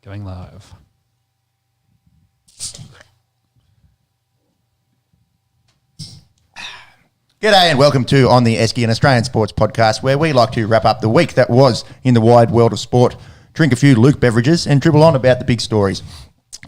Going live. G'day and welcome to On The Esky, an Australian sports podcast where we like to wrap up the week that was in the wide world of sport, drink a few Luke beverages and dribble on about the big stories.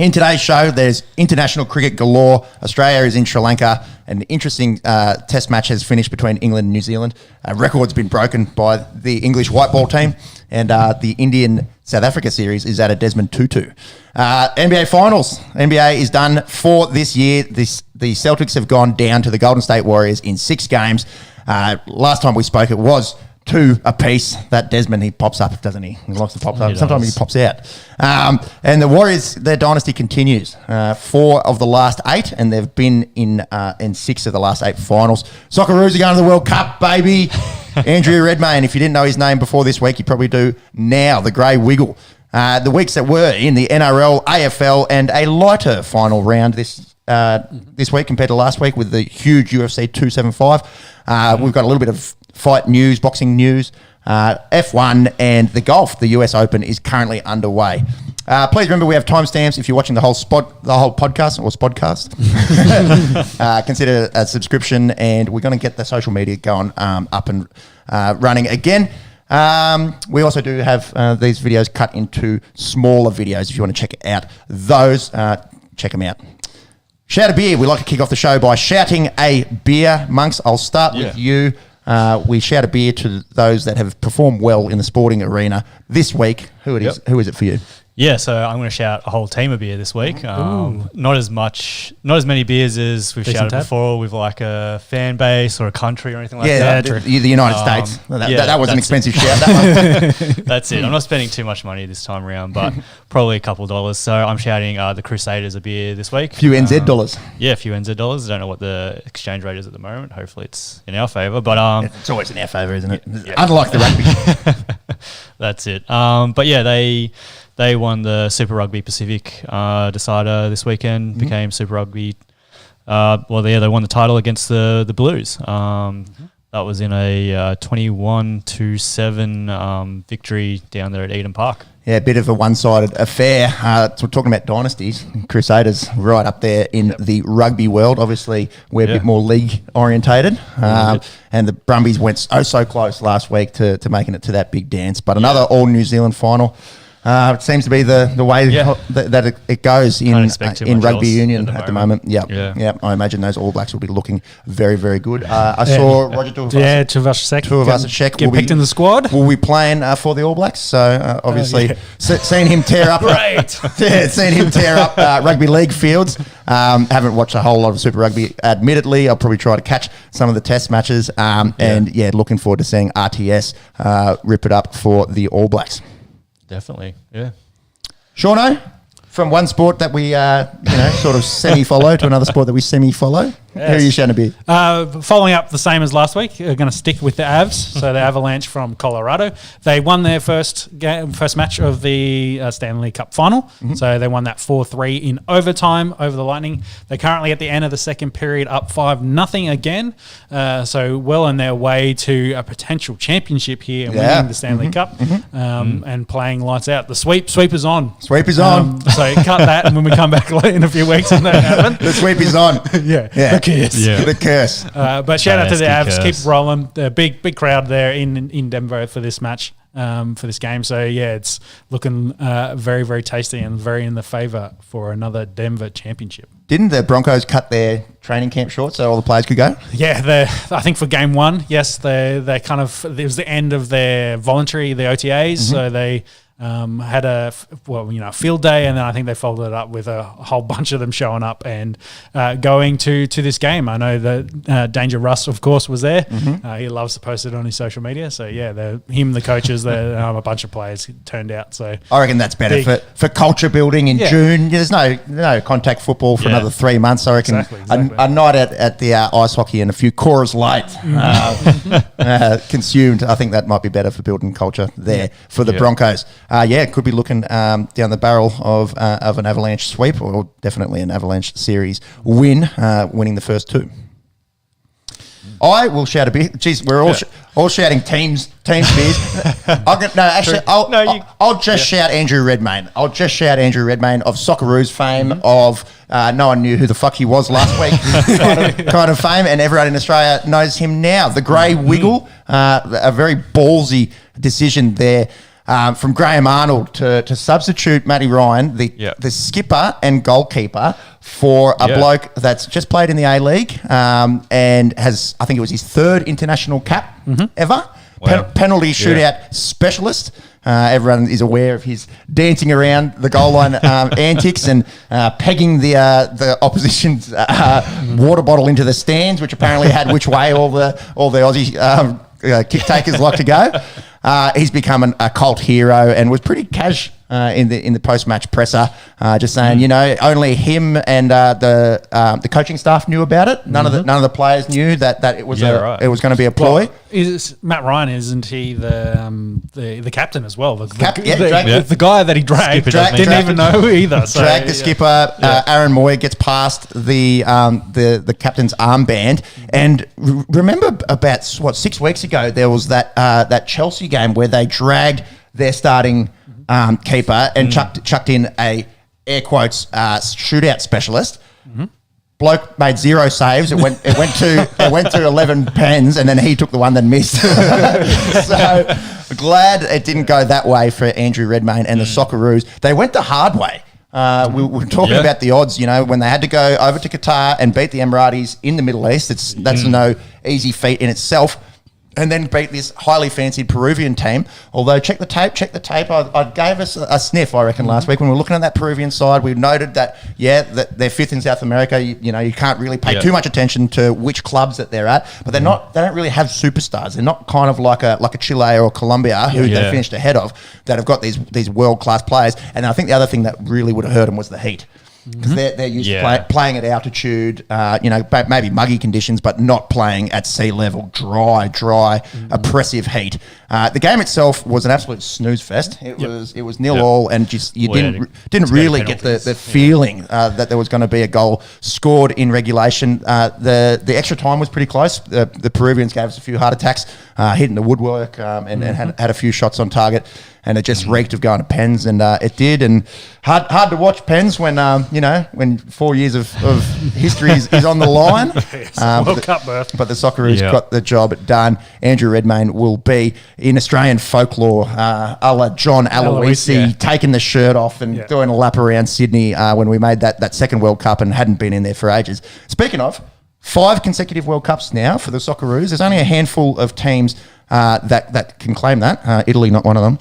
In today's show, there's international cricket galore. Australia is in Sri Lanka. An interesting test match has finished between England and New Zealand. A record's been broken by the English white ball team. And the Indian-South Africa series is at a Desmond Tutu. NBA Finals. NBA is done for this year. The Celtics have gone down to the Golden State Warriors in 6 games. Last time we spoke, it was 2 apiece. That Desmond, he pops up, doesn't he? He likes to pop up. Sometimes he pops out. And the Warriors, their dynasty continues. 4 of the last 8, and they've been in 6 of the last 8 finals. Socceroos are going to the World Cup, baby. Andrew Redmayne, if you didn't know his name before this week, you probably do now. The Grey Wiggle. The weeks that were in the NRL, AFL, and a lighter final round this week compared to last week with the huge UFC 275. We've got a little bit of fight news, boxing news, F1, and the golf. The US Open is currently underway. Please remember we have timestamps if you're watching the whole podcast or spodcast. Consider a subscription, and we're going to get the social media going up and running again. We also do have these videos cut into smaller videos. If you want to check out those, check them out. Shout a beer. We like to kick off the show by shouting a beer. Monks, I'll start with you. We shout a beer to those that have performed well in the sporting arena this week. Who is it for you? Yeah, so I'm going to shout a whole team of beer this week. Not as many beers as we've shouted before with like a fan base or a country or anything like that. Yeah, the United States. That was an expensive shout. That one. That's it. I'm not spending too much money this time around, but probably a couple of dollars. So I'm shouting the Crusaders a beer this week. A few NZ dollars. Yeah, a few NZ dollars. I don't know what the exchange rate is at the moment. Hopefully it's in our favour. But it's always in our favour, isn't it? Yeah. Unlike the rugby. That's it. But yeah, they won the Super Rugby Pacific decider this weekend, became Super Rugby. They won the title against the Blues. That was in a 21-7 victory down there at Eden Park. Yeah, a bit of a one-sided affair. So we're talking about dynasties. Crusaders right up there in the rugby world. Obviously, we're a bit more league-orientated. And the Brumbies went so close last week to making it to that big dance. But another all-New Zealand final. It seems to be the way that it goes in rugby union at the moment. Yeah. I imagine those All Blacks will be looking very, very good. I saw Roger Tuivasa-Sheck get picked in the squad. Will be playing for the All Blacks. So obviously, seeing him tear up, rugby league fields. Haven't watched a whole lot of Super Rugby. Admittedly, I'll probably try to catch some of the Test matches. Looking forward to seeing RTS rip it up for the All Blacks. Definitely, yeah. Shauno, from one sport that we sort of semi-follow to another sport that we semi-follow. Yes. Who are you shouting to be? Following up the same as last week, we're going to stick with the Avs. So the Avalanche from Colorado. They won their first match of the Stanley Cup final. Mm-hmm. So they won that 4-3 in overtime over the Lightning. They're currently at the end of the second period up 5-0 again. So well on their way to a potential championship here and winning the Stanley Cup and playing lights out. The sweep is on. Sweep is on. So cut that, and when we come back in a few weeks and that happen. The sweep is on. Yeah. The curse. But shout out to the Avs. Keep rolling. The big crowd there in Denver for this match, for this game. So, it's looking very, very tasty and very in the favour for another Denver championship. Didn't the Broncos cut their training camp short so all the players could go? Yeah, I think for game 1, yes, it was the end of their voluntary, the OTAs, so they had a field day, and then I think they followed it up with a whole bunch of them showing up and going to this game. I know that Danger Russ, of course, was there. He loves to post it on his social media. So the coaches, a bunch of players turned out. So I reckon that's better for culture building in June. There's no contact football for another 3 months. I reckon exactly. A night at the ice hockey and a few Coors Light consumed. I think that might be better for building culture there for the Broncos. Could be looking down the barrel of an Avalanche sweep, or definitely an Avalanche series win, winning the first 2. I will shout a bit. Jeez, we're all shouting teams beers. I'll just shout Andrew Redmayne. I'll just shout Andrew Redmayne of Socceroos fame, of no one knew who the fuck he was last week kind of fame, and everyone in Australia knows him now. The grey wiggle, a very ballsy decision there. From Graham Arnold to substitute Matty Ryan, the skipper and goalkeeper, for a bloke that's just played in the A-League and has, I think it was his third international cap ever. Wow. Penalty shootout specialist. Everyone is aware of his dancing around the goal line antics and pegging the opposition's water bottle into the stands, which apparently had which way all the Aussie kick takers like to go. He's become a cult hero and was pretty cash in the post-match presser, just saying, only him and the coaching staff knew about it. None of the players knew that it was it was going to be a ploy. Well, is Matt Ryan? Isn't he the captain as well? The guy that he dragged didn't even know either. So, dragged the skipper. Aaron Moy gets past the captain's armband. And remember about 6 weeks ago there was that Chelsea game where they dragged their starting keeper and chucked in a air quotes shootout specialist. Bloke made 0 saves. It went to 11 pens, and then he took the one that missed. So glad it didn't go that way for Andrew Redmayne and the Socceroos. They went the hard way. We were talking about the odds, when they had to go over to Qatar and beat the Emiratis in the Middle East. That's no easy feat in itself. And then beat this highly fancied Peruvian team. Although, check the tape. I gave us a sniff, I reckon, last week when we were looking at that Peruvian side. We noted that they're fifth in South America. You can't really pay too much attention to which clubs that they're at, but they're not. They don't really have superstars. They're not kind of like a Chile or Colombia who they finished ahead of, that have got these world class players. And I think the other thing that really would have hurt them was the heat. Because they're used to playing at altitude, maybe muggy conditions, but not playing at sea level, dry, oppressive heat. The game itself was an absolute snooze fest. It was 0-0, and just didn't really get the feeling that there was going to be a goal scored in regulation. The extra time was pretty close. The Peruvians gave us a few heart attacks, hitting the woodwork, and had a few shots on target. And it just reeked of going to pens, and it did. And hard to watch pens when 4 years of history is on the line. World Cup berth. But the Socceroos got the job done. Andrew Redmayne will be in Australian folklore, a la John Aloisi, taking the shirt off and doing a lap around Sydney when we made that second World Cup and hadn't been in there for ages. Speaking of, 5 consecutive World Cups now for the Socceroos. There's only a handful of teams that can claim that. Italy, not one of them.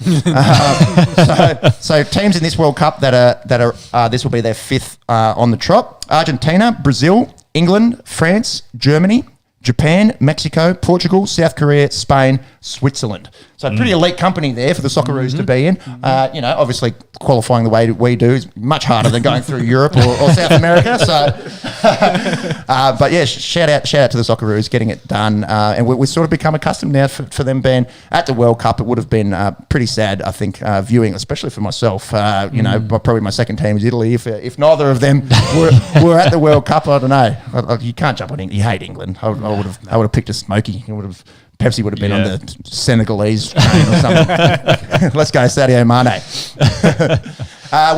So teams in this World Cup that are this will be their 5th on the trot: Argentina, Brazil, England, France, Germany, Japan, Mexico, Portugal, South Korea, Spain, Switzerland. So pretty elite company there for the Socceroos to be in. Obviously qualifying the way we do is much harder than going through Europe or South America. So, but yeah, shout out to the Socceroos getting it done. And we've sort of become accustomed now for them being at the World Cup. It would have been pretty sad, I think, viewing, especially for myself. Probably my second team is Italy. If neither of them were at the World Cup, I don't know. You can't jump on England. You hate England. I would have picked a Smoky. Pepsi would have been on the Senegalese train or something. Let's go, Sadio Mane.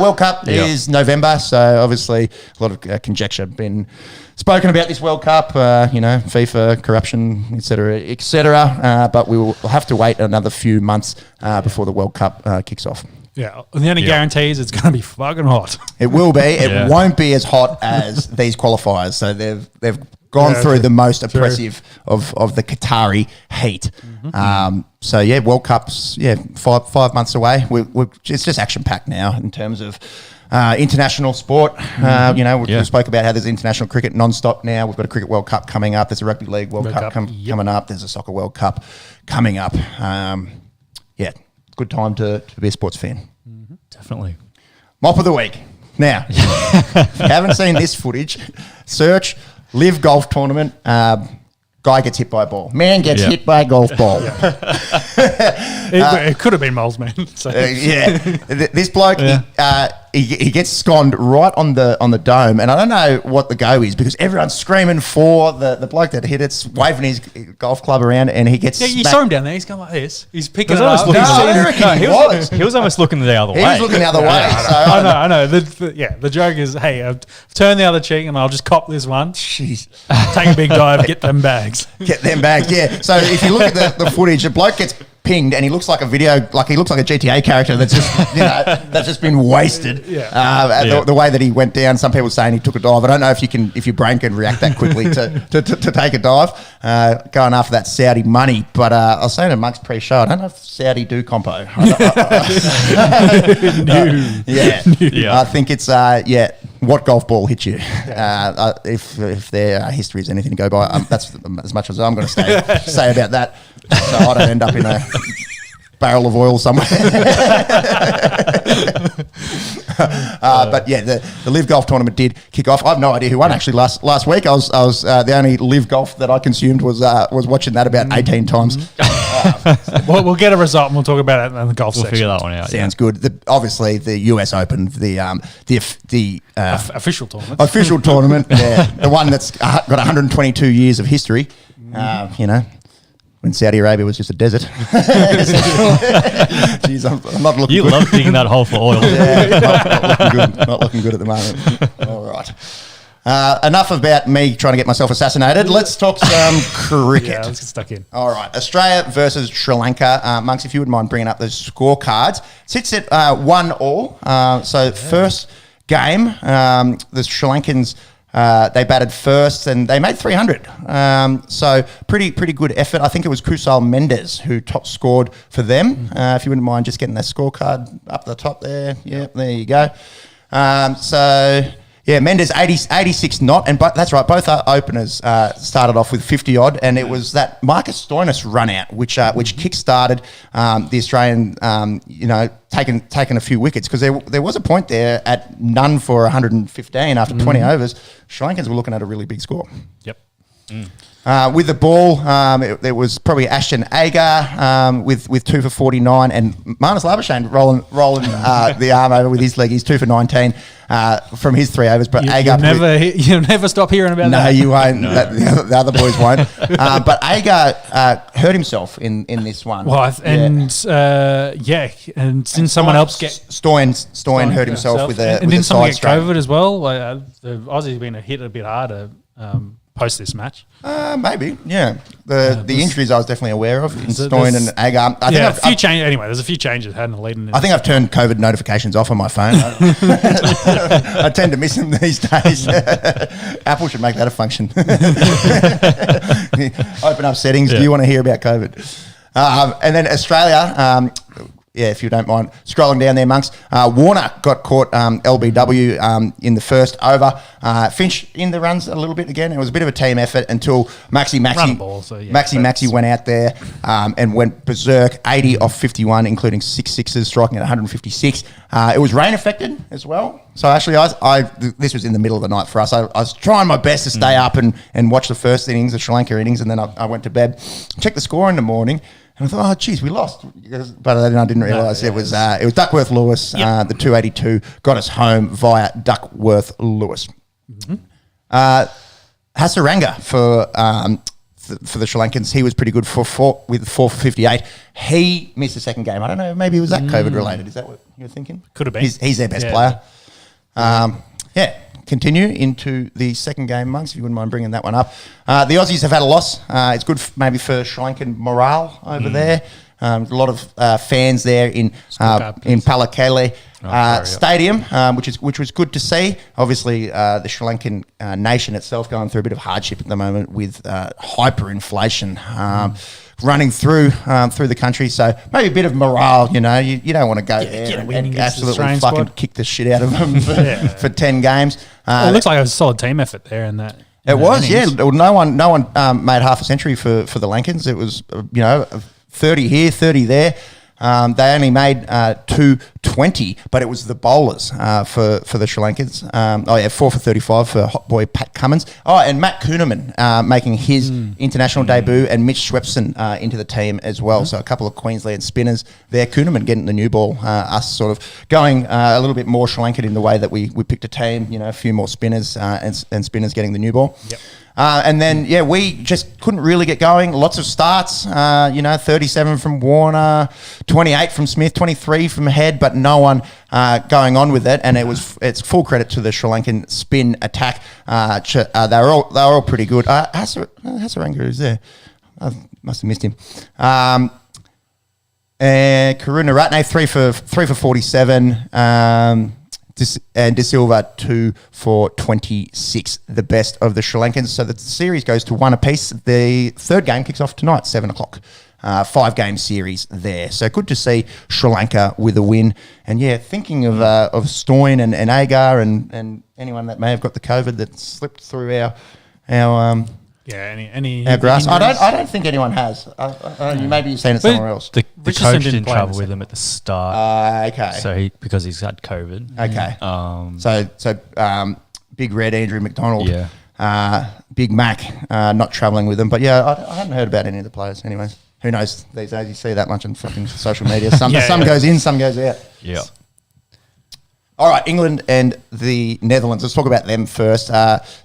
World Cup is November, so obviously a lot of conjecture been spoken about this World Cup, FIFA, corruption, etc. But we will have to wait another few months before the World Cup kicks off. Yeah, the only guarantee is it's going to be fucking hot. It will be. It won't be as hot as these qualifiers. So they've gone through the most oppressive of the Qatari heat. World Cup's 5 months away. It's just action packed now in terms of international sport. We spoke about how there's international cricket non-stop now. We've got a Cricket World Cup coming up. There's a Rugby League World Cup coming up. There's a Soccer World Cup coming up. Good time to be a sports fan. Definitely. Mop of the week. Now, if you haven't seen this footage, search Live Golf Tournament. Guy gets hit by a ball. Man gets hit by a golf ball. It could have been Moles, man. So. This bloke, he gets sconned right on the dome, and I don't know what the go is because everyone's screaming for the bloke that hit it, waving his golf club around, and he gets. Yeah, you saw him down there. He's going like this. He's picking it almost up. looking- I reckon he was. He was almost looking the other way. He was looking the other way. So I know. The joke is, hey, turn the other cheek and I'll just cop this one. Jeez. Take a big dive, get them bags. Get them bags, yeah. So if you look at the footage, the bloke gets pinged and he looks like a GTA character that's just that's just been wasted. Yeah. The way that he went down, some people saying he took a dive. I don't know if your brain can react that quickly to take a dive, going after that Saudi money. But I was saying amongst pre-show, I don't know if Saudi do compo. I think it's what golf ball hit you? If their history is anything to go by, that's as much as I'm going to say about that. So I don't end up in a barrel of oil somewhere. But yeah, the Live Golf tournament did kick off. I have no idea who won actually last week. I was the only Live Golf that I consumed was watching that about 18 times. We'll get a result and we'll talk about it in the golf section. Figure that one out. Sounds good. Obviously, the US Open, the official tournament. Official tournament, the one that's got 122 years of history. When Saudi Arabia was just a desert. Jeez, I'm not looking You good. love digging that hole for oil. Not looking good at the moment. All right. Enough about me trying to get myself assassinated. Let's talk some cricket. Yeah, let's get stuck in. All right. Australia versus Sri Lanka. Monks, if you wouldn't mind bringing up those scorecards. Sits at 1-1. First game, the Sri Lankans... they batted first and they made 300. So pretty good effort. I think it was Kusal Mendes who top scored for them. If you wouldn't mind just getting that scorecard up the top there. Yeah, there you go. Mendes 86 not, and that's right. Both our openers started off with 50 odd, and it was that Marcus Stoinis run out which kick-started the Australian, taking a few wickets because there was a point there at none for 115 after 20 overs. Sri Lankans were looking at a really big score. Yep. With the ball, there was probably Ashton Agar with 2 for 49, and Marnus Labuschagne rolling the arm over with his leg. He's 2 for 19 from his 3 overs. But Agar you'll never stop hearing about that. No, you won't. No. The other boys won't. But Agar hurt himself in this one. Well, and didn't someone else get Stoyan hurt himself with a and didn't someone get strain. COVID as well? The Aussie's been hit a bit harder. Post this match? Maybe, yeah. The injuries I was definitely aware of in Stoyan and Agar. There's a few changes hadn't leading in. I think I've turned COVID notifications off on my phone. I tend to miss them these days. Apple should make that a function. Open up settings. Yeah. Do you want to hear about COVID? And then Australia... if you don't mind scrolling down there, Monks. Warner got caught LBW in the first over. Finch in the runs a little bit again. It was a bit of a team effort until Maxi went out there and went berserk. 80 off 51, including 6 sixes, striking at 156. It was rain affected as well. So actually, this was in the middle of the night for us. I was trying my best to stay up and watch the first innings, the Sri Lanka innings, and then I went to bed. Checked the score in the morning. And I thought, geez, we lost. But then I didn't realise it was Duckworth-Lewis. The 282 got us home via Duckworth-Lewis. Mm-hmm. Hasaranga for the Sri Lankans, he was pretty good with 4 for 58. He missed the second game. I don't know, maybe was that COVID related? Is that what you're thinking? Could have been. He's their best player. Continue into the second game, Monks, if you wouldn't mind bringing that one up. The Aussies have had a loss. It's good maybe for Sri Lankan morale over there. A lot of fans there in Palakele Stadium, which was good to see. Obviously, the Sri Lankan nation itself going through a bit of hardship at the moment with hyperinflation running through the country. So maybe a bit of morale. You don't want to go there and absolutely fucking kick the shit out of them for 10 games. It looks like it was a solid team effort there in that. It was, innings. Yeah. No one made half a century for the Lankans. It was 30 here, 30 there. They only made 220, but it was the bowlers for the Sri Lankans. 4 for 35 for hot boy Pat Cummins. Oh, and Matt Kuhneman making his international debut, and Mitch Swepson into the team as well. So a couple of Queensland spinners there. Kuhneman getting the new ball. Us sort of going a little bit more Sri Lankan in the way that we picked a team. A few more spinners and spinners getting the new ball. Yep. And then, we just couldn't really get going. Lots of starts, 37 from Warner, 28 from Smith, 23 from Head, but no one going on with it. And it's full credit to the Sri Lankan spin attack. They were all pretty good. Hasaranga is there. I must have missed him. Karuna Ratne, 3 for 47. And De Silva 2 for 26, the best of the Sri Lankans. So the series goes to 1 apiece. The third game kicks off tonight, 7 o'clock. 5-game series there. So good to see Sri Lanka with a win. And thinking of Stoyne and Agar and anyone that may have got the COVID that slipped through our our grass. I don't think anyone has. Maybe you've seen it somewhere else. The coach didn't travel with him at the start. Okay. So because he's had COVID. Okay. So Big Red, Andrew McDonald. Yeah. Big Mac not travelling with them. But I hadn't heard about any of the players. Anyways, who knows these days? You see that much on fucking social media. Some goes in, some goes out. Yeah. All right, England and the Netherlands. Let's talk about them first.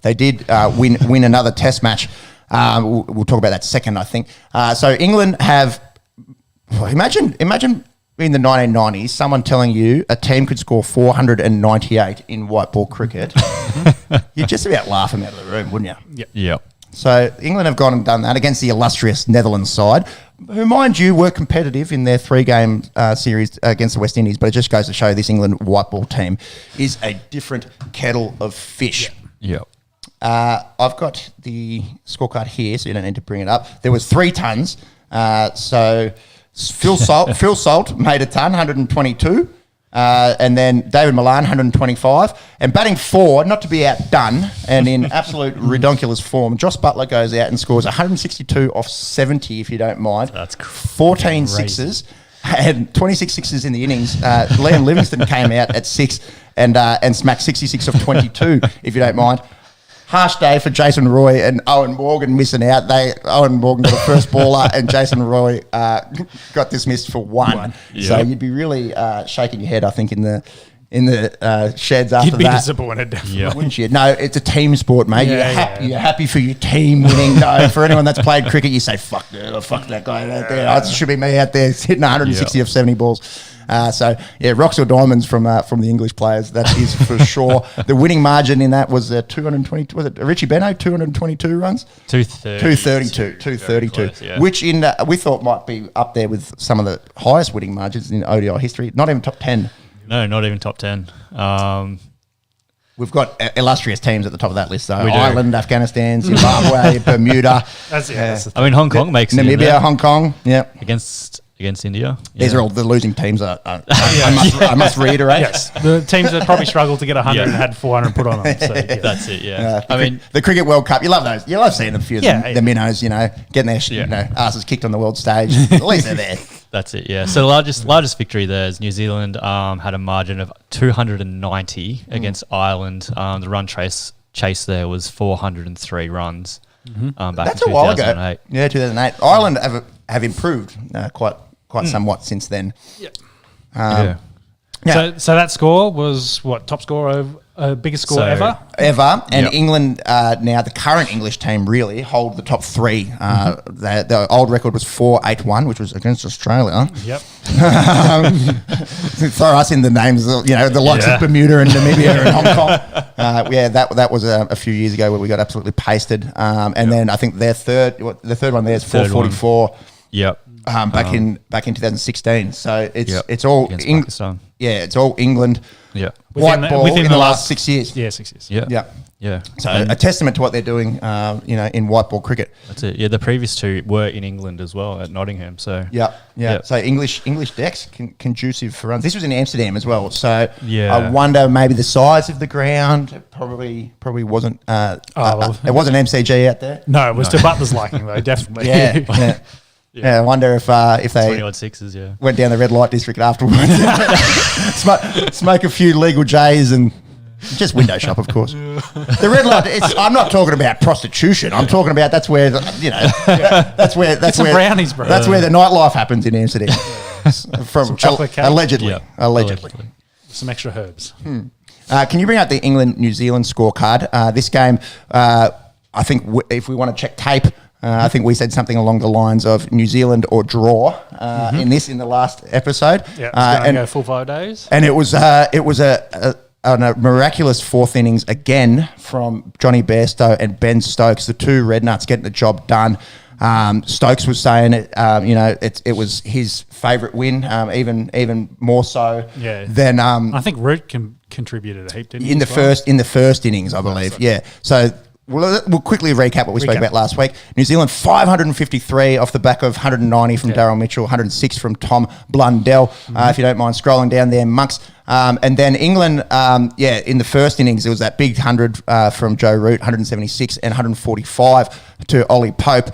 They did win another Test match. We'll talk about that second, I think. So England have. Imagine in the 1990s, someone telling you a team could score 498 in white ball cricket. You'd just about laugh them out of the room, wouldn't you? Yeah. So England have gone and done that against the illustrious Netherlands side, who, mind you, were competitive in their 3-game series against the West Indies, but it just goes to show this England white ball team is a different kettle of fish. Yeah. I've got the scorecard here, so you don't need to bring it up. There was 3 tons. So Phil Salt made a ton, 122. And then David Milan, 125. And batting 4, not to be outdone, and in absolute redonkulous form, Joss Butler goes out and scores 162 off 70, if you don't mind. That's 14 sixes and 26 sixes in the innings. Liam Livingston came out at 6 and smacked 66 off 22, if you don't mind. Harsh day for Jason Roy and Owen Morgan missing out. Owen Morgan got a first baller and Jason Roy got dismissed for 1. Yep. So you'd be really shaking your head, I think, in the sheds after that. You'd be disappointed, definitely. Wouldn't you? No, it's a team sport, mate. Yeah, You're happy for your team winning. No, for anyone that's played cricket, you say, fuck that guy out there. It should be me out there hitting 160 off 70 balls. Rocks or diamonds from the English players, that is for sure. The winning margin in that was 220. Was it Richie Beno 222 runs? 232, Close, yeah. which we thought might be up there with some of the highest winning margins in ODI history. Not even top 10. No, not even top 10. We've got illustrious teams at the top of that list, though. We do. Ireland, Afghanistan, Zimbabwe, Bermuda. That's it. I mean, Hong Kong makes it in Namibia, there. Hong Kong. Yeah. Against India. These are all the losing teams. I must reiterate. Yes, the teams that probably struggled to get 100 and had 400 put on them. So, That's it, yeah. The Cricket World Cup, you love those. You love seeing a few of the minnows, getting their asses kicked on the world stage. At least they're there. That's it, yeah. So the largest victory there is New Zealand had a margin of 290 against Ireland. The run chase there was 403 runs back That's in 2008. a while ago. Yeah, 2008. Ireland have improved quite somewhat since then. Yeah. So that score was what, top score of biggest score ever? And England now, the current English team really hold the top 3. The old record was 4-8-1, which was against Australia. Yep. Throw us in the names, the likes of Bermuda and Namibia and Hong Kong. That was a few years ago where we got absolutely pasted. And then I think the third one there is 444. Yep. Back in 2016. So it's all Pakistan. It's all England. Yeah. White ball within the last 6 years. Yeah, 6 years. Yeah. So a testament to what they're doing, in white ball cricket. That's it. Yeah, the previous 2 were in England as well at Nottingham. So yeah. So English decks conducive for runs. This was in Amsterdam as well. So yeah. I wonder maybe the size of the ground. It probably wasn't. It wasn't MCG out there. No, it was to Butler's liking though, definitely. Yeah. Yeah, I wonder if they 20 odd sixes, yeah. went down the red light district afterwards, smoke a few legal J's and just window shop, of course. The red light. I'm not talking about prostitution. I'm talking about that's where that's where brownies, bro. That's where the nightlife happens in Amsterdam. From chocolate cake. allegedly. Some extra herbs. Can you bring up the England-New Zealand scorecard? This game, I think if we want to check tape, I think we said something along the lines of New Zealand or draw in the last episode. Yeah, it's going to go full 5 days. And it was a miraculous fourth innings again from Johnny Bairstow and Ben Stokes, the two red nuts getting the job done. Stokes was saying it was his favourite win, even more so than I think Root contributed a heap, didn't he? in the first innings, I believe. Yeah. So we'll quickly recap what we spoke about last week. New Zealand 553 off the back of 190 from Daryl Mitchell, 106 from Tom Blundell. If you don't mind scrolling down there, monks. And then England, in the first innings, it was that big 100 from Joe Root, 176 and 145 to Ollie Pope,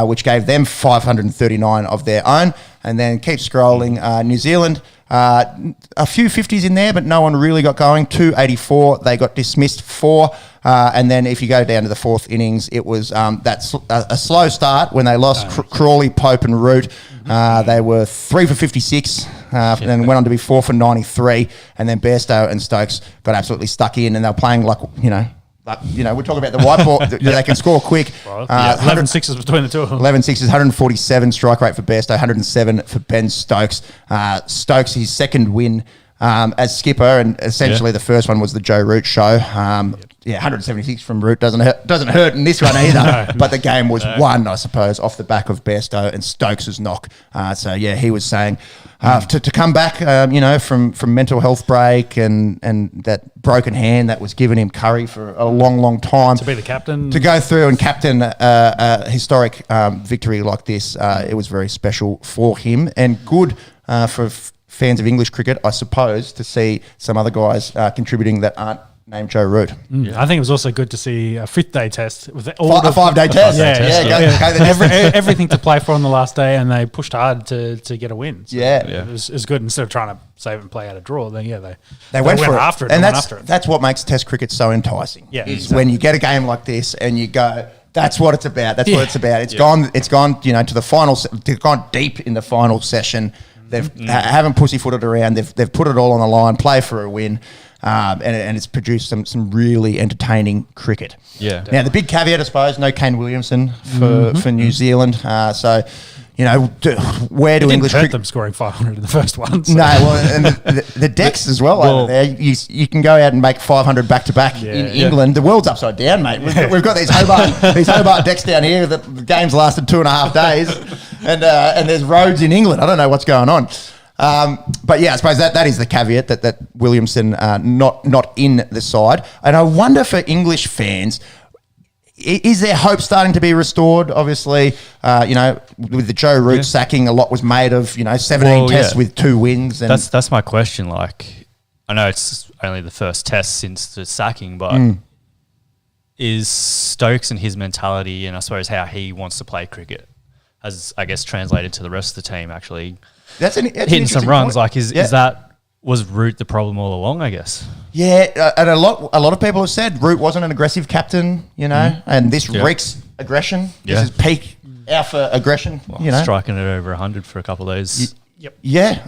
which gave them 539 of their own. And then keep scrolling. New Zealand, a few 50s in there, but no one really got going. 284, they got dismissed 4. And then if you go down to the fourth innings, it was a slow start when they lost Crawley, Pope and Root. They were 3 for 56 and then went on to be 4 for 93. And then Bairstow and Stokes got absolutely stuck in, and they were playing we're talking about the whiteboard. They can score quick. 11 sixes between the two of them. 11 sixes, 147 strike rate for Bairstow, 107 for Ben Stokes. Stokes, his second win as skipper, and essentially the first one was the Joe Root show. 176 from Root doesn't hurt in this one either. But the game was won, I suppose, off the back of Bairstow and Stokes' knock. He was saying to come back, from mental health break and that broken hand that was given him curry for a long, long time. To be the captain. To go through and captain a historic victory like this, it was very special for him and good for fans of English cricket, I suppose, to see some other guys contributing that aren't named Joe Root. I think it was also good to see a fifth day test with a 5-day test. Everything to play for on the last day, and they pushed hard to get a win. So it was good. Instead of trying to save and play out a draw, then they went after it. And that's what makes Test cricket so enticing. When you get a game like this and you go, that's what it's about. That's what it's about. It's gone. It's gone. To the final. They've gone deep in the final session. They haven't pussyfooted around. They've put it all on the line. Play for a win. And it's produced some really entertaining cricket. Yeah. Now, the big caveat, I suppose, no Kane Williamson for New Zealand. Where do English cricket them scoring 500 in the first one? So. No, and the decks as well over there. You can go out and make 500 back to back in England. The world's upside down, mate. We've got these Hobart decks down here. The game's lasted 2.5 days, and there's roads in England. I don't know what's going on. But I suppose that is the caveat that Williamson not in the side. And I wonder for English fans, is there hope starting to be restored? Obviously, with the Joe Root sacking, a lot was made of 17 tests with 2 wins. And that's my question. Like, I know it's only the first test since the sacking, but is Stokes and his mentality, and I suppose how he wants to play cricket, has I guess translated to the rest of the team actually? That's hitting some runs. Point. Like, is that was Root the problem all along? I guess. Yeah, and a lot of people have said Root wasn't an aggressive captain, and this reeks aggression. This is peak alpha aggression. Striking it over 100 for a couple of days. Yeah,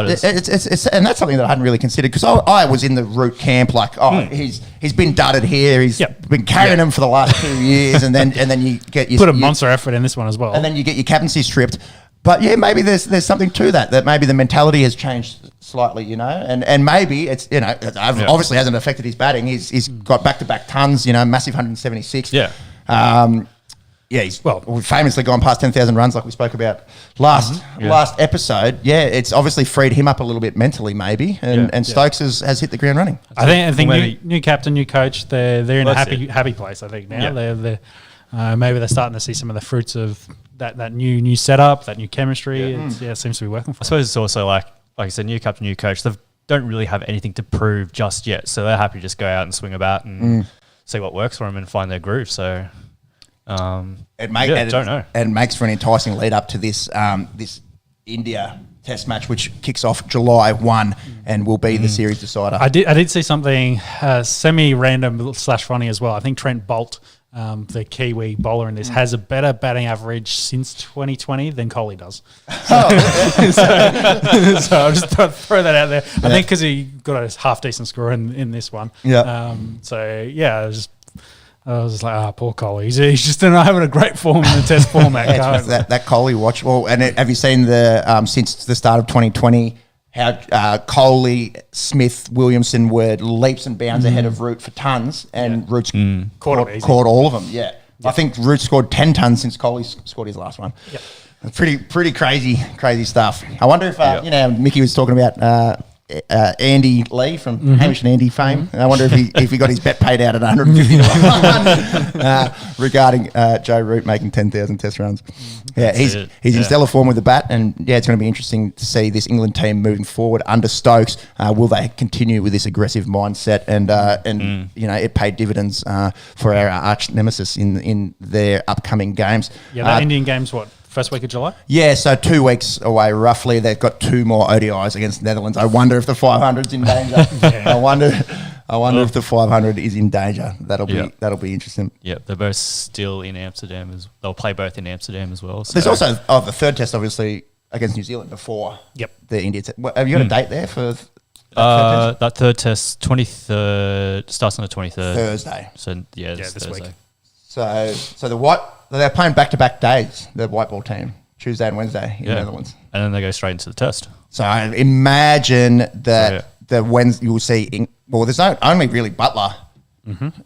it's and that's something that I hadn't really considered because I was in the Root camp. Like, he's been dudded here. He's been carrying him for the last 2 years, and then you get put a monster effort in this one as well, and then you get your captaincy stripped. But maybe there's something to that maybe the mentality has changed slightly, and maybe it's obviously hasn't affected his batting. He's got back-to-back tons, massive 176. He's famously gone past 10,000 runs like we spoke about last episode. It's obviously freed him up a little bit mentally maybe, and Stokes has hit the ground running. I think new captain, new coach, they're in a happy place. I think now they're maybe they're starting to see some of the fruits of that new setup, that new chemistry. It seems to be working for them. I suppose it's also like I said, new captain, new coach. They don't really have anything to prove just yet, so they're happy to just go out and swing about and see what works for them and find their groove. So Don't know. It makes for an enticing lead up to this this India Test match, which kicks off July 1 and will be the series decider. I did see something semi-random / funny as well. I think Trent Bolt, the Kiwi bowler in this, has a better batting average since 2020 than Kohli does. So I'll just throw that out there. I think because he got a half decent score in this one. Yeah. I was just like, poor Kohli. He's just not having a great form in the Test format. that Kohli watch. Well, and have you seen the since the start of 2020 how Kohli, Smith, Williamson were leaps and bounds ahead of Root for tons, and Root's caught all of them. Yeah. I think Root scored 10 tons since Kohli scored his last one. Yep. Pretty crazy stuff. I wonder if Mickey was talking about Andy Lee from Hamish and Andy fame. And I wonder if he got his bet paid out at 150 to 1 regarding Joe Root making 10,000 Test runs. Yeah, he's in stellar form with the bat, and it's going to be interesting to see this England team moving forward under Stokes. Will they continue with this aggressive mindset and it paid dividends for our arch nemesis in their upcoming games. Yeah, the Indian games what? First week of July? Yeah, so 2 weeks away roughly. They've got 2 more ODIs against the Netherlands. I wonder if the 500's in danger. I wonder if the 500 is in danger. That'll be interesting. Yeah, they're both still in Amsterdam. They'll play both in Amsterdam as well. So. There's also the third test, obviously, against New Zealand before the India test. Have you got a date there for that third test? 23rd, starts on the 23rd. Thursday. So, this Thursday. week. So they're playing back-to-back days, the white ball team, Tuesday and Wednesday in the Netherlands. And then they go straight into the test. So I imagine that the Wednesday you'll see, there's only really Butler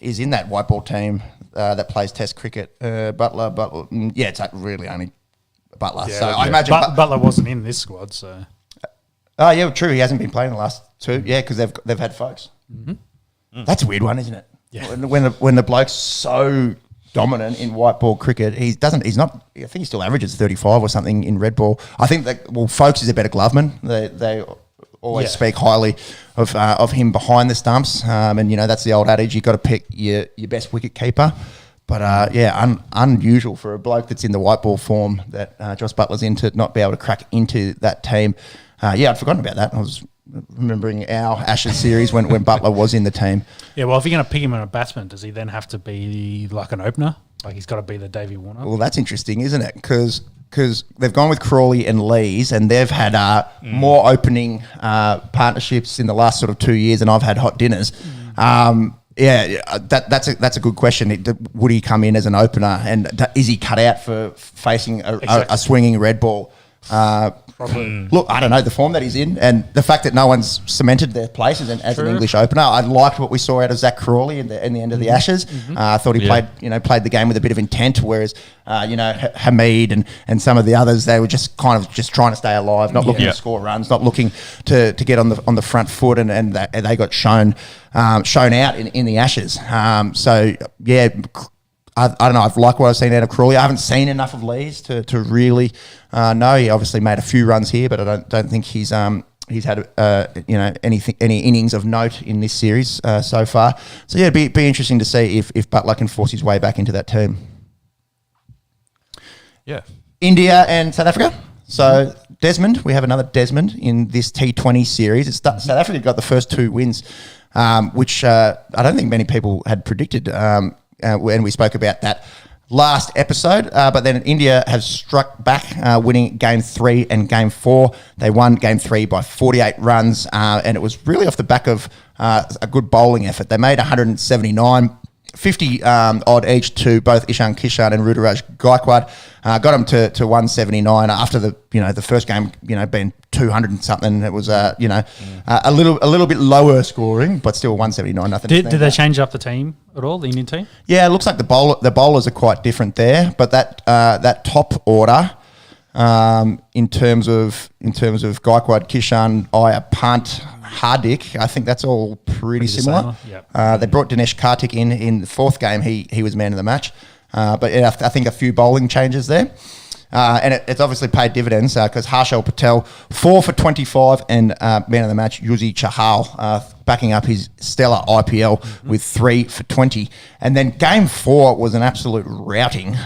is in that white ball team that plays test cricket. Butler, it's really only Butler. So I imagine Butler wasn't in this squad, so. Oh, yeah, true. He hasn't been playing the last 2. Yeah, because they've had folks. That's a weird one, isn't it? Yeah. When the bloke's so dominant in white ball cricket, I think he still averages 35 or something in red ball. I think that Folks is a better gloveman. They always speak highly of him behind the stumps, and that's the old adage, you've got to pick your best wicket keeper. But unusual for a bloke that's in the white ball form that Joss Butler's in to not be able to crack into that team. I'd forgotten about that. I was remembering our Ashes series when Butler was in the team. Yeah, well, if you're going to pick him in a batsman, does he then have to be like an opener? Like he's got to be the Davey Warner? Well, that's interesting, isn't it? Because they've gone with Crawley and Lees, and they've had more opening partnerships in the last sort of 2 years, and I've had hot dinners. That's a good question. Would he come in as an opener, and is he cut out for facing a swinging red ball? Look, I don't know the form that he's in, and the fact that no one's cemented their place as an English opener. I liked what we saw out of Zach Crawley in the end of the Ashes. I thought he played the game with a bit of intent, whereas Hamid and some of the others, they were just kind of just trying to stay alive, not looking to score runs, not looking to get on the front foot, and they got shown out in the Ashes. I don't know. I've liked what I've seen out of Crawley. I haven't seen enough of Lees to really know. He obviously made a few runs here, but I don't think he's had any innings of note in this series so far. So it'd be interesting to see if Butler can force his way back into that team. Yeah, India and South Africa. So Desmond, we have another Desmond in this T20 series. South Africa got the first 2 wins, which I don't think many people had predicted. And we spoke about that last episode. But then India has struck back, winning Game 3 and Game 4. They won Game 3 by 48 runs, and it was really off the back of a good bowling effort. They made 179, 50 odd each to both Ishan Kishan and Ruturaj Gaikwad. Got them to 179 after the first game being 200 and something. It was a little bit lower scoring, but still 179. Nothing. Did they change up the team at all, the Indian team? Yeah, it looks like the bowlers are quite different there, but that top order. In terms of Gaikwad, Kishan, Iyer, Pant, Hardik, I think that's all pretty similar. Yep. They brought Dinesh Karthik in the 4th game. He was man of the match. But I think a few bowling changes there. And it's obviously paid dividends because Harshal Patel, 4 for 25, and man of the match, Yuzi Chahal, backing up his stellar IPL with 3 for 20. And then game 4 was an absolute routing.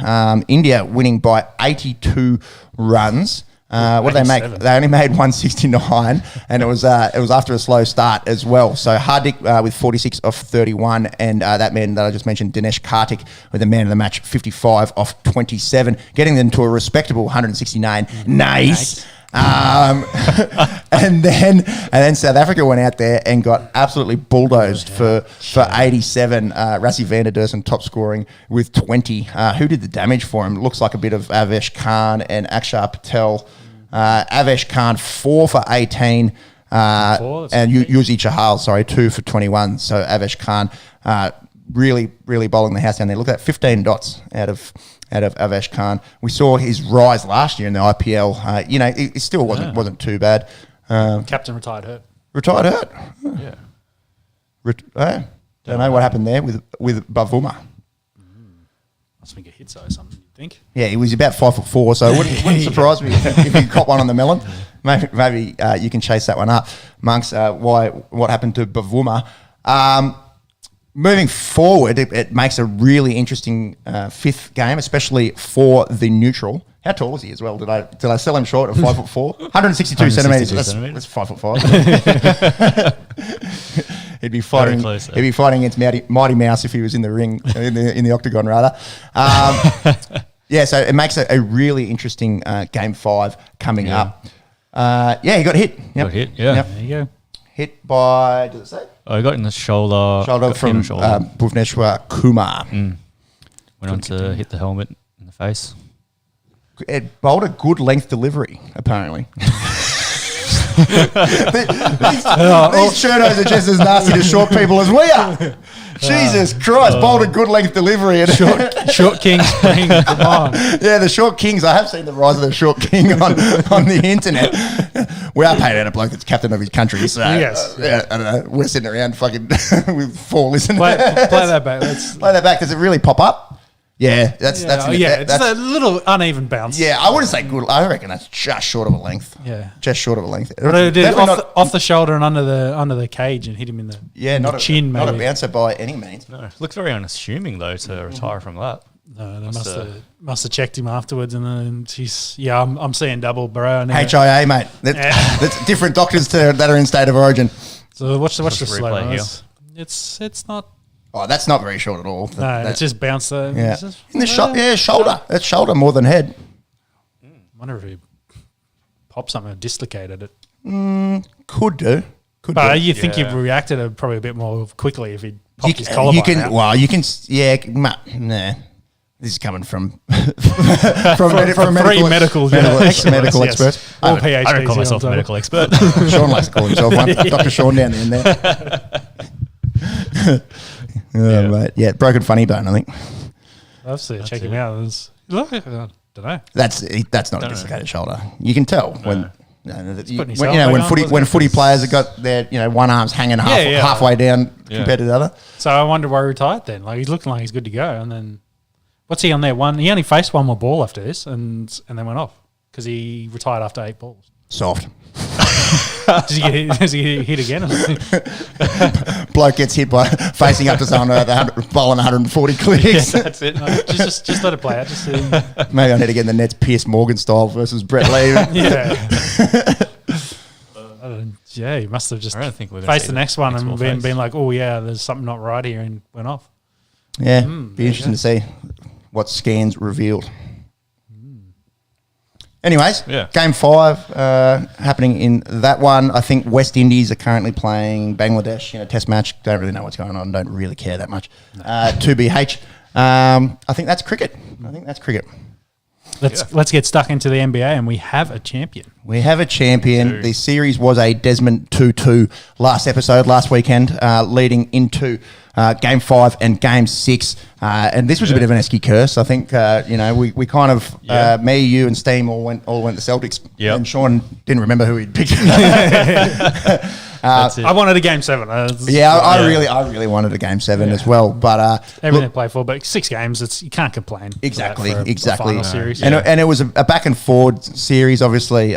India winning by 82 runs. What did they make? They only made 169, and it was after a slow start as well. So Hardik with 46 off 31, and that man that I just mentioned, Dinesh Karthik, with the man of the match, 55 off 27, getting them to a respectable 169. Nice. And then South Africa went out there and got absolutely bulldozed for 87. Rassie van der Dursen top scoring with 20. Who did the damage for him? Looks like a bit of Avesh Khan and Akshar Patel. Avesh Khan 4 for 18. And Yuzi Chahal, 2 for 21. So Avesh Khan really bowling the house down there. Look at that, 15 dots out of Avesh Khan. We saw his rise last year in the IPL. It still wasn't too bad. Captain retired hurt. Yeah. Don't know what happened there with Bavuma. Must have been a hit or something, you think? Yeah, he was about 5'4", so it wouldn't surprise me if he caught one on the melon. Maybe you can chase that one up. Monks, what happened to Bavuma? Moving forward, it makes a really interesting fifth game, especially for the neutral. How tall is he as well? Did I sell him short at 5'4"? 162 centimeters. That's 5'5". He'd be fighting. Close, he'd be fighting against Mighty Mouse if he was in the ring, in the octagon rather. So it makes a really interesting game 5 coming up. He got hit. Yep. Got hit. Yeah. Yep. There you go. Hit by, does it say? I got in the shoulder. From Bhuvneshwar Kumar. Went on to hit the helmet in the face. It bowled a good length delivery, apparently. These shirtos are just as nasty to short people as we are. Jesus Christ, bowled a good length delivery. Short Kings playing, come on. Yeah, the short kings. I have seen the rise of the short king on the internet. We are paid out a bloke that's captain of his country. So, yes. I don't know. We're sitting around fucking with 4 listeners. Play that back. Play that back. Does it really pop up? Yeah, that's it's a little uneven bounce. Yeah, I wouldn't say good. I reckon that's just short of a length. Yeah, just short of a length. But it did off the shoulder and under the cage and hit him in the chin. Not a bouncer by any means. No, looks very unassuming though to retire from that. No, they must have checked him afterwards, and then I'm seeing double, bro. HIA, mate. That's different doctors that are in state of origin. So watch the slow here. It's not. Oh, that's not very short at all. It's just bounce. Yeah, in the shoulder. It's shoulder more than head. I wonder if he popped something or dislocated it. Could do. But you think you'd reacted probably a bit more quickly if he'd popped his collarbone out. Well, you can. Yeah, nah. This is coming from three medical experts. All PhDs. I don't call myself a medical expert. Sean likes to call himself one. Dr. Sean down there. Right. Yeah, broken funny bone, I think. I've seen check him out. I don't know. That's not a dislocated shoulder. You can tell when footy players have got their one arm's hanging halfway down compared to the other. So I wonder why he retired then. Like he's looking like he's good to go, and then what's he on there? He only faced one more ball after this, and then went off because he retired after 8 balls. Soft. Does he get hit again? Bloke gets hit by facing up to someone bowling 140 clicks. Yeah, that's it. No, just let it play out. Maybe I need to get in the nets Piers Morgan style versus Brett Lee. Yeah. He must have just faced the next one and been like, oh yeah, there's something not right here, and went off. Yeah, be interesting to see what scans revealed. Anyways, Game 5 happening in that one. I think West Indies are currently playing Bangladesh, Test match. Don't really know what's going on. Don't really care that much. 2BH. I think that's cricket. Let's get stuck into the NBA, and we have a champion. The series was a Desmond 2-2 last weekend, leading into Game 5 and Game 6. And this was a bit of an Esky curse. I think, we kind of, me, you and Steam all went to Celtics. Yep. And Sean didn't remember who he'd picked. I wanted a Game 7. I really wanted a Game 7 as well. But everything to play for, but 6 games, you can't complain. Exactly. For a final series. And it was a back and forward series, obviously.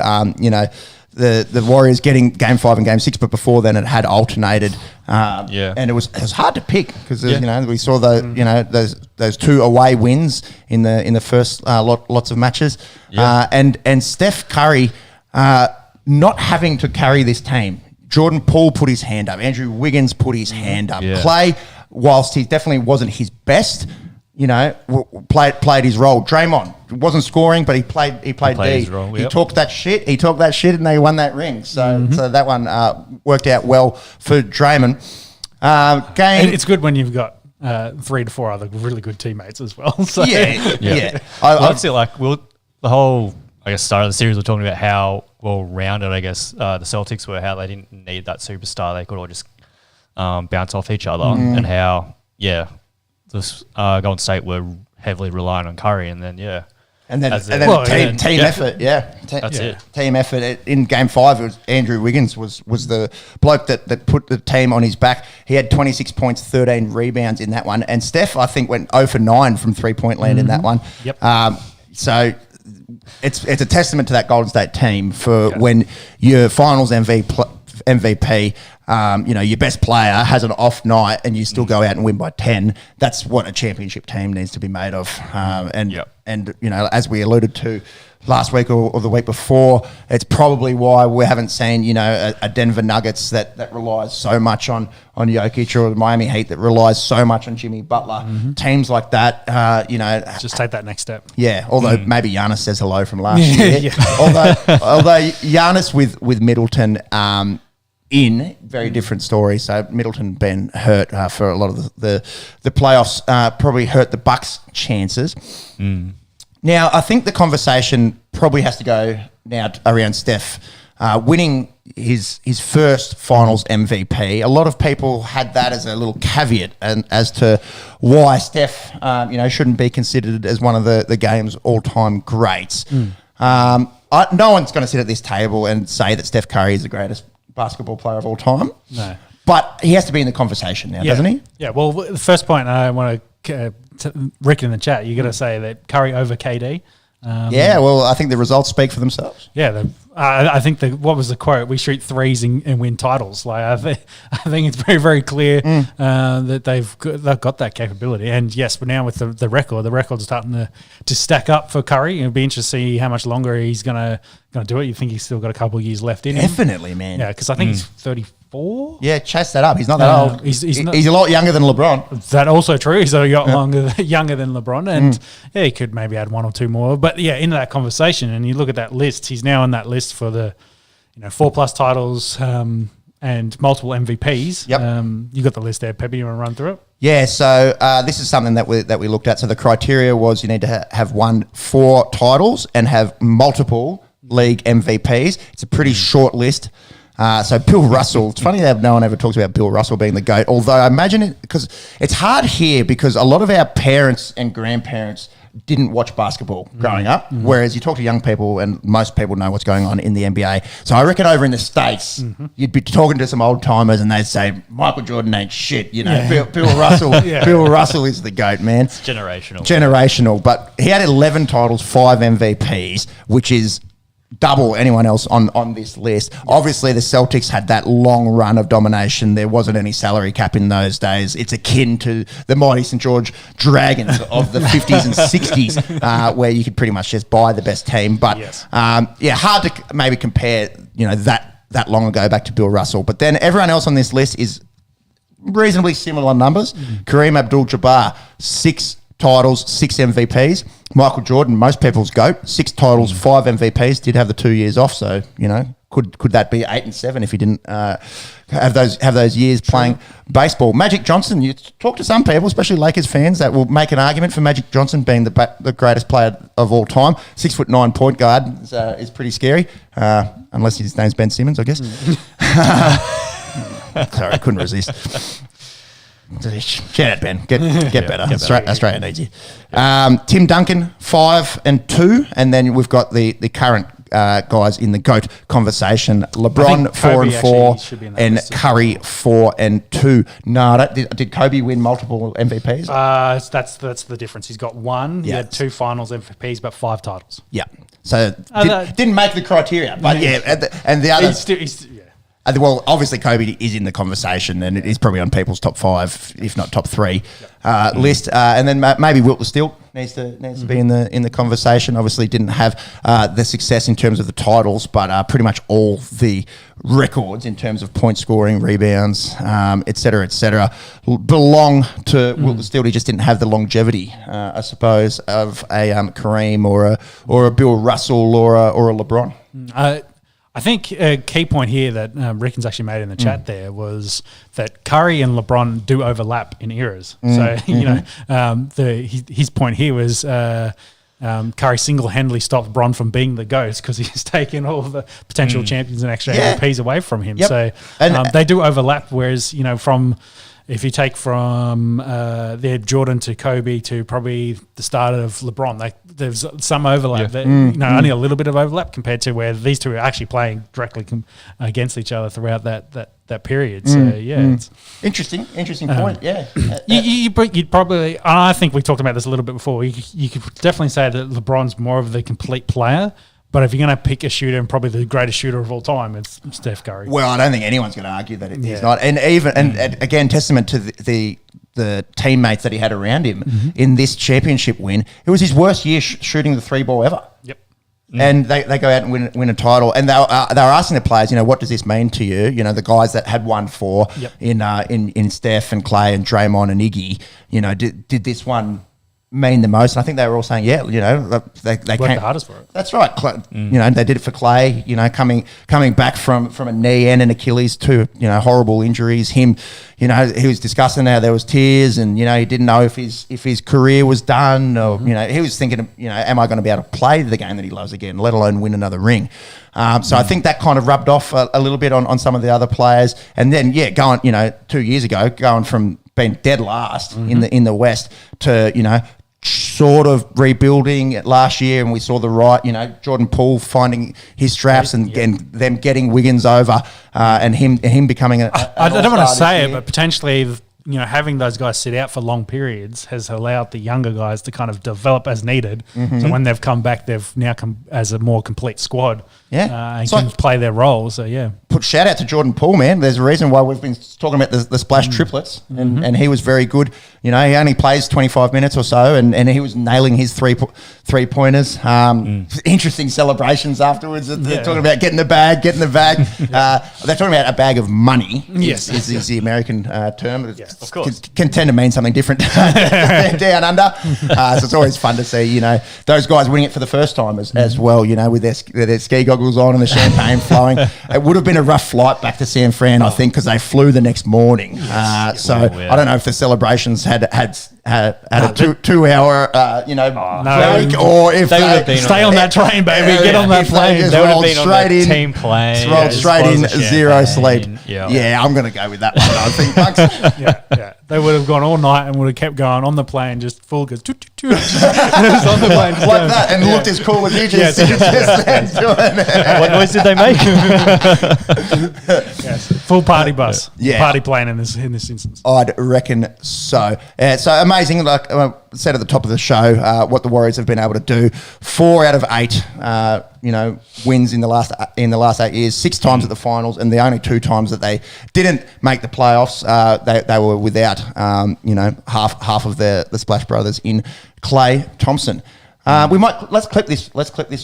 the Warriors getting Game 5 and Game 6, but before then it had alternated. And it was hard to pick because we saw those 2 away wins in the first lots of matches, and Steph Curry not having to carry this team. Jordan Poole put his hand up. Andrew Wiggins put his hand up. Yeah. Clay, whilst he definitely wasn't his best, played his role. Draymond wasn't scoring, but he played D. his role, He talked that shit, and they won that ring. So that one worked out well for Draymond. It's good when you've got 3 to 4 other really good teammates as well. So. Yeah. I feel like the whole start of the series we're talking about how well-rounded the Celtics were, how they didn't need that superstar. They could all just bounce off each other, and how this Golden State were heavily reliant on Curry, and then team effort. That's it. Team effort in Game 5. It was Andrew Wiggins was the bloke that put the team on his back. He had 26 points, 13 rebounds in that one, and Steph I think went 0 for 9 from 3-point land in that one. So it's a testament to that Golden State team for when your Finals MVP. Your best player has an off night and you still go out and win by 10. That's what a championship team needs to be made of. And as we alluded to last week or the week before, it's probably why we haven't seen, a Denver Nuggets that relies so much on Jokic, or the Miami Heat that relies so much on Jimmy Butler. Teams like that, just take that next step. Yeah, although maybe Giannis says hello from last year. Although Giannis with Middleton, very different story. So Middleton been hurt for a lot of the playoffs, probably hurt the Bucks' chances. Now, I think the conversation probably has to go now around Steph winning his first Finals MVP. A lot of people had that as a little caveat and as to why Steph, shouldn't be considered as one of the game's all-time greats. No one's going to sit at this table and say that Steph Curry is the greatest basketball player of all time. No. But he has to be in the conversation now, doesn't he? Yeah, well, the first point I want to Rick in the chat, you got to say that Curry over KD. I think the results speak for themselves. Yeah, I think what was the quote? We shoot threes and win titles. Like I think it's very, very clear that they've got that capability. And yes, but now with the record's starting to stack up for Curry. It'll be interesting to see how much longer he's gonna do it. You think he's still got a couple of years left in him? Definitely, man. Yeah, because I think he's 34. Yeah, chase that up. He's not that old. He's a lot younger than LeBron. That also true. He's a lot younger than LeBron, and he could maybe add 1 or 2 more. But yeah, into that conversation, and you look at that list. He's now on that list for the 4+ titles and multiple MVPs. Yep. You got the list there, Pepe. You want to run through it? Yeah. So this is something that we looked at. So the criteria was you need to have won 4 titles and have multiple league MVPs. It's a pretty short list. So Bill Russell, it's funny that no one ever talks about Bill Russell being the GOAT, although I imagine it, because it's hard here because a lot of our parents and grandparents didn't watch basketball growing up, whereas you talk to young people and most people know what's going on in the NBA. So I reckon over in the States, you'd be talking to some old timers and they'd say, Michael Jordan ain't shit, Bill Russell. Bill Russell is the GOAT, man. It's generational. Generational, but he had 11 titles, 5 MVPs, which is double anyone else on this list. Obviously, the Celtics had that long run of domination. There wasn't any salary cap in those days. It's akin to the mighty St. George Dragons of the 50s and 60s, where you could pretty much just buy the best team. But, hard to maybe compare, that long ago back to Bill Russell. But then everyone else on this list is reasonably similar numbers. Kareem Abdul-Jabbar, 6 titles, 6 MVPs. Michael Jordan, most people's GOAT, 6 titles, 5 MVPs. Did have the 2 years off, so could that be 8 and 7 if he didn't have those years playing baseball? Magic Johnson, you talk to some people, especially Lakers fans, that will make an argument for Magic Johnson being the greatest player of all time. 6'9" point guard is pretty scary, unless his name's Ben Simmons, I guess. Sorry, I couldn't resist. Shout out, Ben. Get better. Australia needs you. Tim Duncan, 5 and 2, and then we've got the current guys in the GOAT conversation. LeBron 4 and 4, and Curry 4 and 2. No, did Kobe win multiple MVPs? That's the difference. He's got 1. He had 2 Finals MVPs, but 5 titles. Yeah. So didn't make the criteria. But and the other... Well, obviously Kobe is in the conversation, and it is probably on people's top 5, if not top 3 list. And then maybe Wilt the Stilt needs to be in the conversation. Obviously, didn't have the success in terms of the titles, but pretty much all the records in terms of point scoring, rebounds, et cetera, belong to Wilt the Stilt. He just didn't have the longevity, I suppose, of a Kareem or a Bill Russell or a LeBron. I think a key point here that Rickens actually made in the chat there was that Curry and LeBron do overlap in eras. So, his point here was Curry single-handedly stopped Bron from being the GOAT because he's taken all of the potential champions and extra MVPs away from him. Yep. So they do overlap, whereas, if you take from Jordan to Kobe to probably the start of LeBron, there's some overlap. Only a little bit of overlap compared to where these two are actually playing directly against each other throughout that period. So it's interesting point. You'd probably. I think we talked about this a little bit before. You could definitely say that LeBron's more of the complete player. But if you're going to pick a shooter, and probably the greatest shooter of all time, it's Steph Curry. Well, I don't think anyone's going to argue that he's not. And again, testament to the teammates that he had around him in this championship win. It was his worst year shooting the 3-ball ever. Yep. And they go out and win a title. And they were asking the players, what does this mean to you? The guys that had won 4 in Steph and Clay and Draymond and Iggy, did this one mean the most? And I think they were all saying, they worked the hardest for it. That's right. They did it for Clay, coming back from a knee and an Achilles to, horrible injuries. Him, he was discussing how there was tears and, he didn't know if his career was done or, he was thinking, am I going to be able to play the game that he loves again, let alone win another ring? So I think that kind of rubbed off a little bit on some of the other players. And then, going, 2 years ago, going from being dead last in the West to, sort of rebuilding last year, and we saw Jordan Poole finding his straps and them getting Wiggins over and him becoming I don't want to say it, but potentially having those guys sit out for long periods has allowed the younger guys to kind of develop as needed. So when they've come back, they've now come as a more complete squad. And can play their role. So put shout out to Jordan Poole, man. There's a reason why we've been talking about the splash triplets, and he was very good. He only plays 25 minutes or so, and he was nailing his three pointers. Interesting celebrations afterwards. They're talking about getting the bag. They're talking about a bag of money. Yes, is the American term. Yes, of course. Can tend to mean something different down under. So it's always fun to see those guys winning it for the first time as well. With their ski goggles on and the champagne flowing. It would have been a rough flight back to San Fran, I think, because they flew the next morning. I don't know if the celebrations had a 2 hour break, or if they stay on that train, baby. Get on that plane. They would have been on that team plane. Rolled straight in, zero sleep. Yeah, I'm going to go with that one. I think, Bucks. They would have gone all night and would have kept going on the plane, just full goes on the plane like that, and looked as cool as you just doing it. What noise did they make? Full party bus, party plane in this instance. I'd reckon so. So amazing, like I said at the top of the show, what the Warriors have been able to do. 4 out of 8, wins in the last 8 years. 6 times at the finals, and the only 2 times that they didn't make the playoffs, they were without half of the Splash Brothers in Clay Thompson. Let's clip this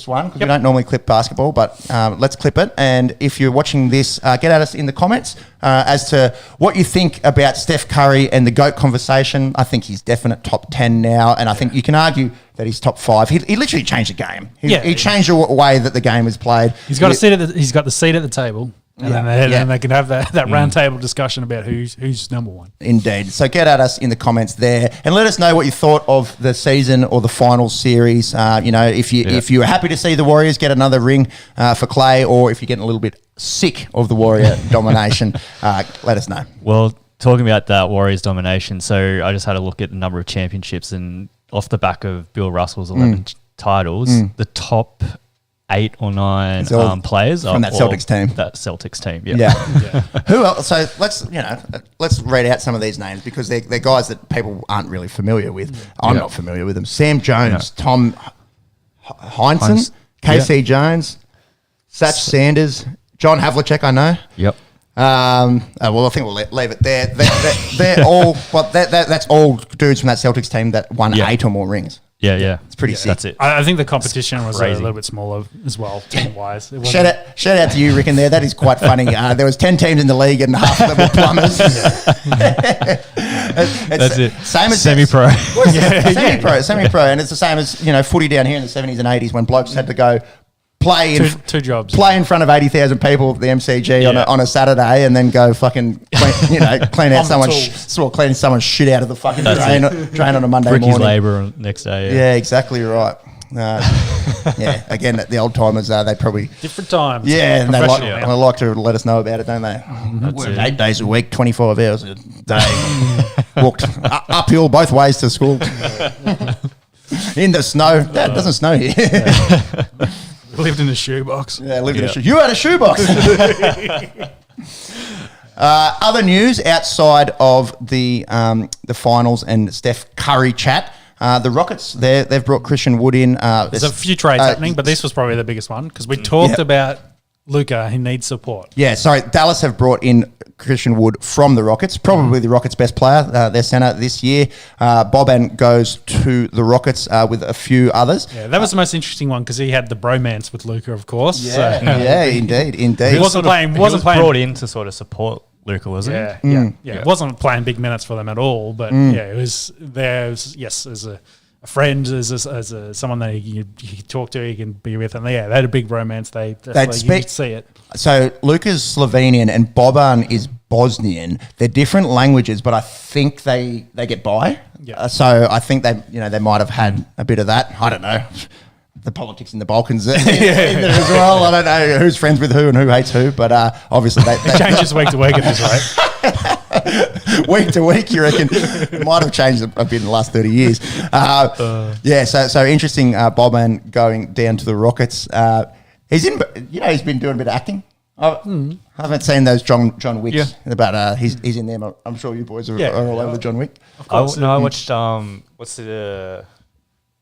one because we don't normally clip basketball, but let's clip it. And if you're watching this, get at us in the comments as to what you think about Steph Curry and the GOAT conversation. I think he's definite top 10 now, and I think you can argue that he's top 5. He literally changed the game. He changed the way that the game is played. He's got he's got the seat at the table. And they can have that round table discussion about who's number one. Indeed. So get at us in the comments there and let us know what you thought of the season or the final series. If you were happy to see the Warriors get another ring for Clay, or if you're getting a little bit sick of the Warrior domination, let us know. Well, talking about that Warriors domination, so I just had a look at the number of championships, and off the back of Bill Russell's 11 titles, the top 8 or 9 players from that Celtics team. That Celtics team, yeah. Who else? So let's read out some of these names because they're guys that people aren't really familiar with. I'm not familiar with them. Sam Jones, Tom Heinsohn, KC Jones, Satch Sanders, John Havlicek, I know. Yep. Well, I think we'll leave it there. They're all, but that's all dudes from that Celtics team that won 8 or more rings. Yeah. It's pretty sick. That's it. I think the competition was a crazy. little bit smaller as well, team-wise. Shout out to you, Rick, in there. That is quite funny. There was 10 teams in the league and half of them were plumbers. That's it. Same as Semi-pro. Semi-pro. And it's the same as, footy down here in the 70s and 80s when blokes had to go play two jobs. Play in front of 80,000 people at the MCG on a Saturday and then go fucking clean out someone's shit out of the fucking drain on a Monday Ricky's morning. labour next day. Yeah, exactly right. Again, the old timers, they probably Different times. Yeah, and they Professional. like to let us know about it, don't they? That's it. 8 days a week, 25 hours a day. Walked uphill both ways to school. In the snow. That doesn't snow here. Lived in a shoebox. Yeah, lived in a shoe. You had a shoebox. Other news outside of the finals and Steph Curry chat. The Rockets, they've brought Christian Wood in. There's a few trades happening, but this was probably the biggest one because we talked about Luka. He needs support. Yeah, sorry. Dallas have brought in Christian Wood from the Rockets, probably the Rockets' best player, their centre this year. Boban goes to the Rockets with a few others. Yeah, that was the most interesting one because he had the bromance with Luka, of course. Yeah, so. Indeed. He wasn't playing. He was brought in to sort of support Luka, wasn't he? Yeah. It wasn't playing big minutes for them at all, but it was there. As a friend, as someone that you talk to, you can be with, and they had a big romance. You see it. So Luka's Slovenian and Boban is Bosnian. They're different languages, but I think they get by. Yeah. So I think they might have had a bit of that. I don't know. The politics in the Balkans in there as well. I don't know who's friends with who and who hates who, but obviously it changes week to week at this rate. Week to week, you reckon? It might have changed a bit in the last 30 years. So interesting. Boban going down to the Rockets. He's been doing a bit of acting. I haven't seen those John Wicks, but he's in them. I'm sure you boys are all over John Wick. Of course. I watched what's the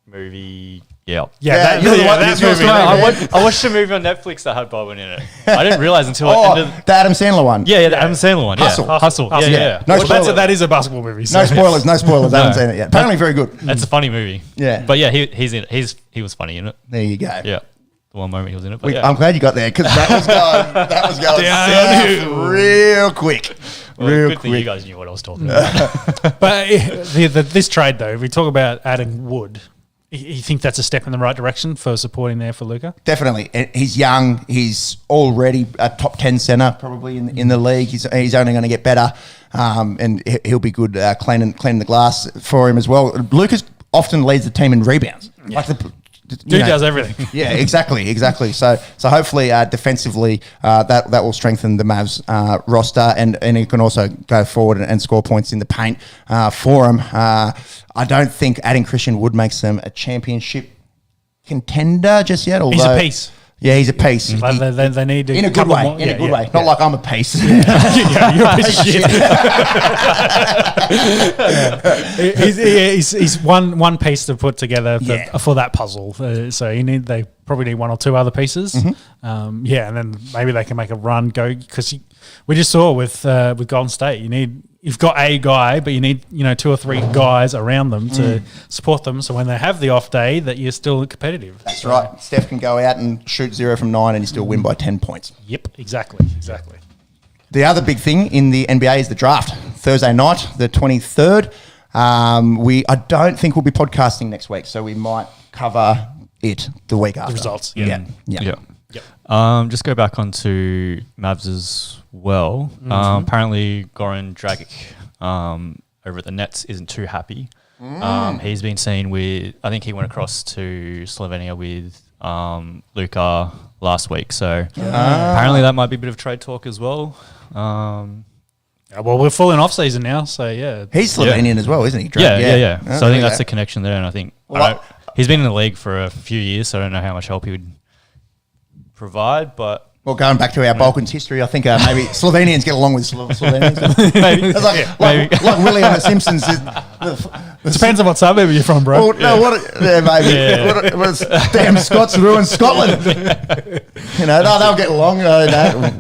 movie? Yeah, that movie. I watched a movie on Netflix that had Boban in it. I didn't realize until the Adam Sandler one. Yeah, the Adam Sandler one. Hustle. Yeah. No spoilers. That is a basketball movie. So. No spoilers. I haven't seen it yet. Apparently very good. That's a funny movie. Yeah. But yeah, he's in it. He was funny in it. There you go. Yeah. The one moment he was in it. But I'm glad you got there because that was going south real quick. Good thing you guys knew what I was talking about. But this trade, though, if we talk about adding Wood, you think that's a step in the right direction for supporting there for Luka? Definitely. He's young. He's already a top 10 centre probably in the league. He's only going to get better, and he'll be good cleaning the glass for him as well. Lucas often leads the team in rebounds. Yeah. Dude does everything. Yeah, exactly. So hopefully defensively that will strengthen the Mavs roster and he can also go forward and score points in the paint for him. I don't think adding Christian Wood makes them a championship contender just yet. Although he's a piece. Yeah, he's a piece. They need to in a good way. In a good way. Not like I'm a piece. You're a piece of shit. He's one piece to put together for that puzzle. So they probably need one or two other pieces. And then maybe they can make a run go because we just saw with Golden State. You've got a guy, but you need 2 or 3 guys around them to support them. So when they have the off day, that you're still competitive. That's right. Steph can go out and shoot 0 from 9 and you still win by 10 points. Yep, exactly. The other big thing in the NBA is the draft. Thursday night, the 23rd. I don't think we'll be podcasting next week, so we might cover it the week after. The results. Yeah. Just go back onto Mavs as well. Apparently, Goran Dragic over at the Nets isn't too happy. He's been seen with, I think he went across to Slovenia with Luka last week. So apparently that might be a bit of trade talk as well. Well, we're full in off season now, so yeah. He's Slovenian as well, isn't he? Yeah. So I think that's the connection there, and I think he's been in the league for a few years, so I don't know how much help he would provide, but... Well, going back to our Balkans history, I think maybe Slovenians get along with Slovenians. Maybe. It's like Willie on The Simpsons. Depends on what suburb you're from, bro. Well, no, maybe. Yeah. What was damn Scots ruined Scotland? They'll get along.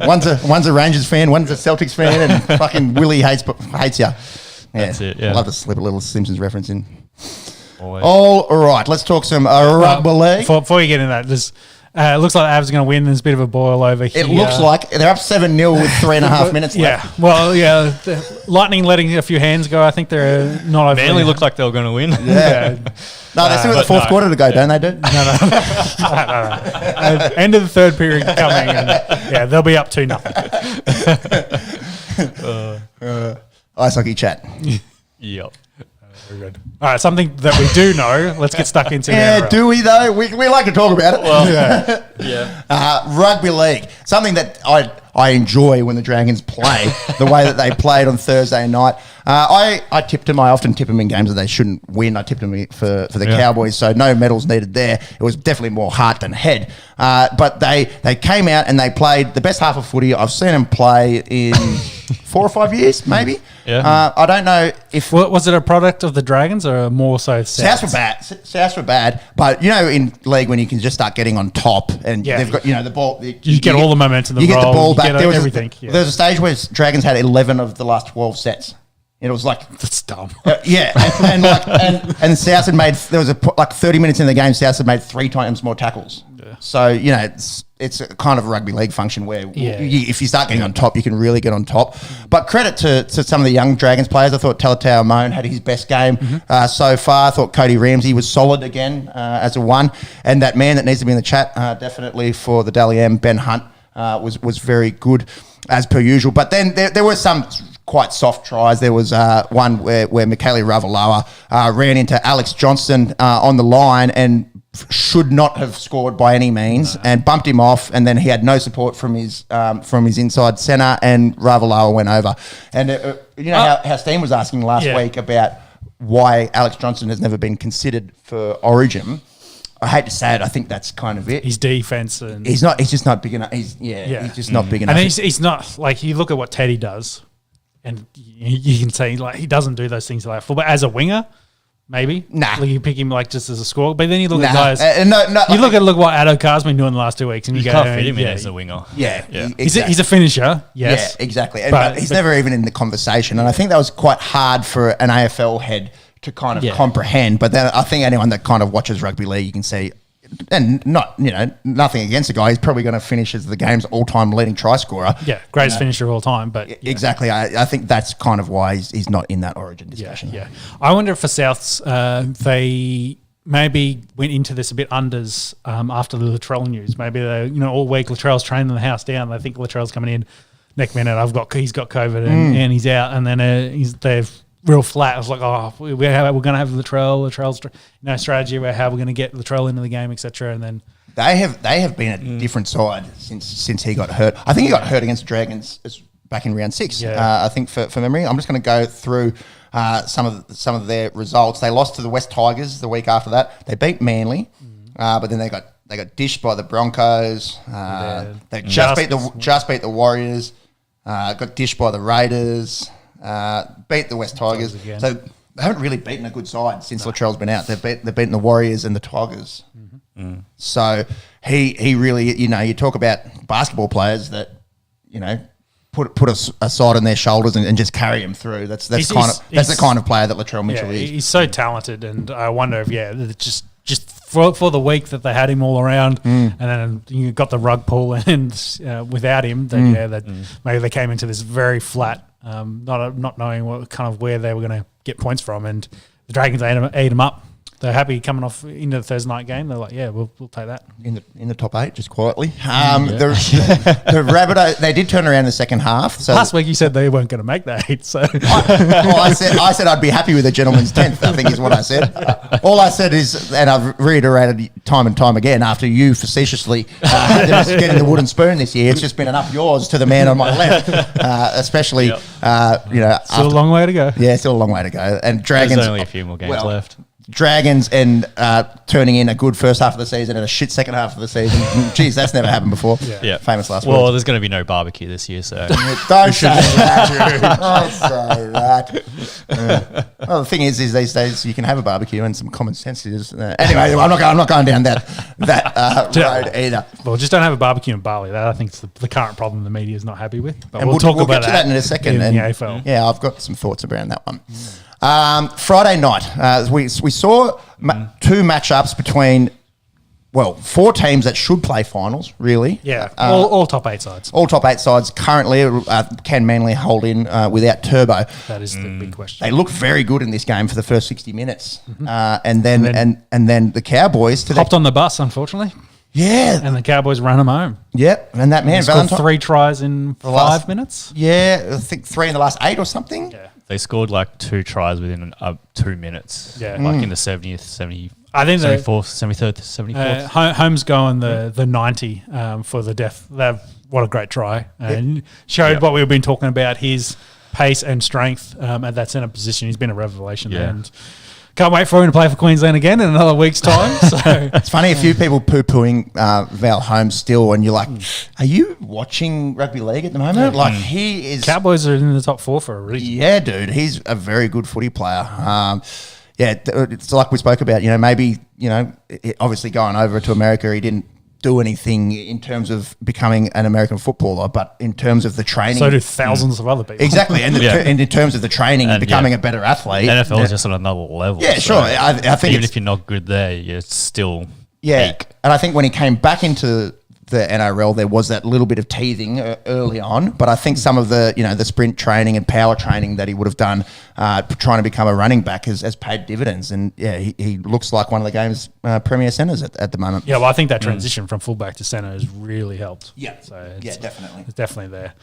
One's a Rangers fan, one's a Celtics fan, and fucking Willie hates you. That's it, yeah. I'd love to slip a little Simpsons reference in. Always. All right, let's talk some rugby league. Before you get into that, just it looks like the Avs are going to win. There's a bit of a boil over here. It looks like they're up 7-0 with 3.5 minutes left. Yeah, well, yeah. The Lightning letting a few hands go. I think they're not over. Manly looked like they were going to win. Yeah. No, they still got the fourth quarter to go, don't they, dude? No. End of the third period coming, and yeah, they'll be up 2-0. Ice hockey chat. Yep. Very good. All right, something that we do know. Let's get stuck into. Yeah, do we though? We like to talk about it. Well, yeah. Rugby league, something that I enjoy when the Dragons play, the way that they played on Thursday night. I tipped them. I often tip them in games that they shouldn't win. I tipped them for the Cowboys, so no medals needed there. It was definitely more heart than head. But they came out and they played the best half of footy I've seen them play in 4 or 5 years, maybe. Yeah. I don't know if... Was it a product of the Dragons or more so Souths? Souths were bad, but in league when you can just start getting on top and they've got the ball, you get all the momentum. You get the ball back. There was everything. There was a stage where Dragons had 11 of the last 12 sets. It was like that's dumb. And Souths had made 30 minutes in the game. Souths had made 3 times more tackles. Yeah. So it's a kind of a rugby league function where if you start getting on top, you can really get on top. But credit to some of the young Dragons players. I thought Talatau Moan had his best game so far. I thought Cody Ramsey was solid again as a one, and that man that needs to be in the chat definitely for the Dally M, Ben Hunt, was very good as per usual. But then there were some quite soft tries. There was one where Michaeli Ravalawa ran into Alex Johnston on the line and should not have scored by any means, and bumped him off, and then he had no support from his inside centre, and Ravalawa went over. And how Steen was asking last week about why Alex Johnston has never been considered for Origin. I hate to say it, I think that's kind of it. His defense and he's just not big enough. He's just not big enough. And he's not like, you look at what Teddy does, and you can say like he doesn't do those things like fullback as a winger. Maybe. Nah. Like you pick him like just as a score. But then you look at guys. Look what Addo Carr's been doing the last 2 weeks, and you can't fit him in as a winger. Yeah. Exactly. He's a finisher. Yes. Yeah, exactly. But he's never even in the conversation. And I think that was quite hard for an AFL head to kind of comprehend. But then I think anyone that kind of watches rugby league, you can see, and nothing against the guy, he's probably going to finish as the game's all-time leading try scorer. Yeah, greatest finisher of all time. But exactly, I think that's kind of why he's not in that Origin discussion. Yeah. I wonder if for Souths they maybe went into this a bit unders after the Latrell news. Maybe they, all week Latrell's training the house down. They think Latrell's coming in. Next minute, he's got COVID and he's out, and then they've real flat. I was like, we're going to have Latrell's strategy about how we're going to get Latrell into the game, etc. And then they have been a different side since he got hurt. I think he got hurt against the Dragons back in round 6. I think for memory. I'm just going to go through some of their results. They lost to the West Tigers the week after that. They beat Manly, but then they got dished by the Broncos. They just beat the Warriors. Got dished by the Raiders. Beat the West Tigers. So they haven't really beaten a good side since Latrell's been out. They've beaten the Warriors and the Tigers. So he really, you talk about basketball players that, put a side on their shoulders and just carry them through. That's the kind of player that Latrell Mitchell is. He's so talented, and I wonder if just for the week that they had him all around, and then you got the rug pull, and without him, then maybe they came into this very flat. Not knowing what kind of where they were going to get points from, and the Dragons ate them up. They're happy coming off into the Thursday night game. They're like, we'll take that in the top 8 just quietly. The Rabbitohs, they did turn around in the second half. So last week you said they weren't going to make that 8. So I said I'd be happy with a gentleman's 10th. I think is what I said. All I said is, and I've reiterated time and time again, after you facetiously getting the wooden spoon this year, it's just been an up yours to the man on my left, especially. Still a long way to go. Yeah, still a long way to go. And Dragons, there's only a few more games left. Dragons and turning in a good first half of the season and a shit second half of the season. Jeez, that's never happened before. Yeah. Famous last Well, words. there's going to be no barbecue this year, so Don't say that. Don't say that. Well, the thing is these days you can have a barbecue and some common sense is. Anyway, I'm not going down that road either. Well, just don't have a barbecue in Bali. That I think is the current problem the media is not happy with. But And we'll talk we'll about get to that in a second. in the And AFL. Yeah, I've got some thoughts around that one. Friday night, we saw two matchups between, well, 4 teams that should play finals, really. Yeah, all top 8 sides. All top 8 sides currently. Can Manly hold in without Turbo? That is the big question. They looked very good in this game for the first 60 minutes. And then the Cowboys Hopped on the bus, unfortunately, yeah, and the Cowboys ran them home. yeah, and that man Scored Valentine, 3 tries in 5 minutes. yeah, I think 3 in the last 8 or something. Yeah. they scored like 2 tries within 2 minutes. Yeah. Like in the 70th, 70. I think 74th, 73rd, 74th. Holmes going the 90 for the death. What a great try. And showed what we've been talking about, his pace and strength at that centre position. He's been a revelation. Yeah. And can't wait for him to play for Queensland again in another week's time. So It's funny, a few people poo-pooing Val Holmes still, and you're like, are you watching rugby league at the moment? Like, he is... Cowboys are in the top 4 for a reason. Yeah, dude, he's a very good footy player. It's like we spoke about, maybe, obviously going over to America, he didn't do anything in terms of becoming an American footballer, but in terms of the training... So do thousands of other people. Exactly, and, and in terms of the training and becoming a better athlete... NFL is just on another level. Yeah, sure. I think even if you're not good there, you're still peak. And I think when he came back into the NRL, there was that little bit of teething early on, but I think some of the the sprint training and power training that he would have done trying to become a running back has paid dividends, and he looks like one of the game's premier centres at the moment. Yeah, well, I think that transition from fullback to centre has really helped. Yeah, so definitely. It's definitely there.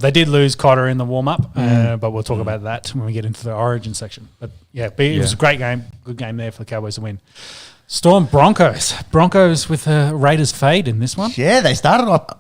They did lose Cotter in the warm-up, but we'll talk about that when we get into the Origin section. But it was a great game, good game there for the Cowboys to win. Storm Broncos with a Raiders fade in this one. Yeah, they started out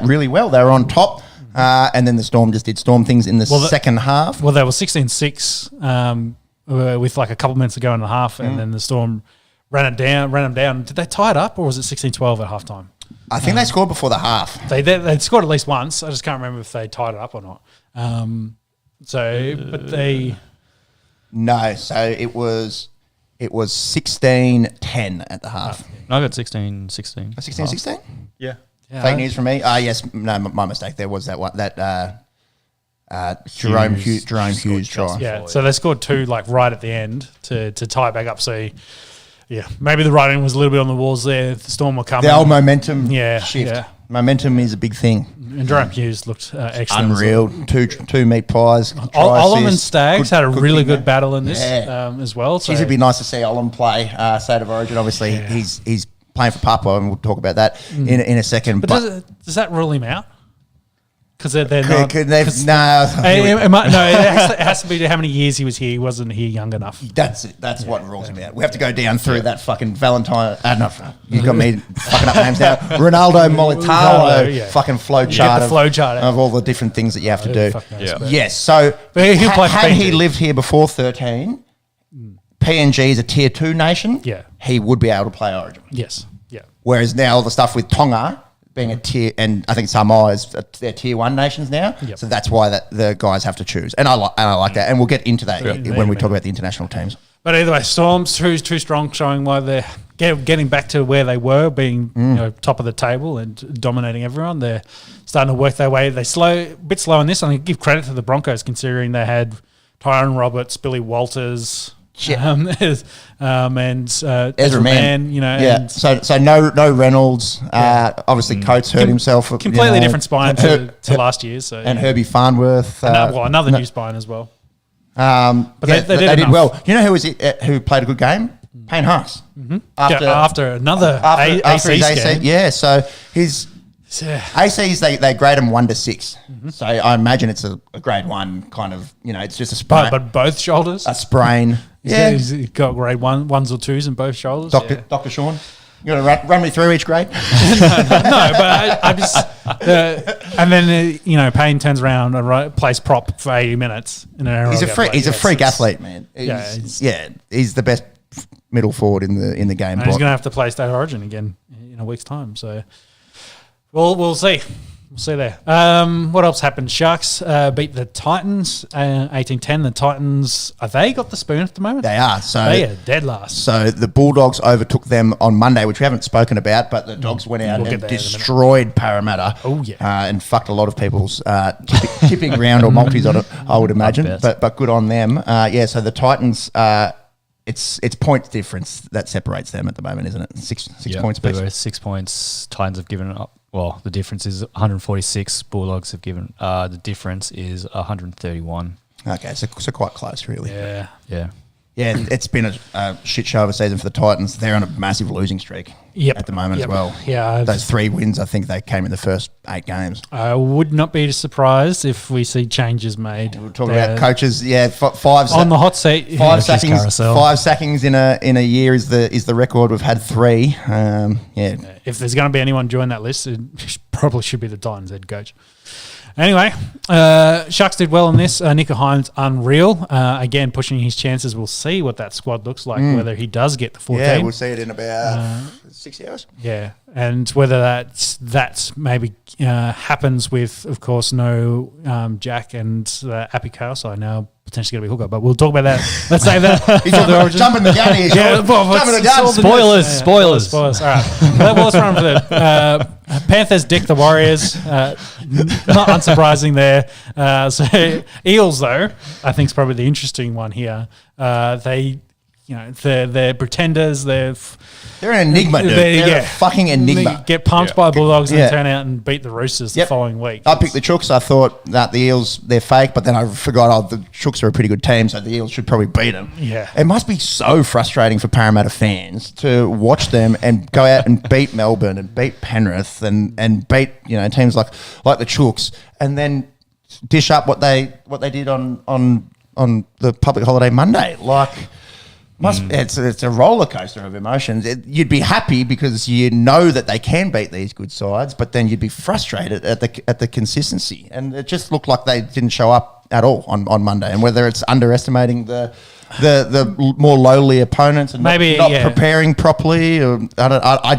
really well. They were on top, and then the Storm just did Storm things in the second half. Well, they were 16-6 with like a couple minutes to go in the half, and then the Storm ran them down. Did they tie it up, or was it 16-12 at halftime? I think they scored before the half. They scored at least once. I just can't remember if they tied it up or not. No, so it was 16-10 at the half. No, I got 16-16. 16-16? Yeah. Fake news from me. Yes, no, my mistake. There was that one Jerome Hughes try. Yeah, so they scored 2 like right at the end to tie it back up. So maybe the writing was a little bit on the walls there. The Storm were coming. The old momentum shift. Yeah. Momentum is a big thing. And Jerome Hughes looked excellent. Unreal. Two meat pies. Olam and Staggs had a really good battle in this as well. So It'd be nice to see Olam play State of Origin. Obviously, he's playing for Papua, and we'll talk about that in a second. But does that rule him out? Because they're not. It has to be how many years he was here. He wasn't here young enough. That's what rules him out. We have to go down through that fucking Valentine. You got me fucking up names now. Ronaldo Molitalo fucking flow chart of all the different things that you have to do. Yes. So had he lived here before 13, PNG is a tier 2 nation. Yeah, he would be able to play Origin. Yes. Yeah. Whereas now all the stuff with Tonga being a tier, and I think Samoa is they're tier 1 nations now. Yep. So that's why the guys have to choose, and I like that, and we'll get into that when we talk about the international teams. But either way, Storm's too strong, showing why they're getting back to where they were, being top of the table and dominating everyone. They're starting to work their way. They a bit slow on this. I give credit to the Broncos considering they had Tyrone Roberts, Billy Walters. And Ezra Mann, so no Reynolds. Obviously, Coates hurt himself. Completely different spine to last year. So and Herbie Farnworth, another new spine as well. But they did well. You know who played a good game? Payne Haas. Mm-hmm. After another AC scan. Yeah, so his ACs they grade them 1 to 6. Mm-hmm. So I imagine it's a grade 1 kind of. It's just a sprain. But both shoulders. A sprain. He's got grade 1s or 2s in both shoulders. Dr. Sean, you want to run me through each grade? no, but I just and then Payne turns around and plays prop for 80 minutes in an NRL. He's a freak athlete, man. He's the best middle forward in the game. And he's going to have to play State Origin again in a week's time. So, we'll see. We'll see there. What else happened? Sharks beat the Titans 18-10. The Titans, have they got the spoon at the moment? They are. So they are dead last. So the Bulldogs overtook them on Monday, which we haven't spoken about, but the Dogs went out and destroyed Parramatta. Oh, yeah. And fucked a lot of people's tipping round or multis on it, I would imagine. But good on them. So the Titans... It's point difference that separates them at the moment, isn't it? Six points apiece. They're both 6 points. Titans have given up. Well, the difference is 146. Bulldogs have given. The difference is 131. Okay, so quite close, really. Yeah. Yeah, it's been a shit show of a season for the Titans. They're on a massive losing streak at the moment as well. Yeah, those 3 wins, I think they came in the first 8 games. I would not be surprised if we see changes made. We're talking about coaches. Yeah, 5 on the hot seat. 5 sackings. 5 sackings in a year is the record. We've had 3. If there's going to be anyone join that list, it probably should be the Titans head coach. Anyway, Sharks did well in this. Nico Hines, unreal. Again, pushing his chances. We'll see what that squad looks like, whether he does get the 14. Yeah, we'll see it in about 6 hours. Yeah, and whether that's maybe happens with, of course, no Jack and Appy Chaos. I know potentially going to be hooker, but we'll talk about that. Let's save that. He's jumping the gun here. Jumping the gun. Spoilers. All right. Well, let's run for the Panthers dick the Warriors. Not unsurprising there. So Eels, though, I think is probably the interesting one here. They're pretenders. They're an enigma, dude. They're a fucking enigma. They get pumped by Bulldogs and turn out and beat the Roosters the following week. I picked the Chooks. I thought that the Eels, they're fake, but then I forgot, the Chooks are a pretty good team, so the Eels should probably beat them. Yeah. It must be so frustrating for Parramatta fans to watch them and go out and beat Melbourne and beat Penrith and beat teams like the Chooks, and then dish up what they did on the public holiday Monday. It's a roller coaster of emotions. You'd be happy because you know that they can beat these good sides, but then you'd be frustrated at the consistency. And it just looked like they didn't show up at all on Monday. And whether it's underestimating the more lowly opponents and not preparing properly, or I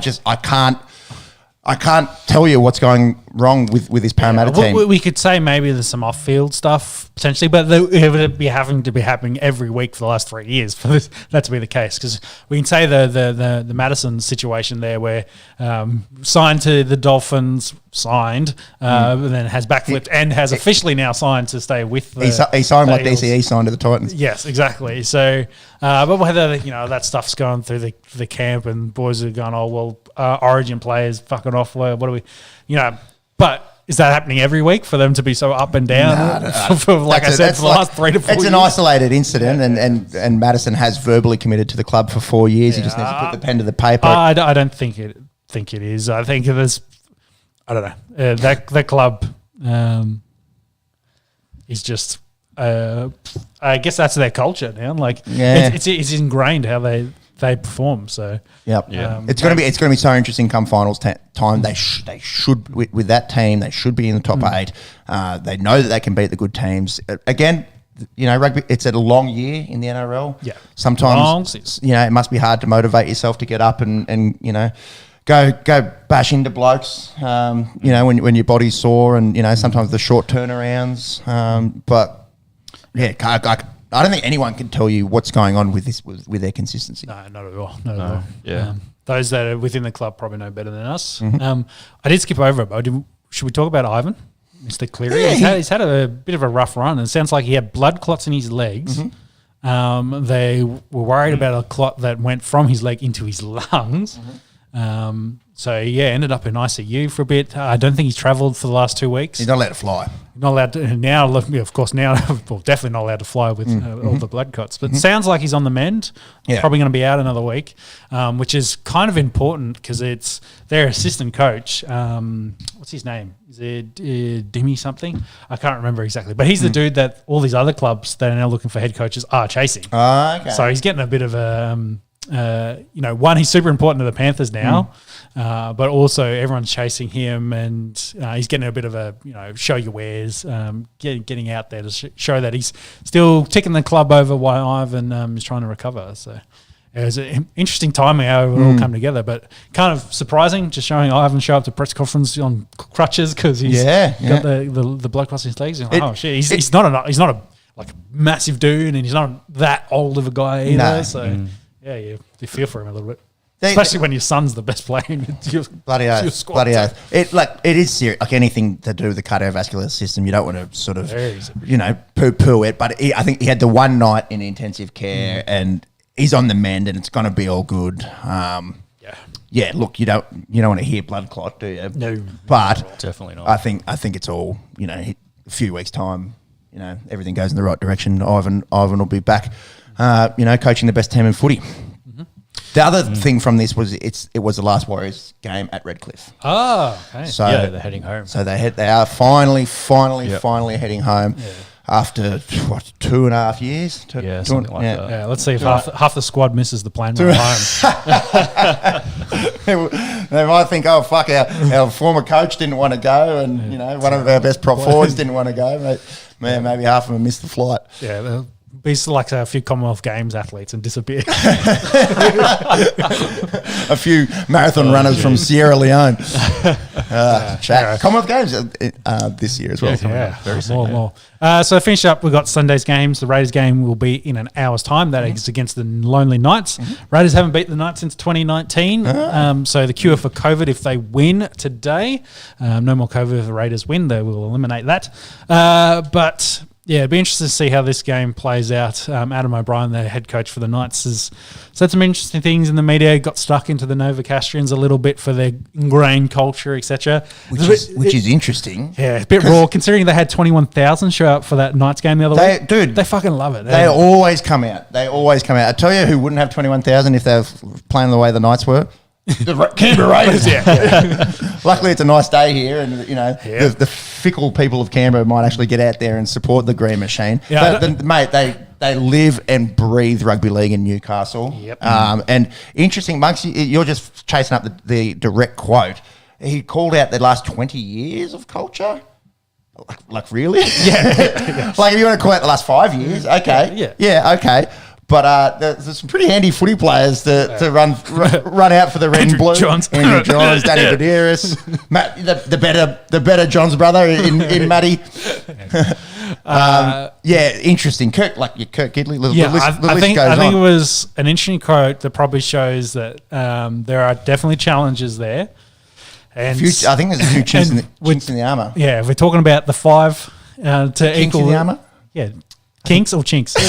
can't tell you what's going wrong with this Parramatta team. We could say maybe there's some off-field stuff potentially, but it would be having to be happening every week for the last 3 years for that to be the case. Because we can say the Madison situation there, where signed to the Dolphins, and then has backflipped and has officially now signed to stay with the. He signed like Eagles. DCE signed to the Titans. Yes, exactly. So, but whether that stuff's going through the camp and boys are going, Origin players fucking off. What do we, But is that happening every week for them to be so up and down? For the last 3 to 4 years. It's an isolated incident, and Madison has verbally committed to the club for 4 years. He just needs to put the pen to the paper. I don't think it is. I think there's. I don't know. That club is just. I guess that's their culture now. It's ingrained how they perform. So it's going to be so interesting come finals time. They should with that team. They should be in the top 8. They know that they can beat the good teams. Again, rugby. It's a long year in the NRL. Yeah, sometimes it must be hard to motivate yourself to get up and go bash into blokes. When your body's sore and sometimes the short turnarounds. But yeah, I don't think anyone can tell you what's going on with this with their consistency. No, not at all. Not at all. Yeah, those that are within the club probably know better than us. I did skip over it, but should we talk about Ivan, Mr. Cleary? Yeah, he's had a bit of a rough run. It sounds like he had blood clots in his legs. They were worried about a clot that went from his leg into his lungs. Ended up in ICU for a bit. I don't think he's travelled for the last 2 weeks. He's not allowed to fly. Not allowed to now. Of course, now definitely not allowed to fly with all the blood cuts. But it sounds like he's on the mend. Yeah. Probably going to be out another week, which is kind of important because it's their assistant coach. What's his name? Is it Dimmy something? I can't remember exactly. But he's the dude that all these other clubs that are now looking for head coaches are chasing. Okay. So he's getting a bit of a one, he's super important to the Panthers now, but also everyone's chasing him, and he's getting a bit of a show your wares, getting out there to show that he's still ticking the club over while Ivan is trying to recover. So It was an interesting timing how it all come together, but kind of surprising. Just showing Ivan show up to press conference on crutches because he's got the blood crossing his legs. Oh shit, he's not a like a massive dude, and he's not that old of a guy either. No. So you feel for him a little bit. Especially when your son's the best player in your bloody oath. squad. Bloody oath. It is serious. Like anything to do with the cardiovascular system, you don't want to sort of, poo-poo it. But I think he had the one night in intensive care and he's on the mend and it's going to be all good. Yeah, look, you don't want to hear blood clot, do you? No. But definitely not. I think it's all, a few weeks' time, everything goes in the right direction. Ivan will be back, coaching the best team in footy. The other thing from this was it was the last Warriors game at Redcliffe. Oh, okay. So they're heading home. So they are finally heading home after 2.5 years. Something like that. Yeah, let's see if half the squad misses the plane ride home. They might think, oh fuck, our former coach didn't want to go, and one of our best prop forwards didn't want to go. Maybe half of them missed the flight. Yeah. They'll be like a few Commonwealth Games athletes and disappear. A few marathon runners from Sierra Leone. Commonwealth Games this year as well. Very soon. More. So to finish up, we've got Sunday's games. The Raiders game will be in an hour's time. That is against the Lonely Knights. Raiders haven't beaten the Knights since 2019. So the cure for COVID, if they win today, no more COVID if the Raiders win, they will eliminate that. But yeah, it'd be interesting to see how this game plays out. Adam O'Brien, the head coach for the Knights, has said some interesting things in the media, got stuck into the Novocastrians a little bit for their ingrained culture, etc. Which is interesting. Yeah, a bit raw, considering they had 21,000 show up for that Knights game the other week. Dude, they fucking love it. They always come out. I tell you who wouldn't have 21,000 if they were playing the way the Knights were. The Canberra Raiders. Luckily, it's a nice day here, and the fickle people of Canberra might actually get out there and support the Green Machine. Mate, they live and breathe rugby league in Newcastle. Yep. And interesting, Monks, you're just chasing up the direct quote. He called out the last 20 years of culture. Like really? Yeah. Like if you want to call out the last 5 years, okay. Yeah, okay. But there's some pretty handy footy players to run out for the red and blue. Andrew Johns, Danny Badeiras, Matt, the better Johns brother in Matty. Interesting. Kirk Gidley. I think it was an interesting quote that probably shows that there are definitely challenges there. And I think there's a few chinks in the armour. Yeah, if we're talking about the five to kinks equal in the armour. Yeah. Kinks or chinks? You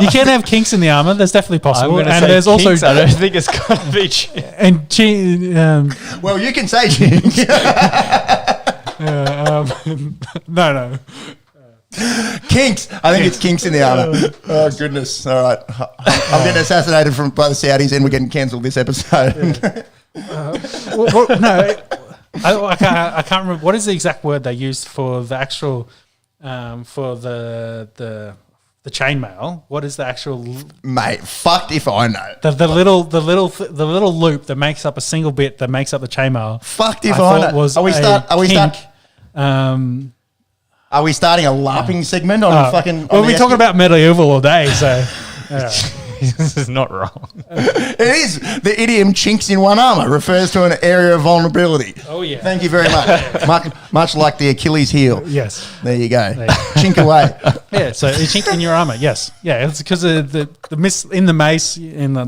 can have kinks in the armour. That's definitely possible. And there's kinks, also, I don't think it's going to be chinks. Well, you can say chinks. No. Kinks. I think it's kinks in the armour. Oh, goodness. All right. I'm getting assassinated by the Saudis and we're getting cancelled this episode. No. I can't remember. What is the exact word they used for the actual... for the chainmail, what is the actual mate? Fucked if I know. The little loop that makes up a single bit that makes up the chainmail. Fucked if I know. Are we starting a LARPing segment on fucking? Well, we're talking about medieval all day, so. This is not wrong. It is. The idiom "chinks in one armour" refers to an area of vulnerability. Oh yeah. Thank you very much. Much like the Achilles heel. Yes. There you go. Chink away. Yeah. So a chink in your armour. Yes. Yeah. It's because of the miss in the mace in the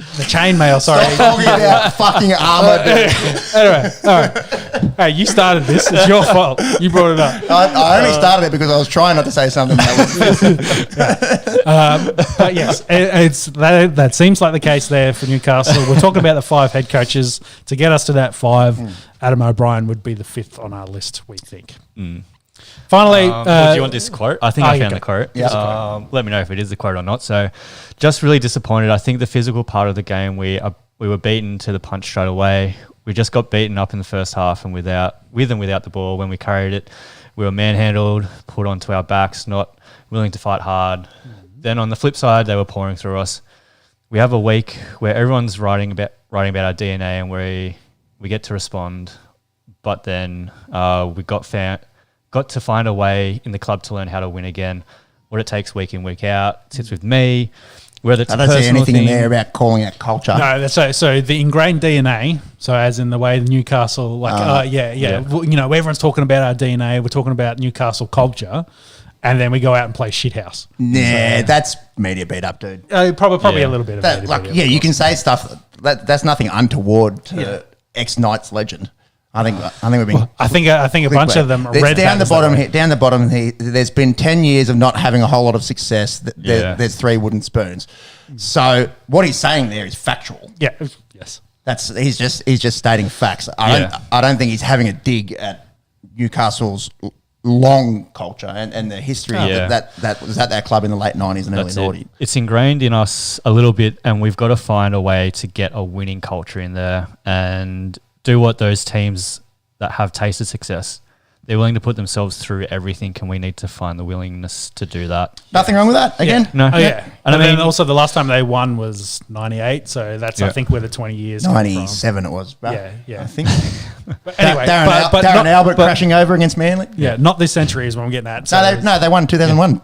chainmail. Sorry. Stop talking about fucking armour. Anyway, all right. Hey, you started this. It's your fault. You brought it up. I only started it because I was trying not to say something that was. But yes, that seems like the case there for Newcastle. We're talking about the 5 head coaches. To get us to that 5, Adam O'Brien would be the 5th on our list, we think. Finally, do you want this quote? I think I found the quote. Yeah. Let me know if it is the quote or not. So, just really disappointed. I think the physical part of the game, we were beaten to the punch straight away. We just got beaten up in the first half and with and without the ball. When we carried it, we were manhandled, put onto our backs, not willing to fight hard. Then on the flip side, they were pouring through us. We have a week where everyone's writing about our DNA and we get to respond, but then we got to find a way in the club to learn how to win again. What it takes week in, week out sits with me. whether it's I a don't see personal anything in thing. there about calling it culture. No, so the ingrained DNA. So as in the way the Newcastle, Yeah. well, everyone's talking about our DNA. We're talking about Newcastle culture, and then we go out and play shithouse. Nah, that's media beat up, dude. Probably Yeah. a little bit of That, media beat up, you of can course. say stuff that's nothing untoward to ex-Knights legend. I think we've been. I think a bunch of them There's read down that the as bottom that way. here. Down the bottom here. There's been 10 years of not having a whole lot of success. Yeah. There's 3 wooden spoons. So what he's saying there is factual. Yeah. Yes. He's just stating facts. I don't think he's having a dig at Newcastle's long culture and the history that was at that club in the late 90s and early That's 90s. it. It's ingrained in us a little bit, and we've got to find a way to get a winning culture in there and do what those teams that have tasted success, they're willing to put themselves through everything, and we need to find the willingness to do that. Nothing wrong with that. Again, No. Oh, yeah. And And I then mean, also the last time they won was 98. So that's, I think, where the 20 years come from. 97 it was. Bro. Yeah. I think. But anyway, Darren Albert but- crashing over against Manly. Yeah, not this century is what I'm getting at. So They won in 2001.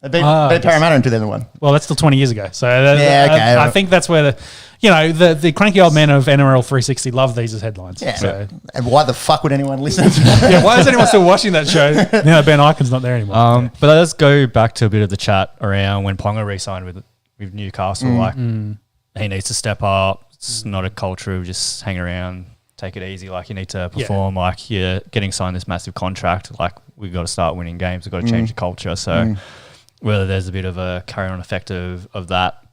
They beat Parramatta in 2001. Well, that's still 20 years ago. So okay. I think that's where the cranky old men of NRL 360 love these as headlines. Yeah. So, And why the fuck would anyone listen to yeah, why is anyone still watching that show? Now that Ben Icon's not there anymore. but let's go back to a bit of the chat around when Ponga re-signed with Newcastle. Like, he needs to step up. It's not a culture of just hang around, take it easy. Like, you need to perform. Like, you're getting signed this massive contract. Like, we've got to start winning games. We've got to change the culture. So whether there's a bit of a carry-on effect of that.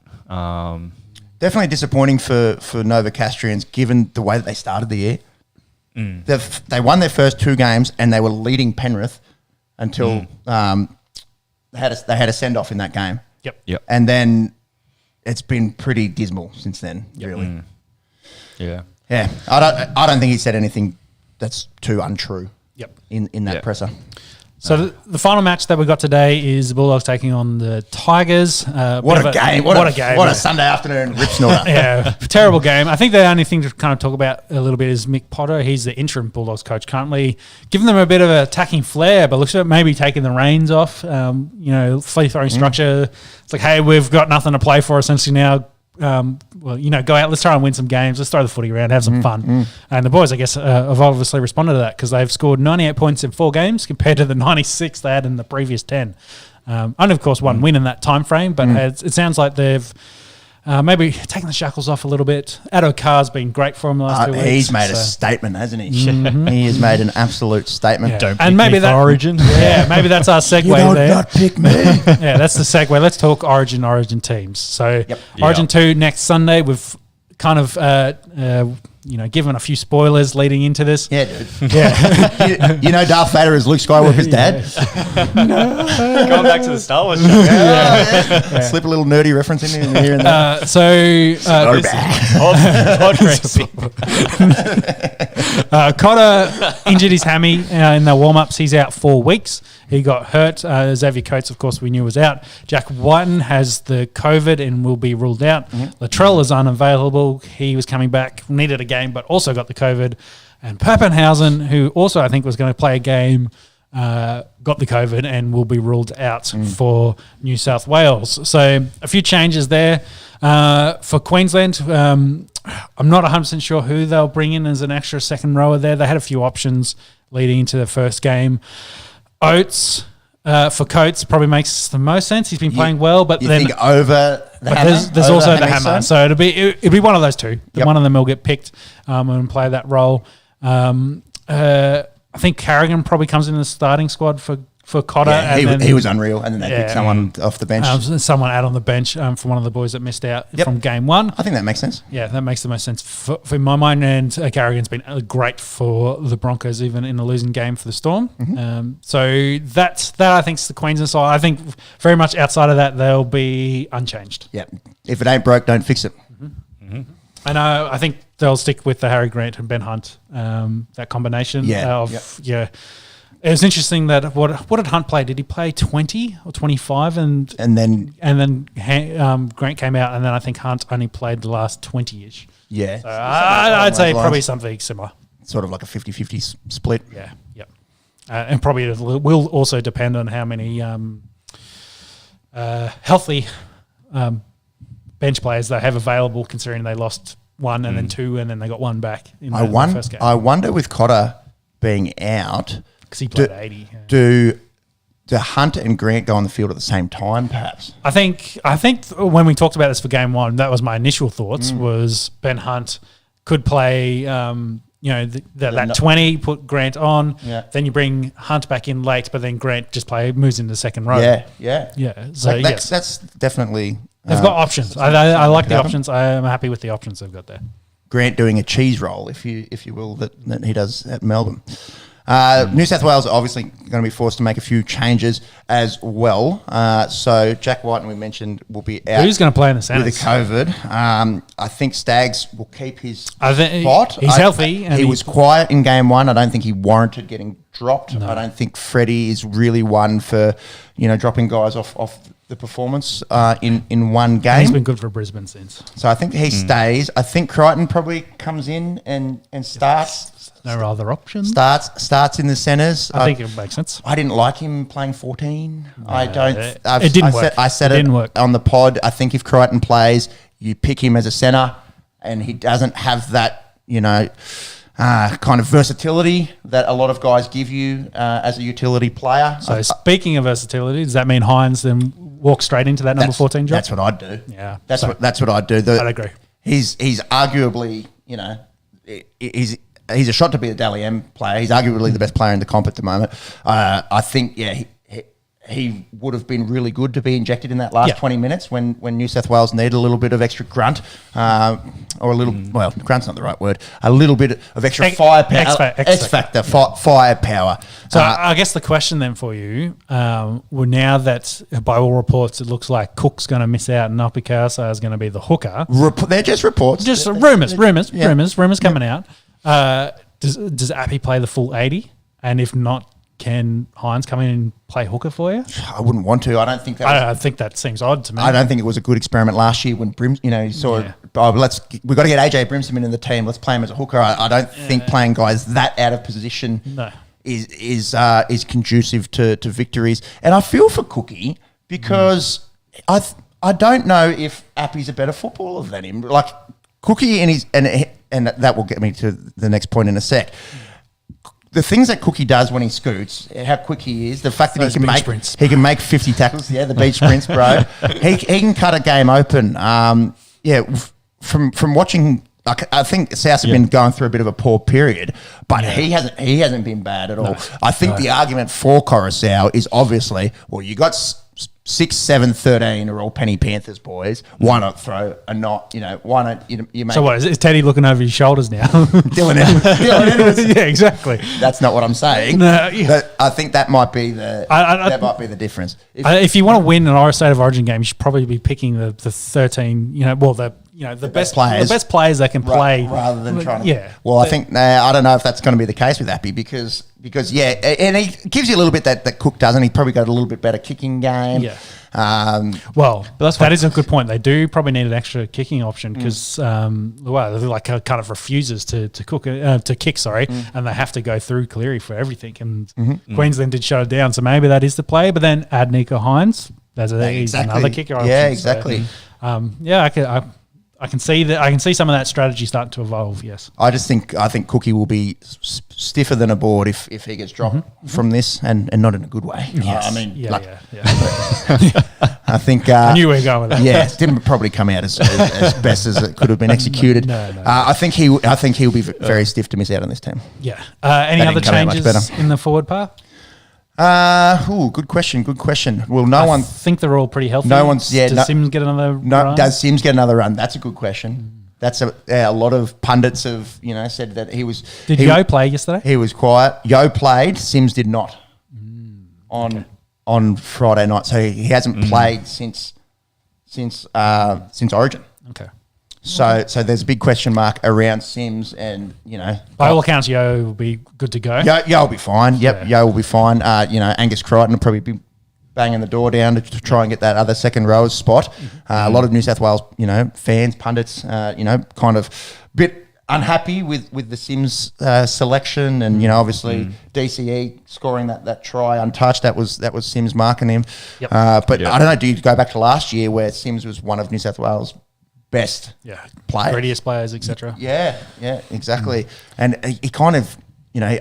Definitely disappointing for Nova Castrians, given the way that they started the year. They won their first 2 games and they were leading Penrith until they had a send off in that game. Yep. And then it's been pretty dismal since then. Really, Yeah. yeah. I don't think he said anything that's too untrue. Yep. In that Yeah. presser. So the final match that we got today is the Bulldogs taking on the Tigers. What a game! What a game! What a Sunday afternoon rip snorter. Yeah, terrible game. I think the only thing to kind of talk about a little bit is Mick Potter. He's the interim Bulldogs coach currently, giving them a bit of an attacking flair, but looks like maybe taking the reins off. Free throwing structure. It's like, hey, we've got nothing to play for essentially now. Go out. Let's try and win some games. Let's throw the footy around, have some fun. And the boys, I guess, have obviously responded to that because they've scored 98 points in 4 games compared to the 96 they had in the previous 10. Only, of course, one win in that time frame, but it sounds like they've maybe taken the shackles off a little bit. Addo Carr's been great for him the last 2 weeks. He's made a statement, hasn't he? He has made an absolute statement. Yeah. Don't pick And maybe me that- for Origin. Yeah, maybe that's our segue You don't there. not pick me. Yeah, that's the segue. Let's talk Origin teams. So Origin 2 next Sunday. We've kind of given a few spoilers leading into this. Yeah, dude. Yeah. you know Darth Vader is Luke Skywalker's dad? Going back to the Star Wars show. Slip a little nerdy reference in here and there. Cotter injured his hammy in the warm-ups. He's out 4 weeks. He got hurt. Xavier Coates, of course, we knew was out. Jack Whiten has the COVID and will be ruled out. Latrell is unavailable. He was coming back, needed a game, but also got the COVID. And Pappenhausen, who also I think was going to play a game, got the COVID and will be ruled out for New South Wales. So a few changes there. For Queensland, I'm not 100% sure who they'll bring in as an extra second rower there. They had a few options leading into the first game. Oates for Coates probably makes the most sense. He's been playing well, but You then think over the but hammer? there's Over also the Hammer's hammer. son? So it'll be one of those two. Yep. One of them will get picked and play that role. I think Carrigan probably comes in the starting squad for Cotter. Yeah, and then, he was unreal, and then they picked someone off the bench. someone out on the bench from one of the boys that missed out from game 1. I think that makes sense. Yeah, that makes the most sense for in my mind. And Carrigan's been great for the Broncos, even in a losing game for the Storm. So that I think is the Queensland side. I think very much outside of that, they'll be unchanged. Yeah. If it ain't broke, don't fix it. And I think they'll stick with the Harry Grant and Ben Hunt, that combination. It was interesting that what did Hunt play? Did he play 20 or 25? And then Grant came out, and then I think Hunt only played the last 20-ish. yeah, So I'd say Those probably lines. something similar. sort of like a 50-50 split. Yeah, yep. And probably it will also depend on how many healthy bench players they have available, considering they lost one and then two, and then they got one back in the first game. I wonder with Cotter being out, because he played 80. Yeah. Do Hunt and Grant go on the field at the same time, perhaps? I think when we talked about this for game one, that was my initial thoughts. Was Ben Hunt could play, that 20, put Grant on. Yeah. Then you bring Hunt back in late, but then Grant just moves into the second row. Yeah. So that's definitely. They've got options. I like the options. I am happy with the options they've got there. Grant doing a cheese roll, if you will, that he does at Melbourne. New South Wales are obviously going to be forced to make a few changes as well. So Jack White, and we mentioned, will be out. Who's going to play in the centres? With the COVID. I think Staggs will keep his spot. He's healthy. He was quiet in game one. I don't think he warranted getting dropped. No. I don't think Freddie is really one for dropping guys off the performance in one game. He's been good for Brisbane since. So I think he stays. I think Crichton probably comes in and starts. No other options. Starts in the centres. I think it makes sense. I didn't like him playing 14. No, I don't. It didn't work. I said it on the pod. I think if Crichton plays, you pick him as a centre, and he doesn't have that, kind of versatility that a lot of guys give you as a utility player. So speaking of versatility, does that mean Hines then walks straight into that number 14 job? That's what I'd do. Yeah, that's what I'd do. I'd agree. He's arguably, he's a shot to be a Dally M player. He's arguably the best player in the comp at the moment. I think, he would have been really good to be injected in that last 20 minutes when New South Wales need a little bit of extra grunt, or a little, well, grunt's not the right word, a little bit of extra firepower. X-factor, firepower. So I guess the question then for you, well, now that by all reports it looks like Cook's going to miss out and Apikasa is going to be the hooker. They're just reports. Just rumours coming out. Does Appy play the full 80? And if not, can Hines come in and play hooker for you? I wouldn't want to. I think that seems odd to me. I don't think it was a good experiment last year when you saw we've got to get AJ Brimson in the team. Let's play him as a hooker. I don't think playing guys that out of position is conducive to victories. And I feel for Cookie because I don't know if Appy's a better footballer than him. Like Cookie and that will get me to the next point in a sec. The things that Cookie does when he scoots, how quick he is, the fact that he can make 50 tackles, the beach sprints, bro. he can cut a game open. From watching, I think South have been going through a bit of a poor period, but he hasn't been bad at all. I think the argument for Coruscant is obviously, well, you got 6, 7, 13 are all Penny Panthers boys. Why not throw a knot? Why not you make? So what is Teddy looking over his shoulders now? Dylan Edwards. Yeah, exactly. That's not what I'm saying. No, but I think that might be the difference. If you want to win an State of Origin game, you should probably be picking the 13. The best players that can play rather than trying to. Yeah. Well, I think I don't know if that's going to be the case with Appy because and he gives you a little bit that Cook doesn't. He probably got a little bit better kicking game. Yeah. That is a good point. They do probably need an extra kicking option because kind of refuses to kick, and they have to go through Cleary for everything. And Queensland did shut it down, so maybe that is the play. But then add Nico Hines. He's another kicker option. Yeah, exactly. So, I can see that. I can see some of that strategy starting to evolve. Yes, I think Cookie will be stiffer than a board if he gets dropped from this, and not in a good way. Yes. I think I knew we were going with that. Yeah, it didn't probably come out as best as it could have been executed. No. I think he'll be very stiff to miss out on this team. Yeah. Any other changes in the forward path? Good question. Well, I think they're all pretty healthy. Does Sims get another run? Does Sims get another run? That's a good question. That's a lot of pundits have said that he was. Did Yo play yesterday? He was quiet. Yo played. Sims did not on Friday night, so he hasn't played since Origin. Okay. So there's a big question mark around Sims, and by all accounts, Yo will be good to go. Yo will be fine. Yep, Yo will be fine. Angus Crichton will probably be banging the door down to try and get that other second row spot. A lot of New South Wales, fans, pundits, kind of a bit unhappy with the Sims selection, and obviously DCE scoring that try untouched. That was Sims marking him. Yep. But I don't know. Do you go back to last year where Sims was one of New South Wales' best players. Prettiest players, etc. Yeah, exactly. And he kind of,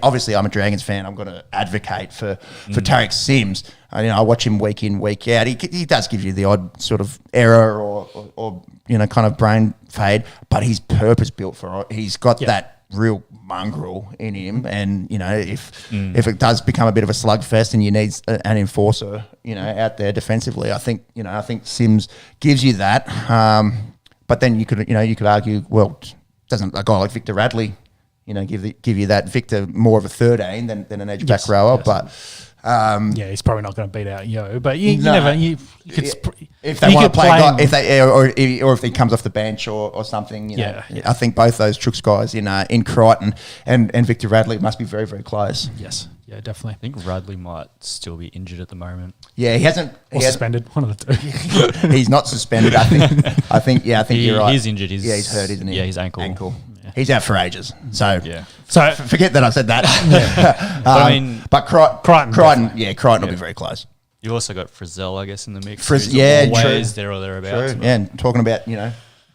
obviously I'm a Dragons fan. I'm going to advocate for Tariq Sims. I watch him week in, week out. He does give you the odd sort of error or kind of brain fade, but he's purpose built for it. He's got that real mongrel in him, and if it does become a bit of a slugfest and you need an enforcer, out there defensively, I think Sims gives you that. But then you could argue, well, doesn't a guy like Victor Radley, give you that? Victor more of a 13 than an edge back rower, but. He's probably not going to beat out Yo, but you never. If they want to play, if he comes off the bench or something, I think both those Chooks guys in Crichton and Victor Radley must be very, very close. Yes, yeah, definitely. I think Radley might still be injured at the moment. Yeah, he hasn't. Suspended. One of the two. He's not suspended. I think you're right. He's injured. He's hurt, isn't he? Yeah, his ankle. Yeah. He's out for ages. So So forget that I said that. But Crichton, Crichton will be very close. You also got Frizzell, I guess, in the mix. True. There or thereabouts. True. Yeah, and talking about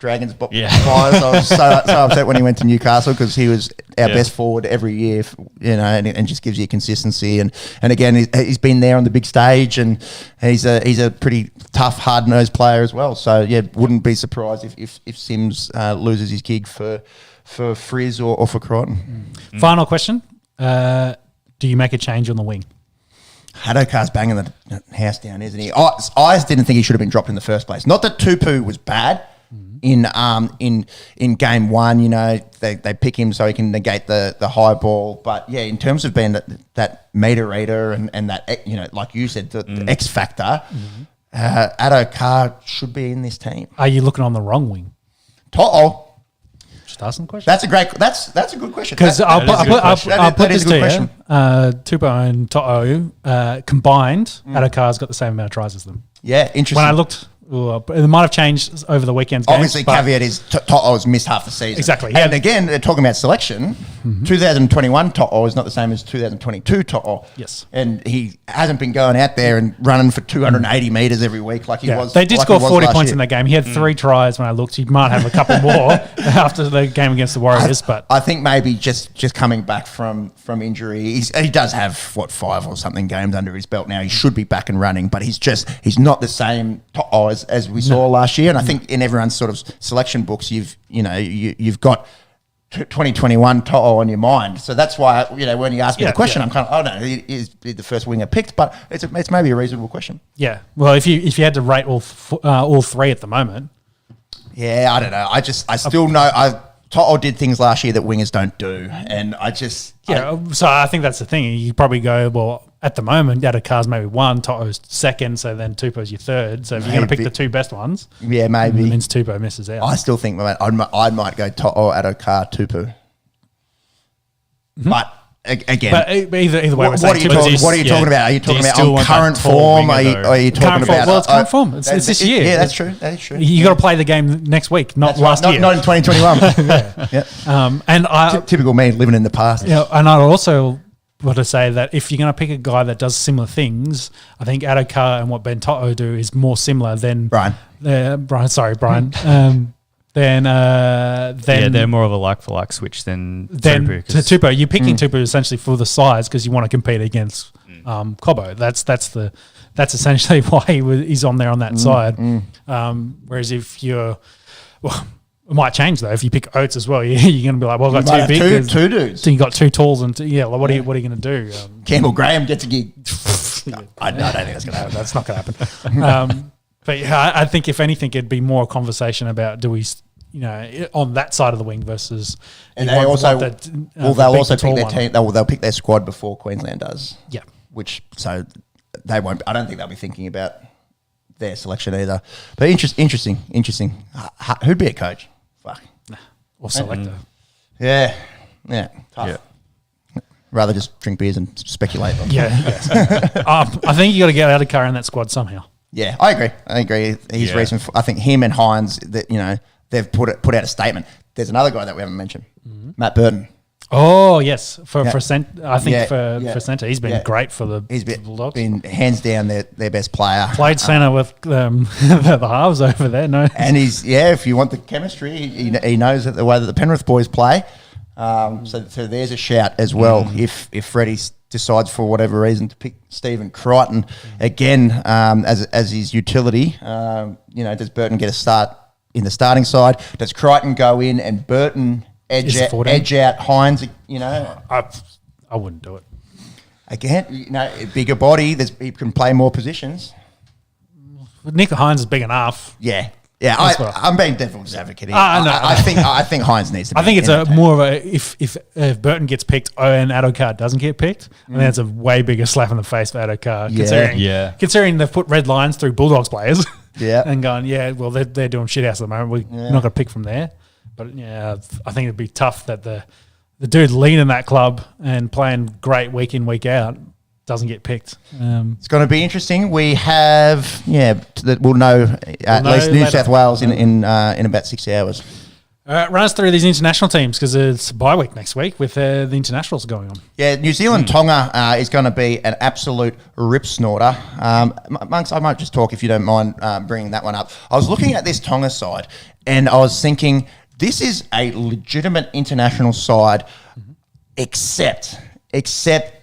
Dragons flyers. I was so upset when he went to Newcastle because he was our best forward every year, and just gives you consistency. And again, he's been there on the big stage, and he's a pretty tough, hard nosed player as well. So wouldn't be surprised if Sims loses his gig for Frizz or for Crichton. Final question: do you make a change on the wing? Hadokar's banging the house down, isn't he? I didn't think he should have been dropped in the first place. Not that Tupu was bad in game one. They pick him so he can negate the high ball. But in terms of being that meter reader and that like you said, the X factor, Adokar should be in this team. Are you looking on the wrong wing? To'o. Just asking the question. That's a good question. Because I'll put this to you. Tupou and To'o combined, Adokar's got the same amount of tries as them. Yeah, interesting. When I looked, it might have changed over the weekend's games. Obviously, caveat is To'o's missed half the season. Exactly. And again, they're talking about selection. 2021 To'o is not the same as 2022 To'o. Yes. And he hasn't been going out there and running for 280 metres every week like he was. They did score 40 points in that game. He had 3 tries when I looked. He might have a couple more after the game against the Warriors. But I think maybe just coming back from injury, he does have, 5 or something games under his belt now. He should be back and running, but he's not the same To'o as we saw last year. And I think in everyone's sort of selection books, you've got 2021 To'o on your mind. So that's why, when you ask me the question, I'm kind of, he is the first winger picked, but it's maybe a reasonable question. Yeah. Well, if you had to rate all 3 at the moment. Yeah, I don't know. I still know To'o did things last year that wingers don't do. And so I think that's the thing. You probably go, well, at the moment, Adokar's maybe 1, To'o's 2nd, so then Tupou's your 3rd. So if you're going to pick the 2 best ones, maybe. It means Tupou misses out. I still think I might go To'o, Adokar, Tupou. But again, but either way, what are you talking about? Are you talking about on current form? Are you talking about? Well, it's current form. It's this year. Yeah, that's true. That is true. You got to play the game next week, not last year. Not in 2021. And typical me living in the past. And I also want to say that if you're going to pick a guy that does similar things, I think Adokar and what Ben To'o do is more similar than Brian. Then they're more of a like for like switch than Tupou. You're picking Tupou essentially for the size because you want to compete against Cobbo. That's essentially why he's on there on that side. Whereas if you're it might change though. If you pick Oates as well, you're going to be like, well, I've got 2 big two dudes. So you got 2 talls and what are you going to do? Campbell Graham gets a gig. I don't think that's going to happen. That's not going to happen. But I think if anything, it'd be more a conversation about do we, on that side of the wing versus. And they'll also pick their team. They'll pick their squad before Queensland does. Yeah. So they won't. I don't think they'll be thinking about their selection either. But interesting. Who'd be a coach? Fuck. Or selector. Yeah. Tough. Yeah. Rather just drink beers and speculate. I think you got to get out of car in that squad somehow. Yeah, I agree. He's recent. I think him and Hines, that they've put out a statement. There's another guy that we haven't mentioned, Matt Burton. Oh yes, for Yeah. centre. I think Yeah, for yeah. centre, he's been Yeah. great for the He's Bulldogs. been hands down their best player. Played centre with the halves over there. No, And if you want the chemistry, he knows that the way that the Penrith boys play. So there's a shout as well. If Freddie decides for whatever reason to pick Stephen Crichton again as his utility, does Burton get a start in the starting side? Does Crichton go in and Burton edge out Hines? I wouldn't do it. Again, bigger body. He can play more positions. Nick Hines is big enough. Yeah. I'm being devil's advocate here. No. I think Hines needs to be. I think it's in it. more of a if Burton gets picked and Adokar doesn't get picked, and then it's a way bigger slap in the face for Adokar. Considering they've put red lines through Bulldogs players. Yeah. And going, they're doing shit house at the moment. We're not going to pick from there. But I think it'd be tough that the dude leading that club and playing great week in, week out doesn't get picked. It's going to be interesting. We have, we'll know at least New South Wales in about 6 hours. All right, run us through these international teams because it's bye week next week with the internationals going on. Yeah, New Zealand Tonga is going to be an absolute rip snorter. Monks, I might just talk if you don't mind bringing that one up. I was looking at this Tonga side and I was thinking this is a legitimate international side, except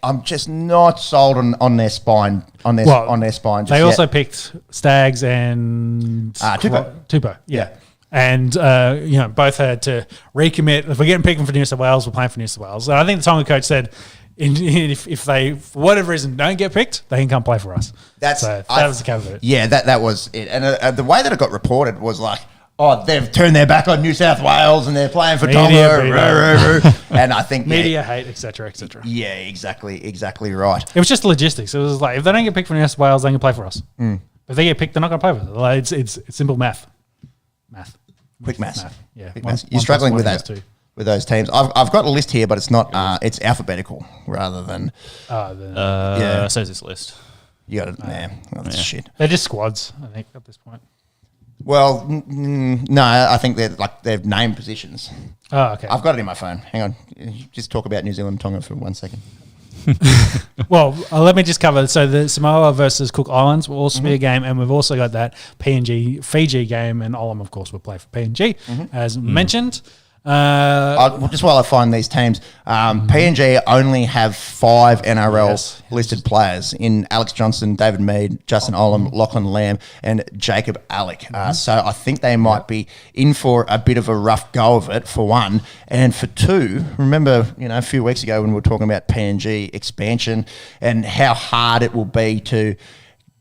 I'm just not sold on their spine on their spine. They also picked Stags and Tupou. Yeah. And, both had to recommit. If we're getting picked for New South Wales, we're playing for New South Wales. And I think the Tonga coach said if they, for whatever reason, don't get picked, they can come play for us. That was the caveat. Yeah, that was it. And the way that it got reported was like, they've turned their back on New South Wales and they're playing for Tonga. And I think media hate, etc., etc. Yeah, exactly right. It was just logistics. It was like if they don't get picked for New South Wales, they can play for us. If they get picked, they're not going to play for us. Like, it's simple math. Quick maths. Yeah. Quick maths. You're struggling with those teams. I've got a list here, but it's not. It's alphabetical rather than. So is this list. You got it. That's shit. They're just squads, I think, at this point. Well, no, I think they're named positions. Oh, okay. I've got it in my phone. Hang on. Just talk about New Zealand Tonga for 1 second. Well, let me just cover. So the Samoa versus Cook Islands will also be a game, and we've also got that PNG Fiji game, and Olam, of course, will play for PNG, as mentioned. Just while I find these teams, PNG only have 5 NRL listed players in Alex Johnson, David Mead, Justin Olam, Lachlan Lamb, and Jacob Alec. So I think they might be in for a bit of a rough go of it, for one. And for two, remember, a few weeks ago when we were talking about PNG expansion and how hard it will be to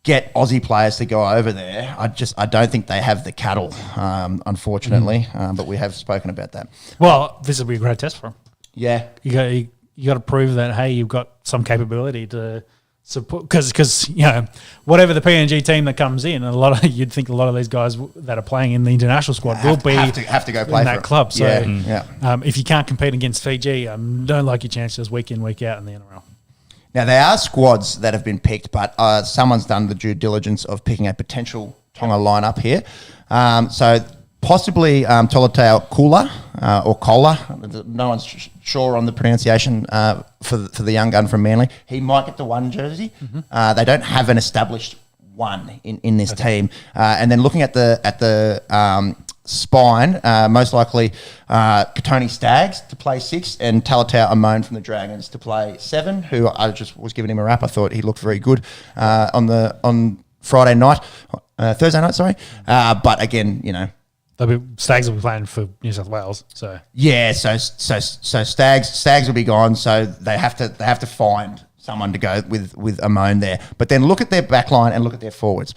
get Aussie players to go over there. I don't think they have the cattle, unfortunately. But we have spoken about that. Well, this will be a great test for them. Yeah, you got to prove that you've got some capability to support because whatever the PNG team that comes in, you'd think a lot of these guys that are playing in the international squad have to go play in that club. So if you can't compete against Fiji, don't like your chances week in, week out in the NRL. Now, there are squads that have been picked, but someone's done the due diligence of picking a potential Tonga lineup here. So possibly Tolatau Kula or Kola. No one's sure on the pronunciation for the young gun from Manly. He might get the 1 jersey. They don't have an established one in this team. And then looking at the spine, most likely Katoni Staggs to play 6 and Talatau Amon from the Dragons to play 7, who I just was giving him a rap. I thought he looked very good on Thursday night, sorry. But again, Staggs will be playing for New South Wales, so so Staggs will be gone, so they have to find someone to go with Amon there. But then look at their backline and look at their forwards.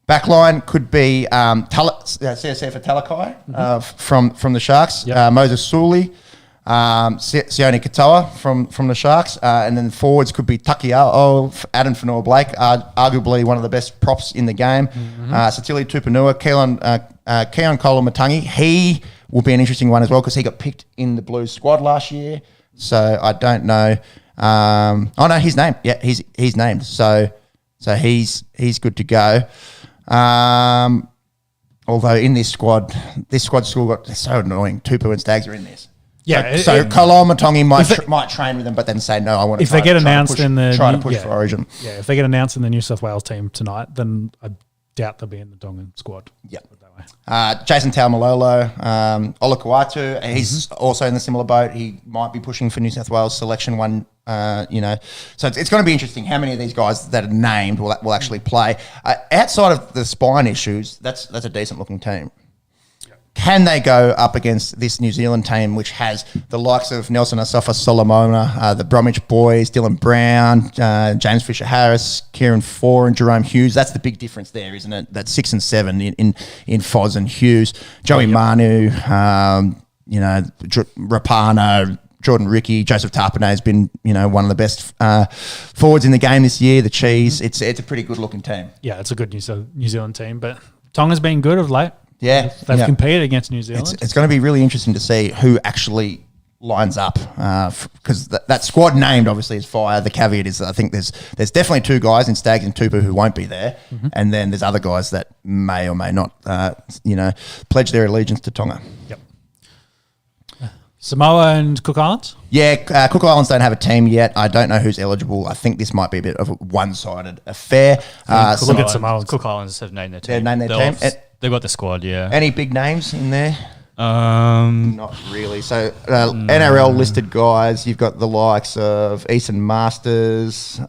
Backline could be CSF for Talakai from the Sharks, Moses Sully, Sione Katoa from the Sharks, and then forwards could be Takiao, Adam Fanua-Blake, arguably one of the best props in the game, Satili Tupanua, Keon Kolomatangi. He will be an interesting one as well because he got picked in the Blues squad last year, so I don't know. He's named. Yeah, he's named. So he's good to go. Although in this squad still got so annoying. Tupu and Staggs are in this. Yeah. So Koloamatangi might train with them, but then say no. I want to. If they get announced in the try to push for Origin. Yeah, if they get announced in the New South Wales team tonight, then I doubt they'll be in the Tongan squad. Yeah. Jason Taumalolo, Ola Kawatu, he's also in the similar boat. He might be pushing for New South Wales selection one, So it's going to be interesting how many of these guys that are named will actually play. Outside of the spine issues, that's a decent looking team. Can they go up against this New Zealand team, which has the likes of Nelson Asafa Solomona, the Bromwich boys, Dylan Brown, James Fisher-Harris, Kieran Four, and Jerome Hughes? That's the big difference there, isn't it? That's 6 and 7 in Foz and Hughes. Joey Manu, Rapana, Jordan Ricky, Joseph Tarpanay has been, one of the best forwards in the game this year. The Cheese, it's a pretty good looking team. Yeah, it's a good New Zealand team, but Tonga's been good of late. Yeah, they've competed against New Zealand. It's going to be really interesting to see who actually lines up because that squad named obviously is fire. The caveat is I think there's definitely 2 guys in Stags and Tupu who won't be there, and then there's other guys that may or may not, pledge their allegiance to Tonga. Yep. Samoa and Cook Islands? Yeah, Cook Islands don't have a team yet. I don't know who's eligible. I think this might be a bit of a one-sided affair. Look at Samoa. Cook Islands have named their team. They've named their team. They've got the squad, yeah. Any big names in there? Not really. So NRL listed guys, you've got the likes of Easton Masters.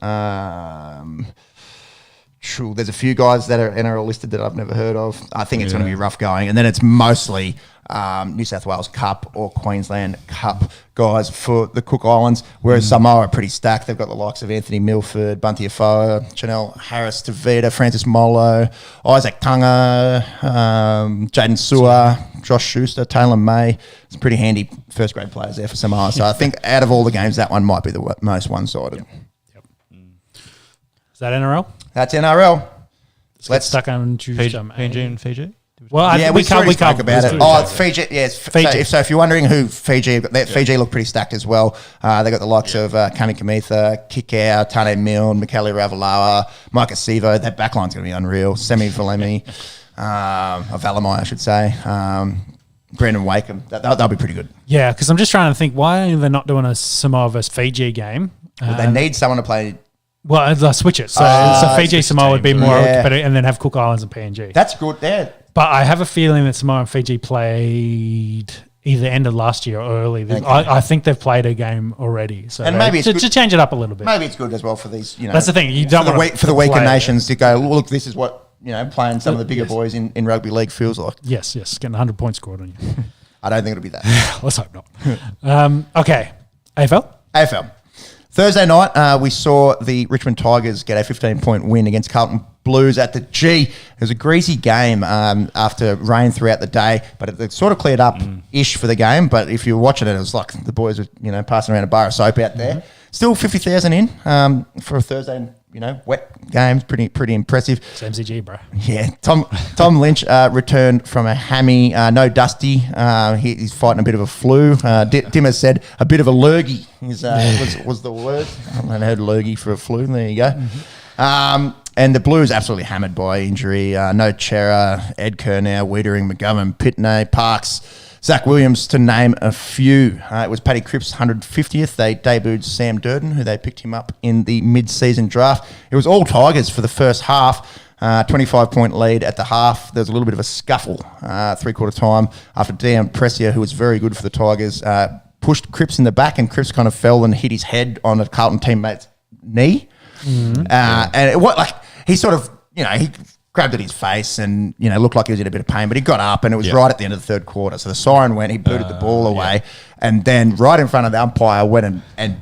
There's a few guys that are NRL listed that I've never heard of. I think it's going to be rough going. And then it's mostly New South Wales Cup or Queensland Cup guys for the Cook Islands, whereas Samoa are pretty stacked. They've got the likes of Anthony Milford, Bunty Afoa, Chanel Harris Tavita, Francis Molo, Isaac Tunga, Jaden Sewer, Josh Schuster, Taylor May. Some pretty handy first grade players there for Samoa. So I think out of all the games, that one might be the most one-sided. Yep. Is that NRL? That's NRL. Let's stuck on Tuesday. PNG and Fiji? Well, we can't about it. Oh, it's Fiji. Yes, Fiji. So if you're wondering who Fiji, Fiji look pretty stacked as well. They got the likes of Kami Kamitha, Kikau, Tane Milne, Michele Ravalawa, Micah Sivo. That backline's going to be unreal. Semi Valemi, Valamai, I should say. Brendan Wakeham. They'll be pretty good. Yeah, because I'm just trying to think why are they not doing a Samoa versus Fiji game? Well, they need someone to play. Well, they'll switch it. So Fiji Samoa would be more competitive, and then have Cook Islands and PNG. That's good there. But I have a feeling that Samoa and Fiji played either end of last year or early. Okay. I think they've played a game already. So and maybe to change it up a little bit. Maybe it's good as well for these. That's the thing. You don't want for the weaker nations to go. Look, this is what playing some of the bigger boys in rugby league feels like. Yes, getting 100 points scored on you. I don't think it'll be that. Let's hope not. Okay, AFL. Thursday night, we saw the Richmond Tigers get a 15-point win against Carlton Blues at the G. It was a greasy game after rain throughout the day, but it sort of cleared up-ish for the game. But if you were watching it, it was like the boys were passing around a bar of soap out there. Still 50,000 in for a Thursday, wet game. Pretty impressive. It's MCG, bro. Yeah. Tom Lynch returned from a hammy. No Dusty. He's fighting a bit of a flu. Dimmer said a bit of a lurgy was the word. I haven't heard lurgy for a flu. There you go. And the Blues absolutely hammered by injury. No Chera, Ed Kernow, Wiedering, McGovern, Pitney, Parks, Zach Williams, to name a few. It was Paddy Cripps' 150th. They debuted Sam Durden, who they picked him up in the mid-season draft. It was all Tigers for the first half. 25-point lead at the half. There was a little bit of a scuffle three-quarter time after Dion Pressia, who was very good for the Tigers, pushed Cripps in the back, and Cripps kind of fell and hit his head on a Carlton teammate's knee. And he sort of, he grabbed at his face and, looked like he was in a bit of pain, but he got up and it was right at the end of the third quarter. So the siren went, he booted the ball away, and then right in front of the umpire went and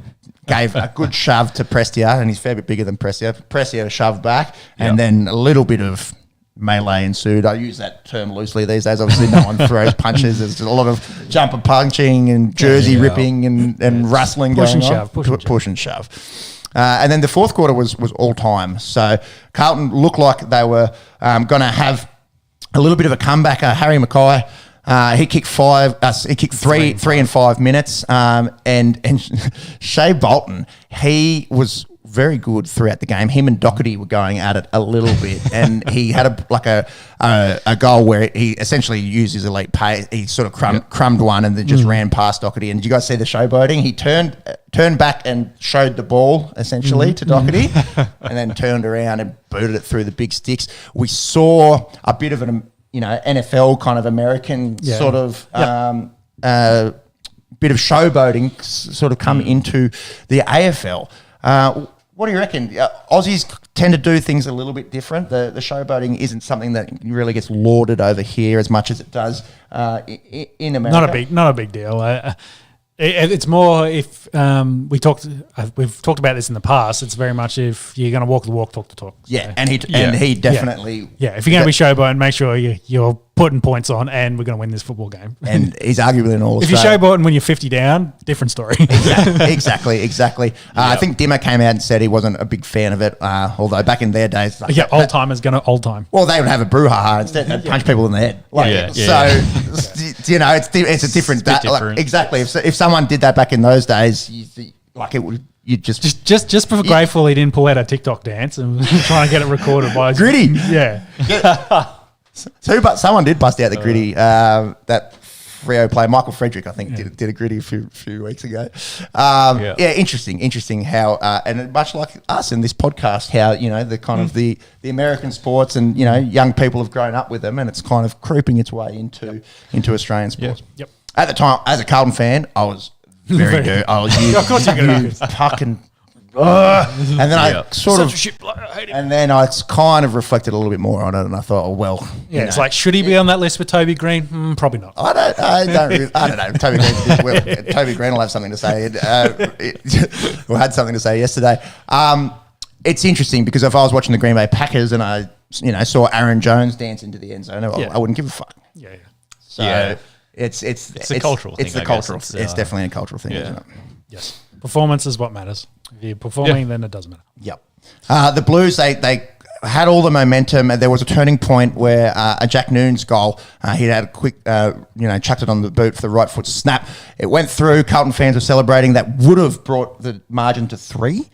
gave a good shove to Prestia, and he's a fair bit bigger than Prestia. Prestia shoved back, and then a little bit of melee ensued. I use that term loosely these days. Obviously, no one throws punches. There's a lot of jumper punching and jersey ripping and rustling going on. Push and shove. And then the fourth quarter was all time. So Carlton looked like they were going to have a little bit of a comeback. Harry Mackay, he kicked three in 5 minutes. And Shea Bolton, he was very good throughout the game. Him and Doherty were going at it a little bit, and he had a goal where he essentially used his elite pace. He sort of crumbed one and then just ran past Doherty. And did you guys see the showboating? He turned back and showed the ball essentially to Doherty, and then turned around and booted it through the big sticks. We saw a bit of an NFL kind of American sort of bit of showboating sort of come into the AFL. What do you reckon? Aussies tend to do things a little bit different. The showboating isn't something that really gets lauded over here as much as it does in America. Not a big deal. It's more if we've talked about this in the past. It's very much if you're going to walk the walk, talk the talk. Yeah, and he definitely if you're going to be showboating, make sure you're putting points on, and we're going to win this football game. And he's arguably an all. If you're showboating when you're 50 down, different story. Exactly. I think Dimmer came out and said he wasn't a big fan of it. Although back in their days, old timers going to old time. Well, they would have a brouhaha instead. They'd punch people in the head. It's a different. different. Exactly. If someone did that back in those days, it would. You just for grateful he didn't pull out a TikTok dance and try and get it recorded by Gritty. Yeah. So, but someone did bust out the Gritty. That Freo player, Michael Frederick, I think, did a Gritty a few weeks ago. Interesting how, and much like us in this podcast, how the kind of the American sports and young people have grown up with them, and it's kind of creeping its way into Australian sports. Yep. At the time, as a Carlton fan, I was very dirty. Of course you're going to fucking. And then I sort of, and then I kind of reflected a little bit more on it, and I thought, it's like, should he be on that list with Toby Green? Probably not. I don't know. Toby Green will have something to say. We had something to say yesterday. It's interesting because if I was watching the Green Bay Packers and I, saw Aaron Jones dance into the end zone, I wouldn't give a fuck. Yeah. So it's a cultural thing. It's it's definitely a cultural thing, isn't it? Yes. Performance is what matters. If you're performing, then it doesn't matter. Yep. The Blues, they had all the momentum, and there was a turning point where a Jack Noon's goal, he had a quick, chucked it on the boot for the right foot snap. It went through. Carlton fans were celebrating. That would have brought the margin to 3.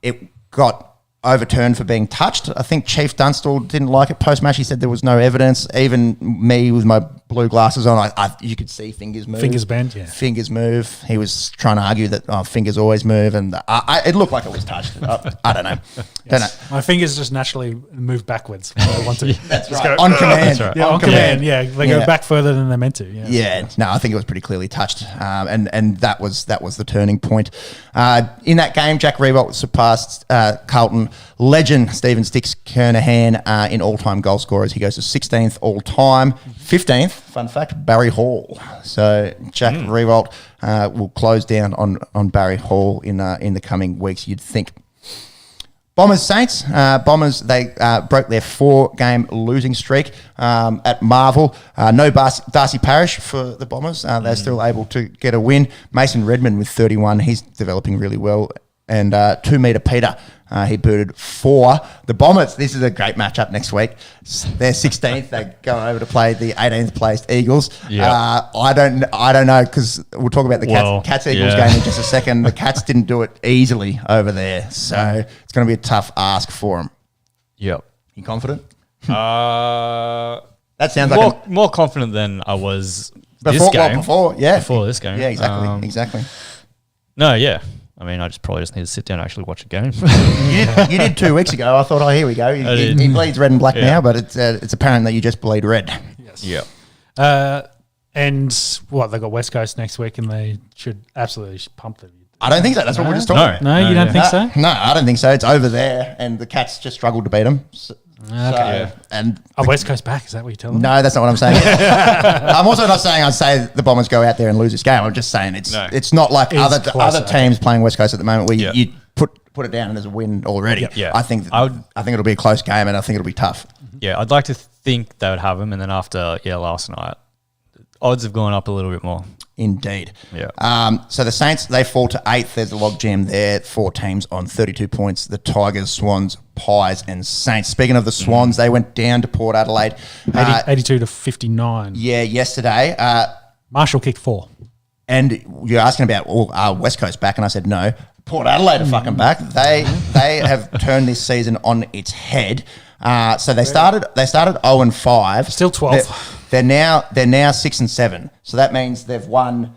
It got overturned for being touched. I think Chief Dunstall didn't like it post-match. He said there was no evidence. Even me with my blue glasses on, you could see fingers move. Fingers bend, yeah. Fingers move. He was trying to argue that fingers always move, and it looked like it was touched. I don't know. Yes. Don't know. My fingers just naturally move backwards when I want to. That's right. On command. That's right. Yeah, on command. Yeah, they go back further than they're meant to. Yeah. No, I think it was pretty clearly touched, and that was the turning point. In that game, Jack Riewoldt surpassed Carlton legend Stephen Sticks Kernahan in all-time goal scorers. He goes to 16th all-time, 15th. Fun fact: Barry Hall. So Jack Riewoldt will close down on Barry Hall in the coming weeks, you'd think. Bombers Saints. Bombers, they broke their 4-game losing streak at Marvel. No Darcy Parish for the Bombers. They're still able to get a win. Mason Redmond with 31. He's developing really well. And 2 metre Peter, he booted 4. The Bombers, this is a great matchup next week. They're 16th. They go over to play the 18th placed Eagles. Yeah. I don't know, because we'll talk about the Cats Eagles game in just a second. The Cats didn't do it easily over there, so it's going to be a tough ask for them. Yep. You confident? That sounds like more confident than I was before this game. Yeah, exactly. No, yeah. I mean, I probably just need to sit down and actually watch a game. You did 2 weeks ago. I thought, here we go. He bleeds red and black now, but it's apparent that you just bleed red. Yes. Yeah. And they got West Coast next week, and they should absolutely pump them. I don't think so. That's what we're just talking about. No, you don't think so? No, I don't think so. It's over there, and the Cats just struggled to beat them. Okay. And West Coast back? Is that what you're telling me? No, that's not what I'm saying. I'm also not saying I'd say the Bombers go out there and lose this game. I'm just saying it's not like other teams playing West Coast at the moment where you put it down and there's a win already. Yeah. I think it'll be a close game, and I think it'll be tough. Yeah, I'd like to think they would have them, and then after last night, odds have gone up a little bit more. Indeed. Yeah. So the Saints, they fall to 8th. There's a logjam there. 4 teams on 32 points. The Tigers, Swans, Pies, and Saints. Speaking of the Swans, they went down to Port Adelaide. 82 to 59. Yeah, yesterday. Marshall kicked 4. And you're asking about West Coast back, and I said no. Port Adelaide are fucking back. They have turned this season on its head. So they started 0-5. Still 12th. They're now 6-7. So that means they've won.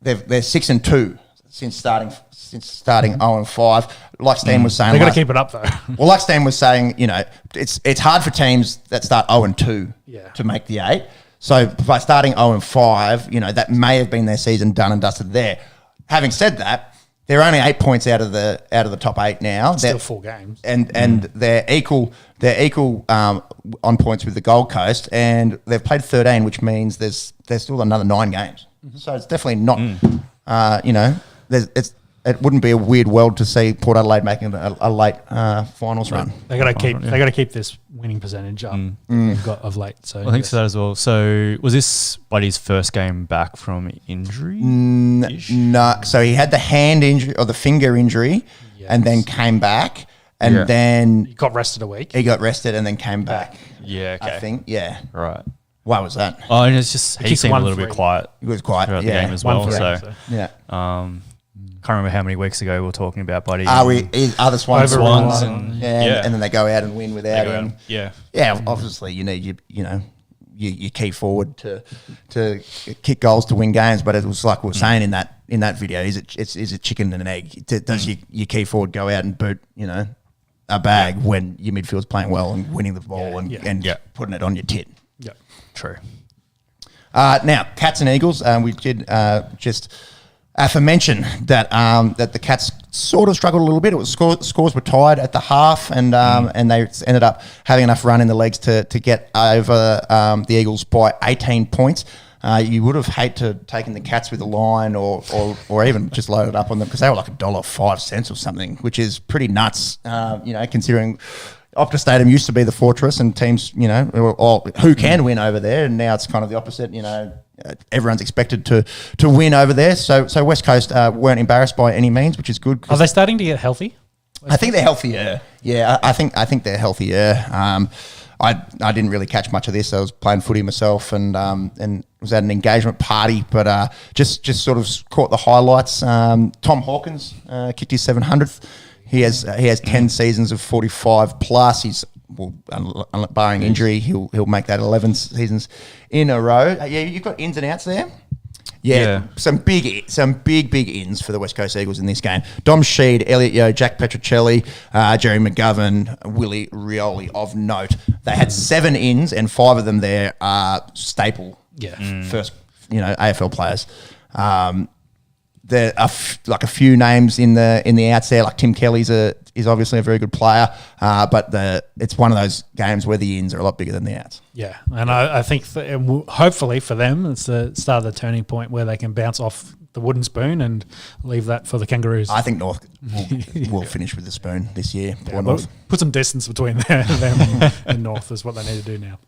They're 6-2 since starting 0-5. Like Stan was saying, They've got to keep it up though. Well, like Stan was saying, it's hard for teams that start 0-2 to make the 8. So by starting 0-5, that may have been their season done and dusted there. Having said that, they're only 8 points out of the top 8 now. Still 4 games, and they're equal. They're equal on points with the Gold Coast, and they've played 13, which means there's still another 9 games. So it's definitely not. It wouldn't be a weird world to see Port Adelaide making a late finals run. They got to keep this winning percentage up they've got of late. So I think so that as well. So was this Buddy's first game back from injury? No, so he had the hand injury or the finger injury, and then came back, and then he got rested a week. He got rested and then came back. Yeah, okay. I think, Right. Why was that? Oh, and it's just he seemed a little bit quiet. He was quiet throughout the game as well. So yeah. Can't remember how many weeks ago we were talking about Buddy. Are the Swans? Swans and then they go out and win without him. Yeah. Obviously, you need your key forward to kick goals to win games. But it was like we were saying in that video, is it chicken and an egg? Does your key forward go out and boot a bag when your midfield's playing well and winning the ball and putting it on your tit? Yeah, true. Now, Cats and Eagles, we did just aforemention that that the Cats sort of struggled a little bit. It was scores were tied at the half, and they ended up having enough run in the legs to get over the Eagles by 18 points. You would have hated to have taken the Cats with a line or even just loaded up on them because they were like $1.05 or something, which is pretty nuts, considering Optus Stadium used to be the fortress and teams, who can win over there, and now it's kind of the opposite, everyone's expected to win over there. So West Coast weren't embarrassed by any means, which is good. Are they starting to get healthy? I think they're healthier. Yeah, I think they're healthier. I didn't really catch much of this. I was playing footy myself and was at an engagement party, but just sort of caught the highlights. Tom Hawkins kicked his 700th. He has 10 seasons of 45 plus. He's barring injury, he'll make that 11 seasons in a row. Yeah, you've got ins and outs there. Yeah. Some big ins for the West Coast Eagles in this game. Dom Sheed, Elliot Yeo, Jack Petrocelli, Jerry McGovern, Willie Rioli of note. They had 7 ins and 5 of them there are staple. First, AFL players. There are a few names in the outs there, like Tim Kelly's is obviously a very good player, but it's one of those games where the ins are a lot bigger than the outs. Yeah, and I think hopefully for them it's the start of the turning point where they can bounce off the wooden spoon and leave that for the Kangaroos. I think North will finish with the spoon this year. North. Put some distance between them and North is what they need to do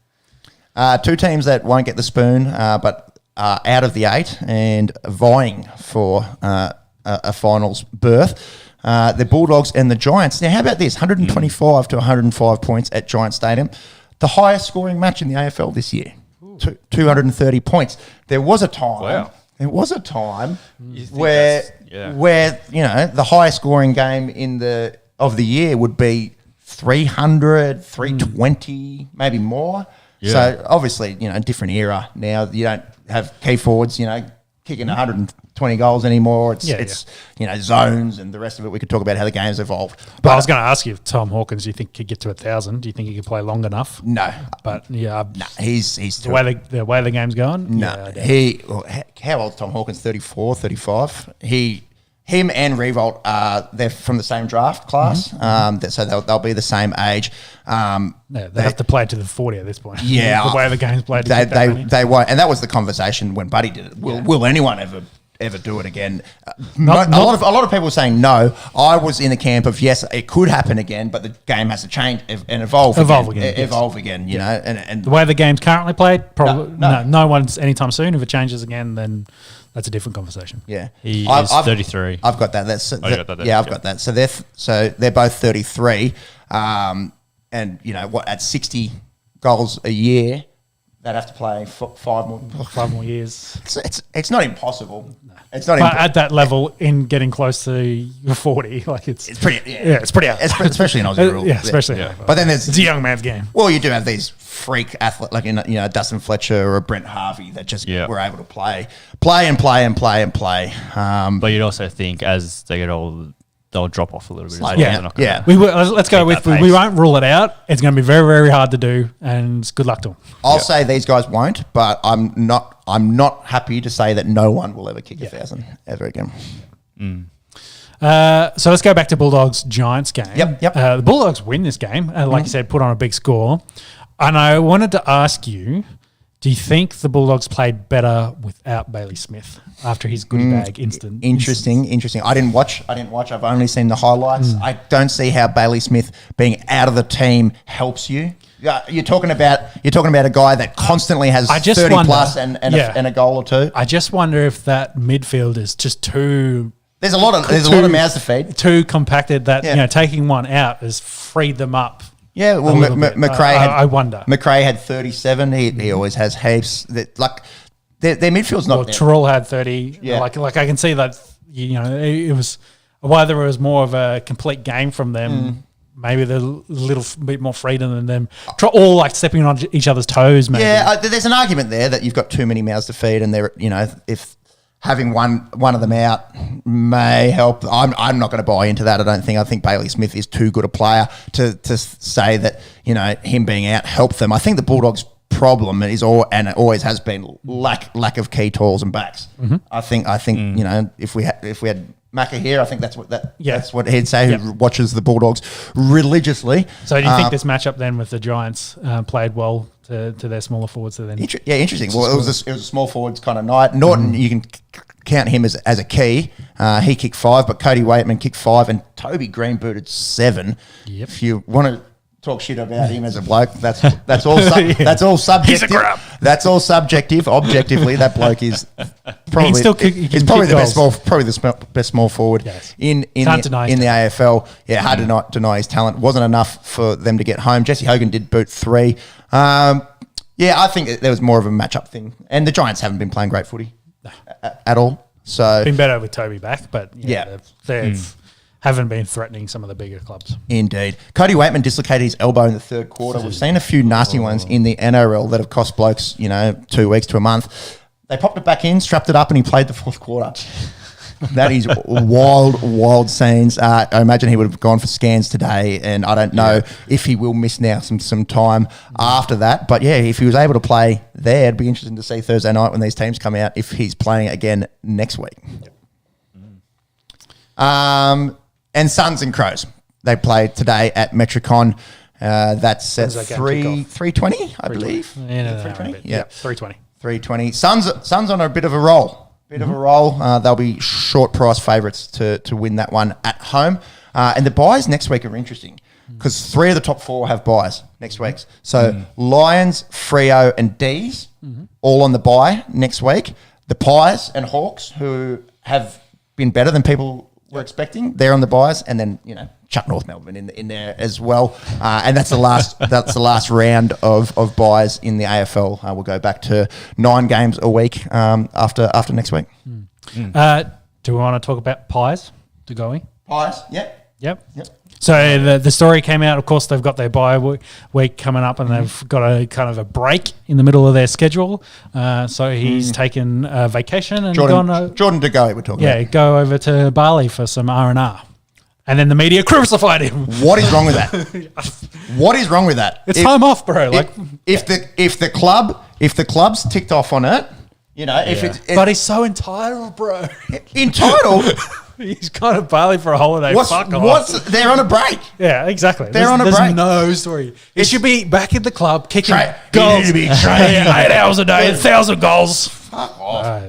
now. 2 teams that won't get the spoon, but out of the 8 and vying for a finals berth. The Bulldogs and the Giants. Now, how about this? 125 to 105 points at Giant Stadium. The highest scoring match in the AFL this year. 230 points. There was a time. Wow. There was a time where the highest scoring game of the year would be 300, 320, maybe more. Yeah. So obviously, different era now. You don't have key forwards, kicking 120 goals anymore. It's zones and the rest of it. We could talk about how the game's evolved. But I was going to ask you, Tom Hawkins, do you think could get to 1,000? Do you think he could play long enough? No. But he's the way the game's going. No, how old's Tom Hawkins? 34, 35. Him and Revolt they're from the same draft class, so they'll be the same age. They have to play to the 40 at this point. Yeah, the way the game's played. They won't, and that was the conversation when Buddy did it. Will anyone ever do it again? A lot of people were saying no. I was in the camp of yes, it could happen again, but the game has to change and evolve again. And the way the game's currently played, probably no one's anytime soon. If it changes again, then that's a different conversation. Yeah, he is 33. I've got that. I've got that. So they're both 33, and at 60 goals a year, they'd have to play 5 more years. It's not impossible. It's not. But at that level, in getting close to your 40, like it's pretty. it's pretty. Especially in Aussie rule. Especially. Yeah. But then it's a young man's game. Well, you do have these freak athletes like Dustin Fletcher or Brent Harvey that just were able to play. But you'd also think as they get older, they'll drop off a little bit. As well. Yeah. Let's go with we won't rule it out. It's going to be very, very hard to do, and good luck to them. I'll say these guys won't, but I'm not happy to say that no one will ever kick 1,000 ever again. So let's go back to Bulldogs Giants game. Yep. The Bulldogs win this game, like you said, put on a big score. And I wanted to ask you, do you think the Bulldogs played better without Bailey Smith after his goodie bag incident? Interesting. I didn't watch. I've only seen the highlights. I don't see how Bailey Smith being out of the team helps you. You're talking about a guy that constantly has 30 plus and a goal or two. I just wonder if that midfield is just too. There's a lot of mouths to feed. Too compacted that taking one out has freed them up. Yeah, well, McRae I wonder. McRae had 37. He always has heaps. Their midfield's not. Well, Terrell had 30. Yeah, like I can see that. It was whether it was more of a complete game from them. Maybe they're a little bit more freedom than them. All like stepping on each other's toes. Maybe. Yeah, there's an argument there that you've got too many mouths to feed, and they're if having one of them out may help. I'm not going to buy into that. I don't think. I think Bailey Smith is too good a player to say that him being out helped them. I think the Bulldogs' problem is and it always has been lack of key tools and backs. I think if we had Macca here, I think that's what he'd say. Who watches the Bulldogs religiously. So do you think this matchup then with the Giants played well to their smaller forwards? Interesting. Well, it was a small forwards kind of night. Norton, you can count him as a key. He kicked 5, but Cody Waitman kicked 5, and Toby Green booted 7. Yep. If you want to talk shit about him as a bloke, that's all that's all subjective. That's all subjective. Objectively, that bloke is probably the best small forward in the AFL. Yeah, hard to deny his talent. Wasn't enough for them to get home. Jesse Hogan did boot 3. I think there was more of a matchup thing, and the Giants haven't been playing great footy at all. So been better with Toby back, but they've haven't been threatening some of the bigger clubs. Indeed. Cody Waitman dislocated his elbow in the third quarter. We've seen a few nasty ones in the NRL that have cost blokes, 2 weeks to a month. They popped it back in, strapped it up, and he played the fourth quarter. That is wild scenes. I imagine he would have gone for scans today, and I don't know if he will miss now some time after that. But yeah, if he was able to play there, it'd be interesting to see Thursday night when these teams come out if he's playing again next week. And Suns and Crows, they played today at Metricon. That's at 3:20, I believe. Yeah, 3:20. Yeah, 3:20. 3:20. Suns on a bit of a roll. They'll be short price favourites to win that one at home. And the buys next week are interesting because 3 of the top 4 have buys next week. So Lions, Freo and D's all on the buy next week. The Pies and Hawks, who have been better than people were expecting, they're on the buys. And then, Chuck North Melbourne in there as well. And that's the last round of buys in the AFL. We'll go back to 9 games a week after next week. Do we want to talk about Pies to go in? Pies, yep. So the story came out, of course, they've got their bye week coming up and they've got a kind of a break in the middle of their schedule. So he's taken a vacation and Jordan De Goey we're talking about. Yeah, go over to Bali for some R&R. And then the media crucified him. What is wrong with that? It's time off, bro. If the club's ticked off on it, but he's so entitled, bro. Entitled? He's gone to Bali for a holiday. Fuck off. They're on a break. Yeah, exactly. There's no story. It should be back in the club, kicking goals. You need to be training 8 hours a day, 1,000 goals. Fuck off.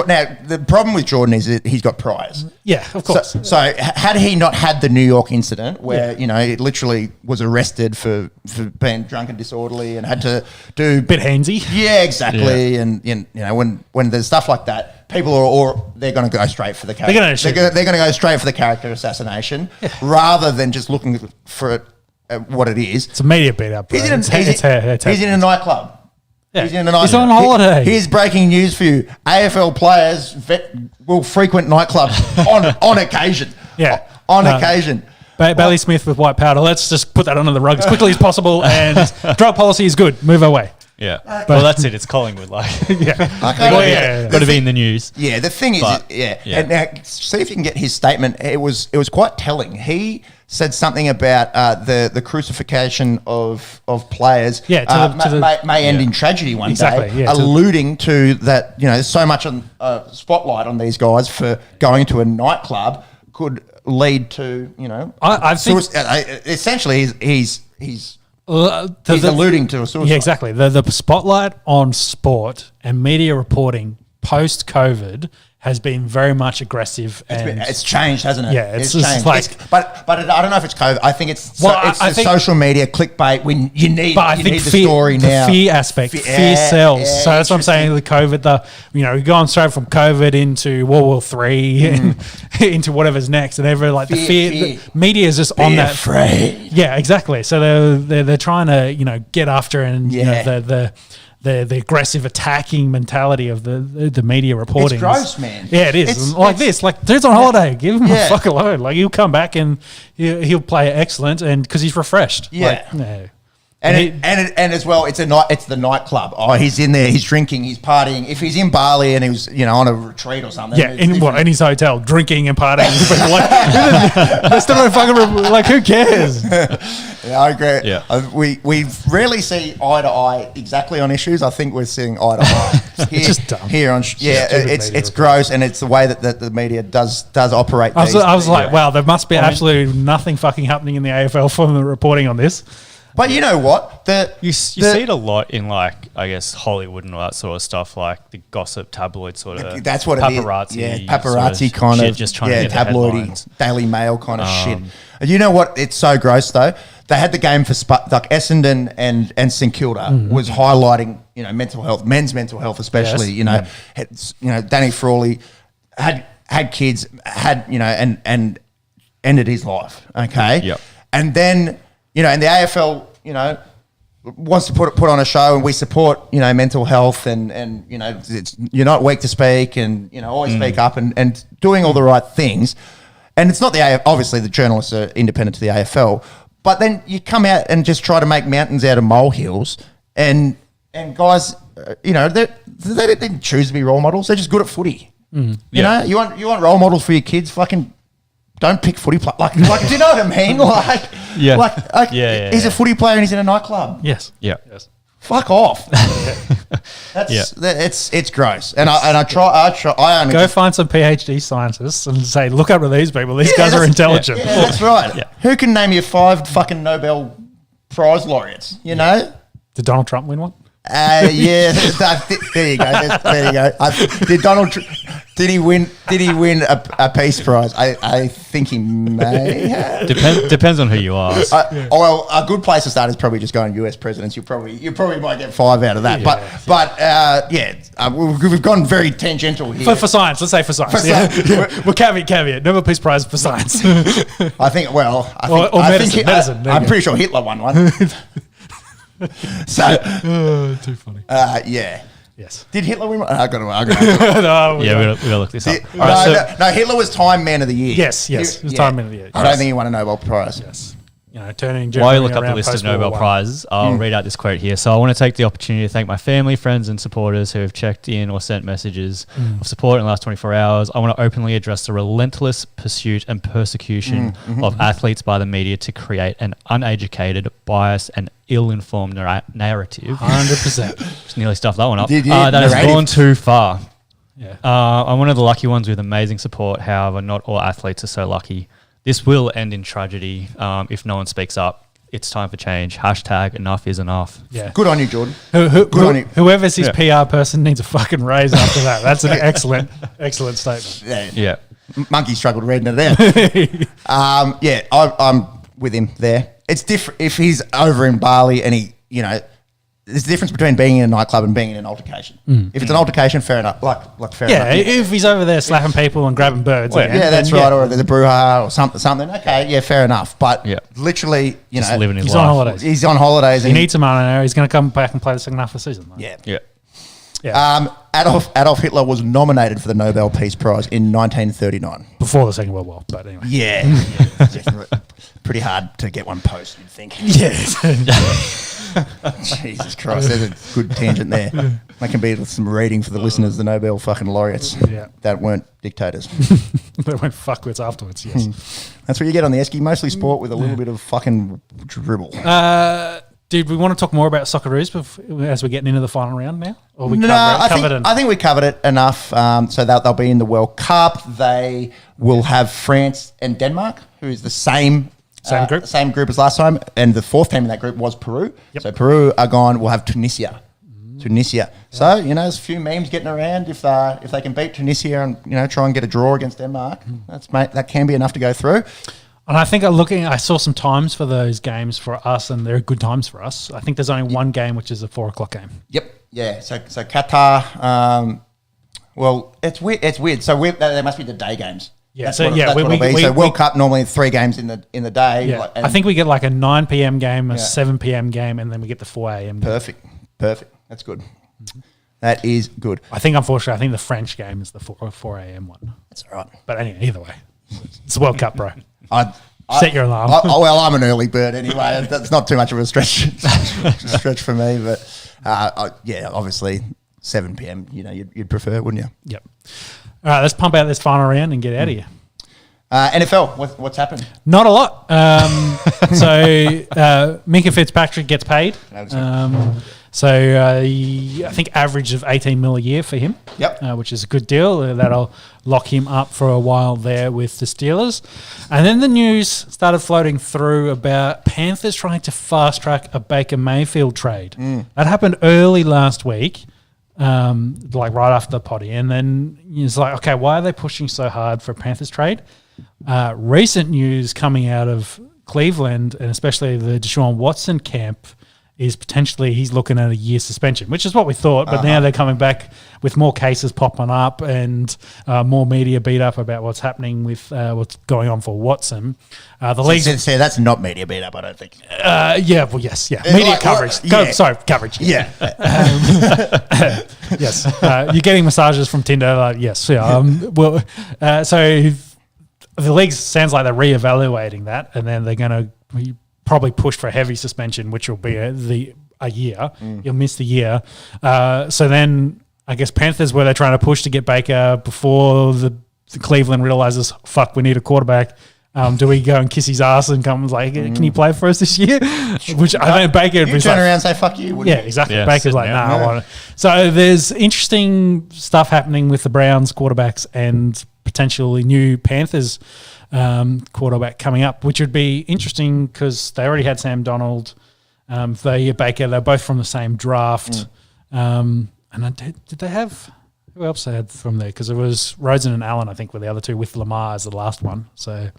Now, the problem with Jordan is that he's got priors. Yeah, of course. So had he not had the New York incident where, it literally was arrested for being drunk and disorderly and had to do... Bit handsy. Yeah, exactly. Yeah. And, when there's stuff like that, people they're going to go straight for the character. They're going to go straight for the character assassination rather than just looking for what it is. It's a media beat up. Bro. He's in a nightclub. Yeah. He's in a He's on holiday. Here's breaking news for you. AFL players will frequent nightclubs on occasion. Yeah. On occasion. Bailey Smith with white powder. Let's just put that under the rug as quickly as possible. And drug policy is good. Move away. Yeah. Well, that's it. It's Collingwood. Like, got to be in the news. Yeah, the thing is, And now, see if you can get his statement. It was quite telling. He said something about the crucifixion of players. Yeah, may end in tragedy one day. Yeah, alluding to that. There's so much on spotlight on these guys for going to a nightclub could lead to I think essentially he's alluding to a suicide. Yeah, exactly. The spotlight on sport and media reporting post COVID has been very much aggressive. It's changed, hasn't it? Yeah, it's changed. like, but I don't know if it's COVID. I think it's I think social media clickbait when you need. But I think the story now. The fear aspect, fear sells. So that's what I'm saying. The COVID, we're going straight from COVID into World War III and into whatever's next, and the fear. The media is just on that. Afraid. Yeah, exactly. So they're trying to get after and the aggressive attacking mentality of the media reporting. It's gross, man. Yeah, it is. Dude's on holiday. Give him a fuck alone. Like, he'll come back and he'll play excellent, and because he's refreshed. Yeah. And as well, it's the nightclub. Oh, he's in there, he's drinking, he's partying. If he's in Bali and he was, on a retreat or something. Yeah, in his hotel, drinking and partying. They still don't fucking, who cares? Yeah, I agree. Yeah. We rarely see eye to eye exactly on issues. I think we're seeing eye to eye. It's just dumb. It's gross, and it's the way that the media does operate. I was like, wow, there must be absolutely nothing fucking happening in the AFL from the reporting on this. But you know what? You see it a lot in, I guess, Hollywood and all that sort of stuff, like the gossip tabloid sort of. That's what paparazzi. it is. Yeah, paparazzi sort of kind shit, of. Just trying to get tabloidy, Daily Mail kind of shit. And you know what? It's so gross though. They had the game for Essendon and St Kilda was highlighting mental health, men's mental health especially. Yes. Danny Frawley had kids, and ended his life. Okay. Yep. And then. And the AFL, wants to put on a show, and we support, mental health, and you're not weak to speak, and always speak up, and doing all the right things. And it's not the AFL. Obviously, the journalists are independent to the AFL, but then you come out and just try to make mountains out of molehills, and guys, they didn't choose to be role models. They're just good at footy. You want role models for your kids? Fucking. Don't pick footy players. Like, do you know what I mean? He's a footy player and he's in a nightclub. Yes. Yeah. Yes. Fuck off. It's gross. And I only go find some PhD scientists and say, look up to these people. These guys are intelligent. Yeah, that's right. Yeah. Who can name you 5 fucking Nobel Prize laureates? Did Did Donald Trump win one? There you go. There you go. Did he win a peace prize? I think he may have. Depends on who you ask. Well, a good place to start is probably just going US presidents. You probably might get 5 out of that. We've gone very tangential here. For science, let's say for science. We're caveat. Nobel Peace Prize for science. I think medicine. I'm pretty sure Hitler won one. So, too funny. Yes. Did Hitler win? I got to. No, we got to look this up. No, Hitler was Time Man of the Year. Yes. He was Time Man of the Year. I don't think he won a Nobel Prize. Yes. Turning. While you look up the list of Nobel Prizes, I'll read out this quote here. So I want to take the opportunity to thank my family, friends, and supporters who have checked in or sent messages of support in the last 24 hours. I want to openly address the relentless pursuit and persecution of athletes by the media to create an uneducated, biased, and ill-informed narrative. 100%. Just nearly stuffed that one up. That has gone too far. Yeah. I'm one of the lucky ones with amazing support. However, not all athletes are so lucky. This will end in tragedy if no one speaks up. It's time for change. # enough is enough. Yeah. Good on you, Jordan. Good on you. Whoever's his PR person needs a fucking raise after that. That's an excellent statement. Yeah. Monkey struggled reading it there. I'm with him there. It's different if he's over in Bali and he, there's a difference between being in a nightclub and being in an altercation. If it's an altercation, fair enough. Like fair enough. If he's over there slapping people and grabbing birds, that's right. Or there's a brouhaha or something. Okay, yeah, fair enough. But literally, Just living his he's life. on holidays. he's on holidays. He needs some money now. He's going to come back and play the second half of the season. Though. Yeah. Adolf Hitler was nominated for the Nobel Peace Prize in 1939. Before the Second World War, but anyway. Pretty hard to get one post, you'd think. Yeah. Jesus Christ, there's a good tangent there. That can be some reading for the listeners, the Nobel fucking laureates that weren't dictators. They went fuckwits afterwards, yes. That's what you get on the Esky, mostly sport with a little bit of fucking dribble. Did we want to talk more about Socceroos as we're getting into the final round now? Or I think we covered it enough. So they'll be in the World Cup. They will have France and Denmark, who is the same group as last time. And the fourth team in that group was Peru. Yep. So Peru are gone. We'll have Tunisia. So, there's a few memes getting around. If they can beat Tunisia and, try and get a draw against Denmark, that can be enough to go through. And I think I saw some times for those games for us, and they're good times for us. I think there's only one game, which is a 4:00 game. Yep. Yeah. So Qatar. It's weird. So they must be the day games. Yeah. So World Cup normally 3 games in the day. Yeah. I think we get like a 9 p.m. game, a 7 p.m. game, and then we get the 4 a.m. game. Perfect. That's good. That is good. I think, unfortunately, the French game is the 4 a.m. one. That's all right. But anyway, either way, it's the World Cup, bro. Set your alarm. I'm an early bird anyway. That's not too much of a stretch for me. But obviously 7 p.m. You'd prefer, wouldn't you? Yep. All right, let's pump out this final round and get out of here. NFL, what's happened? Not a lot. So Minka Fitzpatrick gets paid. I think average of 18 mil a year for him. Yep. Which is a good deal. That'll lock him up for a while there with the Steelers. And then the news started floating through about Panthers trying to fast track a Baker Mayfield trade. That happened early last week, like right after the potty. And then it's like, okay, why are they pushing so hard for a Panthers trade? Recent news coming out of Cleveland, and especially the Deshaun Watson camp, is potentially he's looking at a year suspension, which is what we thought. But now they're coming back with more cases popping up and more media beat up about what's happening with what's going on for Watson. The league say that's not media beat up, I don't think. Media coverage. Coverage. Yeah. Yes. You're getting massages from Tinder. Yes. Yeah. So the league sounds like they're reevaluating that, and then they're going to probably push for a heavy suspension, which will be a year. You'll miss the year. So then I guess Panthers were they trying to push to get Baker before the Cleveland realizes, fuck, we need a quarterback. Do we go and kiss his ass and come like, can you play for us this year? Which I think Baker would turn around and say, fuck you. Yeah, exactly. Yeah, Baker's like, nah, I want it. So there's interesting stuff happening with the Browns quarterbacks and potentially new Panthers quarterback coming up, which would be interesting because they already had Sam Donald, Baker. They're both from the same draft. And did they have who else they had from there? Because it was Rosen and Allen, I think, were the other two with Lamar as the last one. So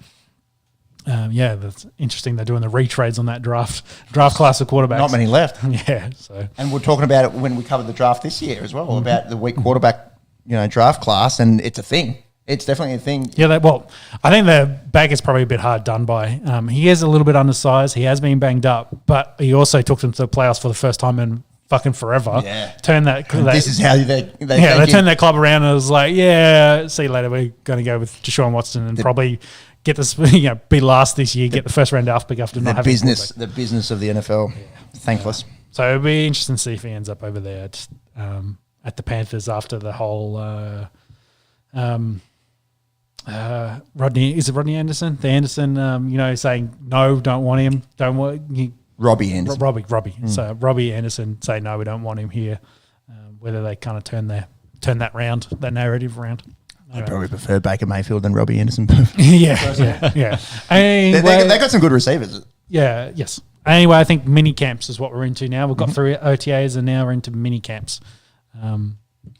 that's interesting. They're doing the retrades on that draft class of quarterbacks. Not many left. Yeah. So and we're talking about it when we covered the draft this year as well about the weak quarterback, draft class, and it's a thing. It's definitely a thing. Yeah, I think the Baker's probably a bit hard done by. He is a little bit undersized. He has been banged up, but he also took them to the playoffs for the first time in fucking forever. Yeah. This is how they turned that club around and it was like, yeah, see you later. We're going to go with Deshaun Watson and probably get this, be last this year, get the first round draft pick after not having the business of the NFL. Yeah. Thankless. So it'll be interesting to see if he ends up over there at the Panthers after the whole Rodney Anderson? The Anderson, saying no, don't want him, don't want Robbie Anderson. Robbie. So Robbie Anderson say no, we don't want him here. Whether they kind of turn that narrative around. I probably prefer Baker Mayfield than Robbie Anderson. yeah. Anyway, they got some good receivers. Yeah. Yes. Anyway, I think mini camps is what we're into now. We've got through OTAs and now we're into mini camps.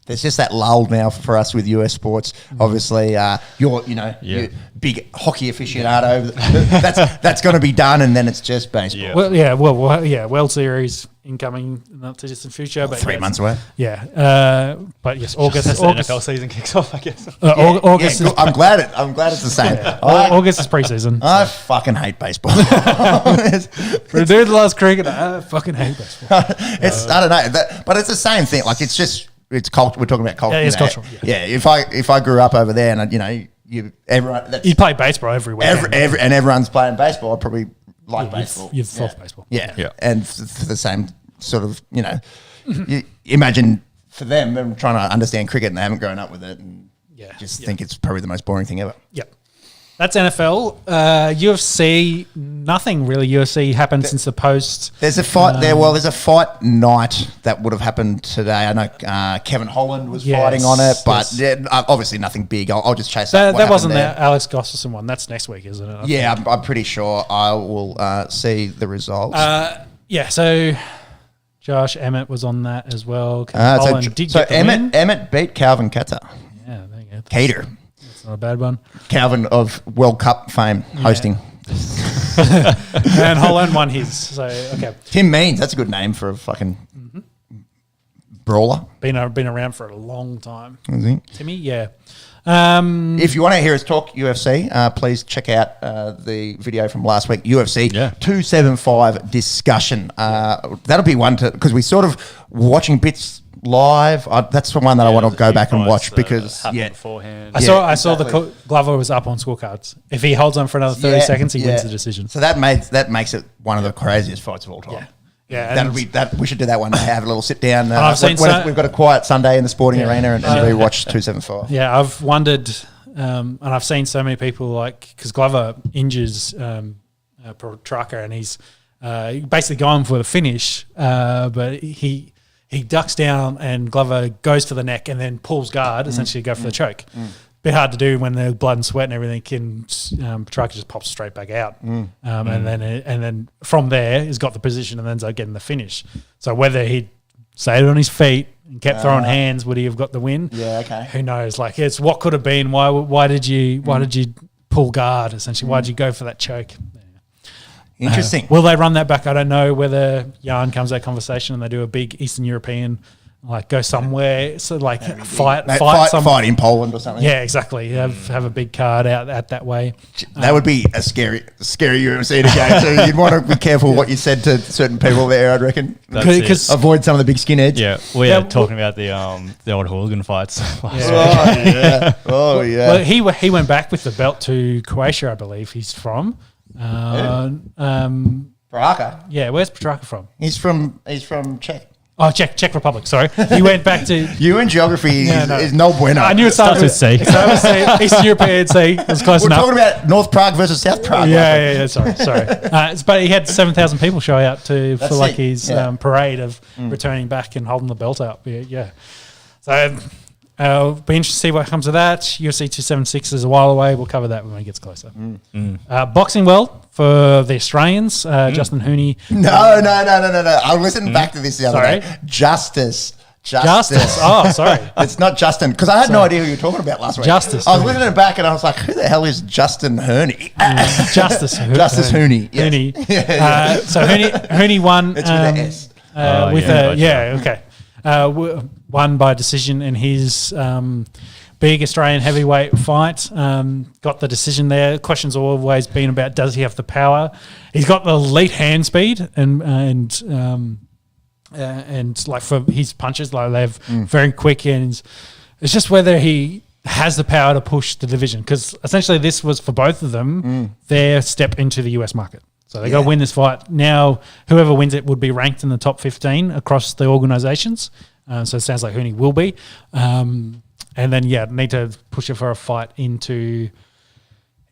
There's just that lull now for us with US sports. Obviously, you're big hockey aficionado. That's going to be done, and then it's just baseball. Yeah. World Series incoming in the not too distant future. But 3 months away. Yeah. But yes, August. As the NFL season kicks off, I guess. August. Yeah, I'm glad it's the same. August is preseason. I fucking hate baseball. For a dude that loves cricket, I fucking hate baseball. I don't know, but it's the same thing. Like it's culture. We're talking about culture. Yeah, it's cultural. Yeah. If I grew up over there and everyone You play baseball every weekend. and everyone's playing baseball, I'd probably like baseball. You'd love baseball. Yeah. And for the same sort of, you imagine for them trying to understand cricket and they haven't grown up with it and think it's probably the most boring thing ever. Yep. That's NFL. UFC, nothing really. UFC happened since the post. There's a fight there. Well, there's a fight night that would have happened today. I know Kevin Holland was fighting on it, but obviously nothing big. I'll just chase that. That wasn't the Alex Gustafsson one. That's next week, isn't it? I'm pretty sure I will see the results. So Josh Emmett was on that as well. Emmett beat Calvin Kattar. Yeah, there you go. Cater. Not a bad one. Calvin of World Cup fame hosting. And Holland won his. So, okay. Tim Means, that's a good name for a fucking brawler. Been around for a long time. Is he? Timmy, yeah. If you want to hear us talk UFC, please check out the video from last week, UFC 275 discussion. That'll be one because we sort of watching bits live. That's the one that I want to go back and watch because beforehand. I saw the Glover was up on scorecards. If he holds on for another 30 seconds, he wins the decision. So that makes it one of the craziest fights of all time. Yeah, we should do that one day. Have a little sit down. We've got a quiet Sunday in the sporting arena and we watch 275. Yeah, I've wondered, and I've seen so many people because Glover injures Petrarca and he's basically going for the finish, but he ducks down and Glover goes for the neck and then pulls guard, essentially go for the choke. Bit hard to do when the blood and sweat and everything. Petrarca just pops straight back out, and then from there he's got the position and then ends up getting the finish. So whether he'd stayed on his feet and kept throwing hands, would he have got the win? Yeah, okay. Who knows? Like it's what could have been. Why did you pull guard? Essentially, why did you go for that choke? Interesting. Will they run that back? I don't know. Whether Jan comes that conversation and they do a big Eastern European, go somewhere, so fight in Poland or something. Yeah, exactly. Have a big card out that way. That would be a scary UFC to go to. You'd want to be careful what you said to certain people there, I'd reckon. Because avoid some of the big skinheads. Yeah, we are talking about the old hooligan fights. Oh yeah. Well, he went back with the belt to Croatia, I believe. He's from. Petrarca. Yeah, where's Petrarca from? He's from Czech. Oh, Czech Republic. Sorry, he went back to. You and geography is no bueno. I knew it started with C. Eastern European C. It was close enough. We're talking about North Prague versus South Prague. Yeah. Sorry. But he had 7,000 people show out for his parade of returning back and holding the belt up. Yeah. So. It'll be interesting to see what comes of that. UFC 276 is a while away. We'll cover that when it gets closer. Boxing world for the Australians, Justin Hooney. No. I listened back to this the other day. Justice. Oh, sorry. It's not Justin, because I had no idea who you were talking about last week. Justice. I was listening back and I was like, who the hell is Justin Hooney? Justice Hooney. Yes. Hooney. So Hooney won. It's with an S. Okay. Won by decision in his big Australian heavyweight fight. Got the decision there. Questions always been about, does he have the power? He's got the elite hand speed and for his punches, they're very quick, and it's just whether he has the power to push the division, because essentially this was for both of them their step into the US market. So they got to win this fight. Now, whoever wins it would be ranked in the top 15 across the organisations. So it sounds like Hooney will be. And then, need to push it for a fight into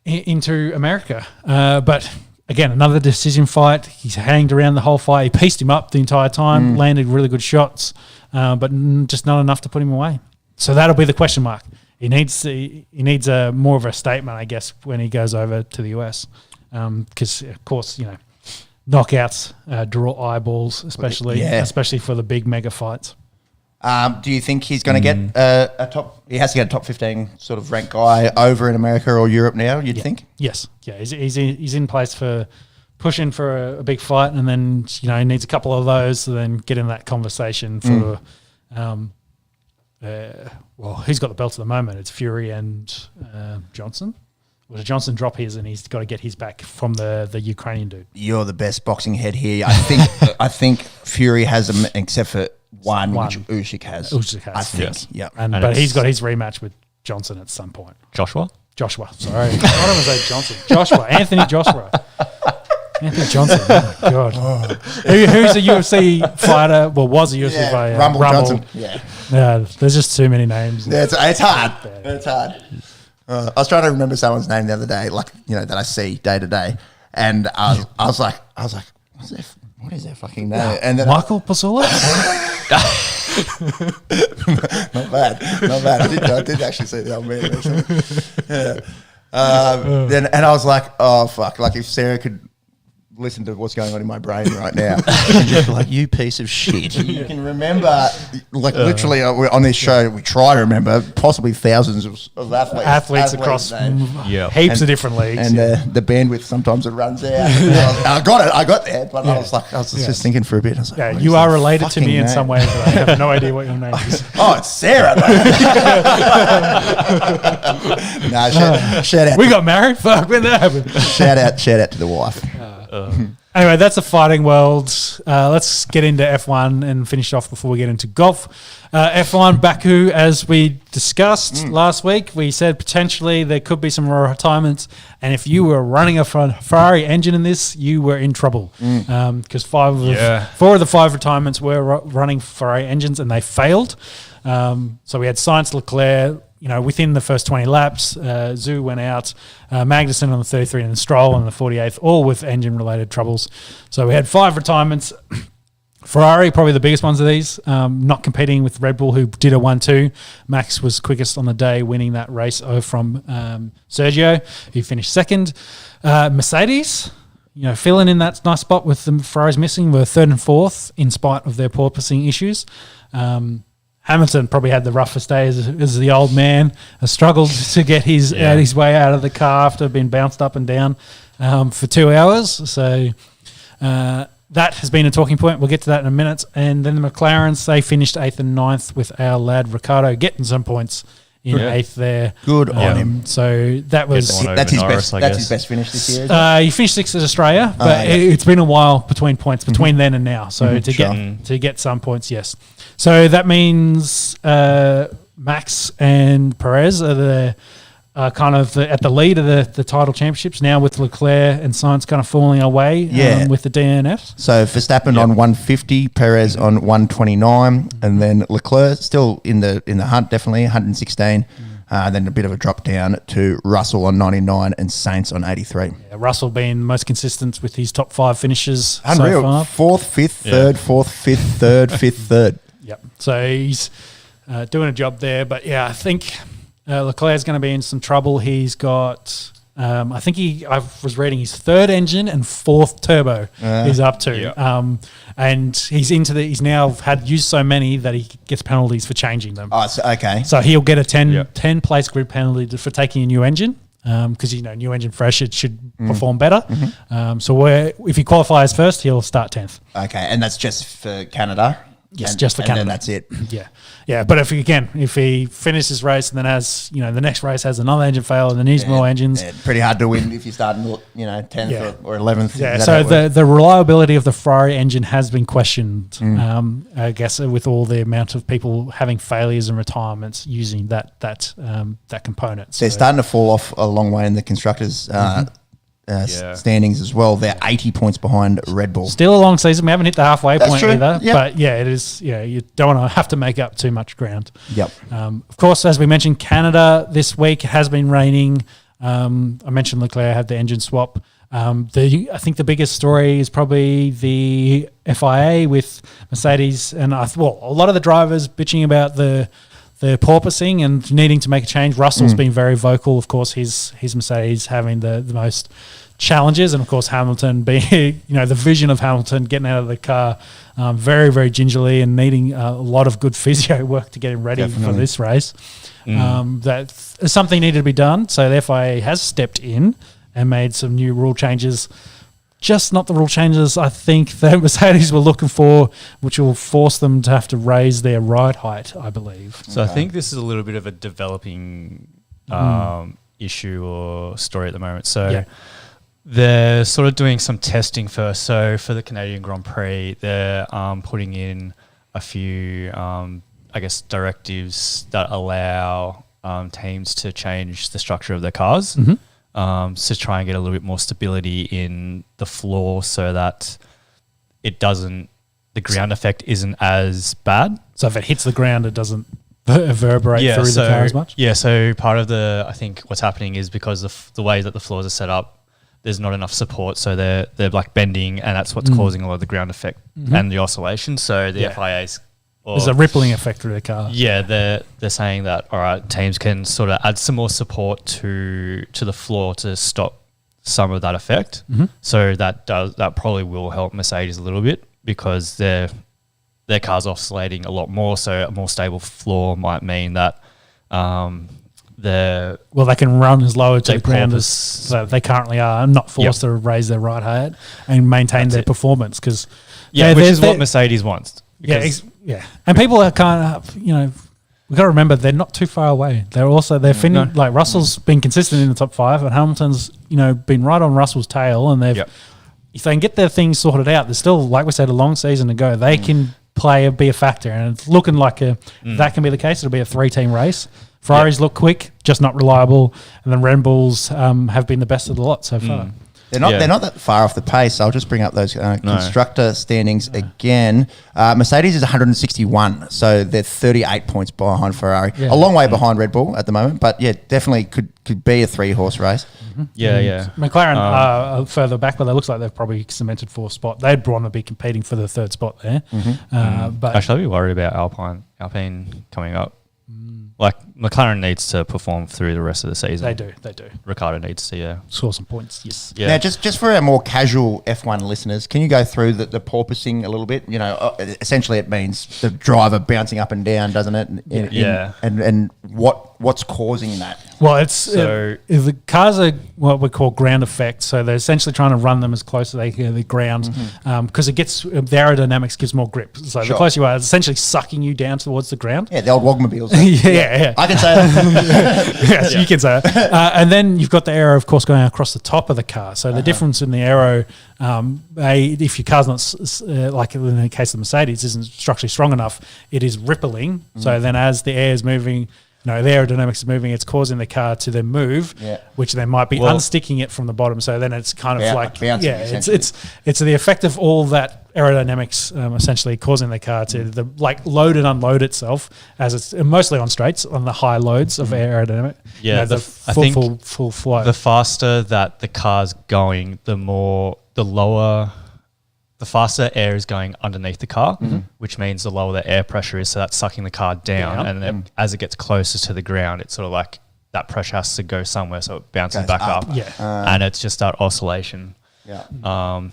America. But again, another decision fight. He's hanged around the whole fight. He pieced him up the entire time, landed really good shots, but just not enough to put him away. So that'll be the question mark. He needs more of a statement, I guess, when he goes over to the US. Because, of course, knockouts draw eyeballs, especially for the big mega fights. Do you think he's going to get a top? He has to get a top 15 sort of ranked guy over in America or Europe now, you'd think? Yes. Yeah, he's in place for pushing for a big fight, and then he needs a couple of those to then get in that conversation for. Who's got the belt at the moment? It's Fury and Johnson. Well, Johnson drop his, and he's got to get his back from the Ukrainian dude. You're the best boxing head here. I think Fury has them, except for one. Which Usyk has. I think. Yes. Yeah. But he's got his rematch with Johnson at some point. Joshua. Sorry, I don't want to say Johnson. Anthony Joshua. Anthony Johnson. Oh my God. Who's a UFC fighter? Well, was a UFC fighter. Rumble Johnson. Yeah. There's just too many names. Yeah, it's hard. It's hard. I was trying to remember someone's name the other day, that I see day to day, and I was like, what is their fucking name? And then Michael Pasula. Not bad. I did actually see the old man. Yeah. Then I was like, oh fuck! Like if Sarah could listen to what's going on in my brain right now, and just be like, you piece of shit. You can remember, literally on this show, we try to remember possibly thousands of athletes across heaps of different leagues, and the bandwidth sometimes it runs out. I got there, but I was just thinking for a bit. I was like, you are related to me in some way, but I have no idea what your name is. Oh, it's Sarah. Shout out. We got married. Fuck, when that happened. Shout out to the wife. Anyway, that's the fighting world. Let's get into F1 and finish off before we get into golf. F1 Baku, as we discussed last week, we said potentially there could be some retirements, and if you were running a Ferrari engine in this, you were in trouble because 4 of the 5 retirements were running Ferrari engines, and they failed. So we had Sainz, Leclerc. Within the first 20 laps, Zhu went out, Magnussen on the 33 and Stroll on the 48th, all with engine-related troubles. So we had 5 retirements. Ferrari, probably the biggest ones of these, not competing with Red Bull, who did a 1-2. Max was quickest on the day, winning that race from Sergio, who finished second. Mercedes, filling in that nice spot with the Ferraris missing, were 3rd and 4th in spite of their porpoising issues. Hamilton probably had the roughest day as the old man. Has struggled to get his way out of the car after being bounced up and down for 2 hours. So that has been a talking point. We'll get to that in a minute. And then the McLarens, they finished 8th and 9th with our lad Ricciardo getting some points in 8th there. Good on him. So that was that's his best finish this year. Isn't it? He finished 6th at Australia, but it's been a while between then and now. So to get some points, yes. So that means Max and Perez are at the lead of the title championships now, with Leclerc and Sainz kind of falling away with the DNF. So Verstappen on 150, Perez on 129, and then Leclerc still in the hunt, definitely 116. Then a bit of a drop down to Russell on 99 and Sainz on 83. Yeah, Russell being most consistent with his top 5 finishes. Unreal. So far. 4th, 5th, 3rd, 4th, 5th, 3rd, 5th, 3rd. Yep. So he's doing a job there. But yeah, I think Leclerc's going to be in some trouble. He's got, I was reading his 3rd engine and 4th turbo he's up to. Yep. And he's now used so many that he gets penalties for changing them. Oh, okay. So he'll get a 10 place grid penalty for taking a new engine. Because new engine fresh, it should perform better. So if he qualifies first, he'll start 10th. Okay, and that's just for Canada. Yes, just for Canada. And then that's it. Yeah. But if he finishes his race and then has, the next race has another engine fail and then needs more engines. Yeah, pretty hard to win if you start in, 10th or 11th. Yeah, so the reliability of the Ferrari engine has been questioned, I guess, with all the amount of people having failures and retirements using that component. So they're starting to fall off a long way in the constructors' standings as well. They're 80 points behind Red Bull. Still a long season. We haven't hit the halfway point either. Yep. But it is. You don't want to have to make up too much ground. Yep. Of course, as we mentioned, Canada this week has been raining. I mentioned Leclerc had the engine swap. I think the biggest story is probably the FIA with Mercedes, and a lot of the drivers bitching about the porpoising and needing to make a change. Russell's been very vocal. Of course, his Mercedes having the most challenges, and of course Hamilton being, the vision of Hamilton getting out of the car very, very gingerly and needing a lot of good physio work to get him ready for this race. That something needed to be done. So the FIA has stepped in and made some new rule changes. just not the rule changes I think that Mercedes were looking for, which will force them to have to raise their ride height, I believe. So I think this is a little bit of a developing issue or story at the moment. So they're sort of doing some testing first. So for the Canadian Grand Prix, they're putting in a few, directives that allow teams to change the structure of their cars. To try and get a little bit more stability in the floor so that the ground effect isn't as bad. So if it hits the ground, it doesn't reverberate through the car as much? Yeah, so part of I think what's happening is because of the way that the floors are set up, there's not enough support, so they're like bending, and that's what's causing a lot of the ground effect and the oscillation. So the FIA's... There's a rippling effect through the car. Yeah, they're saying that, all right, teams can sort of add some more support to the floor to stop some of that effect. So that probably will help Mercedes a little bit because their car's oscillating a lot more. So a more stable floor might mean that they can run as low to the ground as they currently are and not forced to raise their ride height and maintain their performance. Because which is what Mercedes wants. And people are kind of, we've got to remember they're not too far away. Like Russell's been consistent in the top 5, and Hamilton's, been right on Russell's tail, and if they can get their things sorted out, there's still, like we said, a long season to go. They can be a factor, and it's looking like that can be the case. It'll be a 3-team race. Ferraris look quick, just not reliable, and then Red Bulls have been the best of the lot so far. They're not that far off the pace. I'll just bring up those constructor standings again. Mercedes is 161, so they're 38 points behind Ferrari. Yeah. A long way behind Red Bull at the moment, but definitely could be a 3-horse race. McLaren are further back, but it looks like they've probably cemented 4th spot. They'd want to be competing for the 3rd spot there. But actually, I'd be worried about Alpine coming up. Like McLaren needs to perform through the rest of the season. They do. Ricciardo needs to score some points. Yes. Yeah. Now, just for our more casual F1 listeners, can you go through the porpoising a little bit? Essentially it means the driver bouncing up and down, doesn't it? And what's causing that? Well, the cars are what we call ground effect. So they're essentially trying to run them as close as they can to the ground because the aerodynamics gives more grip. So the closer you are, it's essentially sucking you down towards the ground. Yeah, the old Wogmobiles. Yeah. I can say that. Yes, you can say that. And then you've got the aero, of course, going across the top of the car. So the difference in the aero, if your car's not, like in the case of the Mercedes, isn't structurally strong enough, it is rippling. So then as the air is moving, the aerodynamics is moving, it's causing the car to then move, which then might be unsticking it from the bottom. So then it's kind of bouncing, it's the effect of all that aerodynamics essentially causing the car to load and unload itself as it's mostly on straights on the high loads of aerodynamic. Yeah, I think full flow. The faster that the car's going, the faster air is going underneath the car, which means the lower the air pressure is. So that's sucking the car down. And then as it gets closer to the ground, it's sort of like that pressure has to go somewhere. So it bounces back up. And it's just that oscillation. So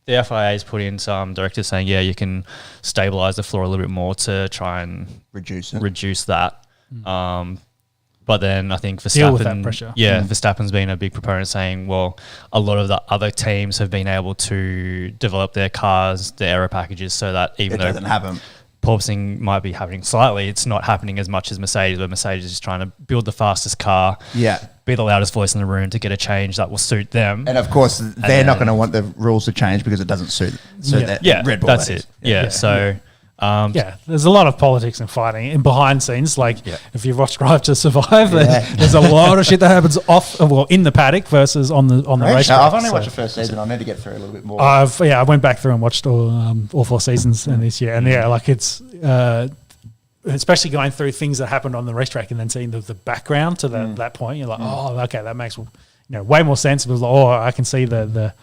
the FIA's put in some directives saying, you can stabilize the floor a little bit more to try and reduce that. But then I think Verstappen, deal with that pressure. Verstappen's been a big proponent saying, well, a lot of the other teams have been able to develop their cars, their aero packages, so that even though doesn't happen. Porpoising might be happening slightly, it's not happening as much as Mercedes, where Mercedes is trying to build the fastest car, be the loudest voice in the room to get a change that will suit them. And of course, they're not going to want the rules to change because it doesn't suit that Red Bull. That's it. There's a lot of politics and fighting in behind scenes. If you've watched Drive to Survive, there's a lot of shit that happens in the paddock versus on the racetrack. I've only watched the first season. I need to get through a little bit more. I went back through and watched all 4 seasons in this year, and it's especially going through things that happened on the racetrack and then seeing the background to that point. You're like, okay, that makes way more sense. It was like, I can see the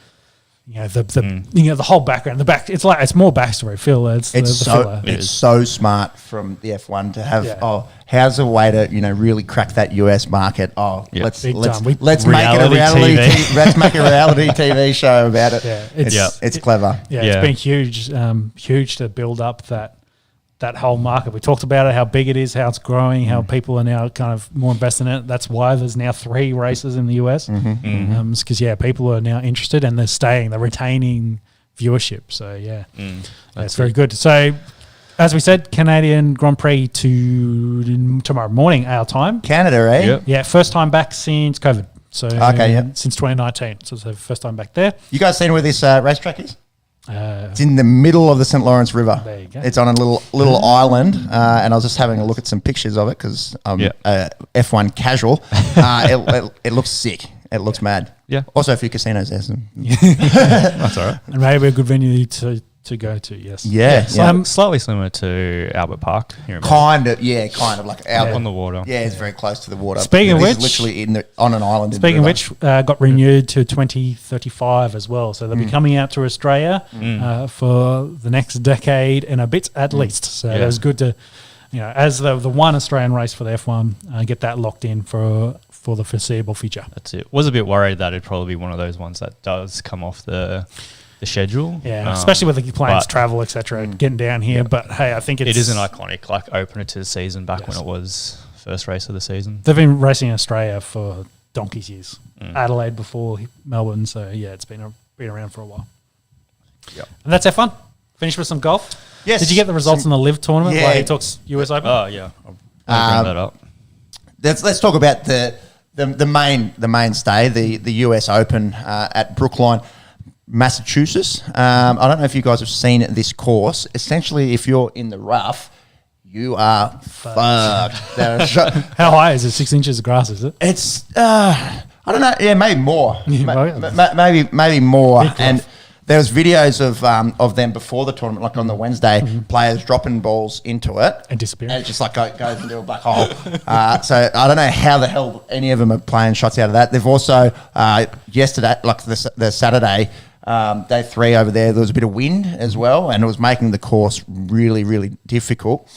whole background, it's more backstory. Phil, it's so smart from the F1 to have. How's a way to really crack that US market? Let's make it a reality. Let's make a reality TV show about it. It's clever. It's been huge to build up that that whole market. We talked about it, how big it is, how it's growing, how people are now kind of more invested in it. That's why there's now 3 races in the US. Because, people are now interested and they're retaining viewership. So, it's very good. So, as we said, Canadian Grand Prix tomorrow morning, our time. Canada, eh? Yep. Yeah, first time back since COVID. So, since 2019. So, it's the first time back there. You guys seen where this racetrack is? It's in the middle of the St. Lawrence River. There you go. It's on a little island, and I was just having a look at some pictures of it because I'm F1 casual. It looks sick. It looks mad. Yeah. Also, a few casinos there. That's all right. And maybe a good venue to go to, yes. Yeah. Slightly similar to Albert Park here in Kind of like out on the water. Yeah, it's very close to the water. Speaking of which, literally on an island. Speaking of which, got renewed to 2035 as well. So they'll be coming out to Australia for the next decade and a bit at least. So it was good to, as the one Australian race for the F1, get that locked in for the foreseeable future. That's it. Was a bit worried that it'd probably be one of those ones that does come off the schedule. Yeah, especially with the planes travel, etc., getting down here. But hey, I think it is an iconic opener to the season back when it was first race of the season. They've been racing in Australia for donkey's years. Adelaide before Melbourne, so it's been around for a while. Yep. And that's F1. Finish with some golf. Yes. Did you get the results in the Live tournament? Yeah. Like he talks US Open. Oh yeah, I'll bring that up. Let's talk about the mainstay, the US Open at Brookline, Massachusetts. I don't know if you guys have seen this course. Essentially, if you're in the rough, you are fucked. How high is it? 6 inches of grass, is it? It's I don't know. Yeah, maybe more. Maybe more. And there was videos of them before the tournament, like on the Wednesday, players dropping balls into it And disappearing. and it just goes into a black hole. So I don't know how the hell any of them are playing shots out of that. They've also yesterday, like the Saturday. Day 3 over there was a bit of wind as well, and it was making the course really, really difficult.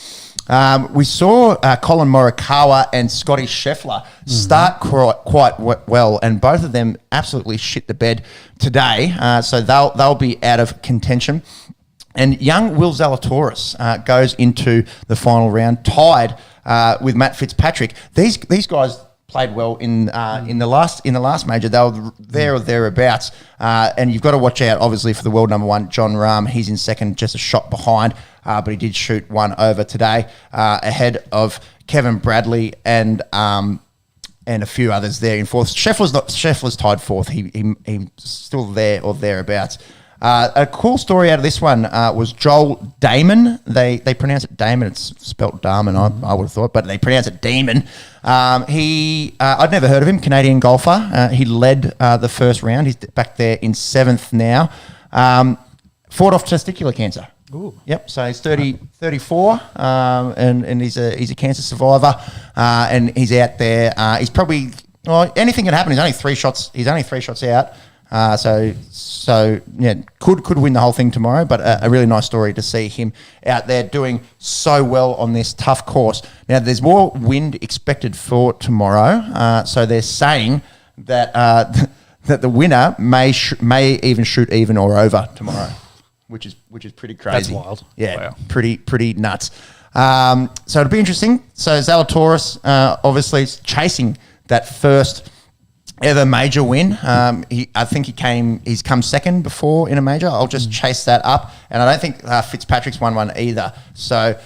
We saw Colin Morikawa and Scotty Scheffler start quite well, and both of them absolutely shit the bed today. So they'll be out of contention. And young Will Zalatoris goes into the final round, tied with Matt Fitzpatrick. These guys played well in the last major. They were there or thereabouts, and you've got to watch out obviously for the world number 1, John Rahm. He's in second, just a shot behind, but he did shoot one over today, ahead of Kevin Bradley and a few others there in fourth. Scheffler's tied fourth. He's still there or thereabouts. A cool story out of this one was Joel Damon. They pronounce it Damon. It's spelt Darman, I would have thought, but they pronounce it Damon. I'd never heard of him, Canadian golfer. He led the first round. He's back there in 7th now. Fought off testicular cancer. Ooh. Yep, so he's 34, and he's a cancer survivor, and he's out there. He's probably anything can happen. He's only 3 shots. He's only 3 shots out. So yeah, could win the whole thing tomorrow, but a really nice story to see him out there doing so well on this tough course. Now, there's more wind expected for tomorrow, so they're saying that that the winner may even shoot even or over tomorrow, which is pretty crazy. That's wild. Yeah, wow. Pretty nuts. So it'll be interesting. So Zalatoris obviously is chasing that first ever major win. I think he's come second before in a major. I'll just chase that up. And I don't think Fitzpatrick's won one either. So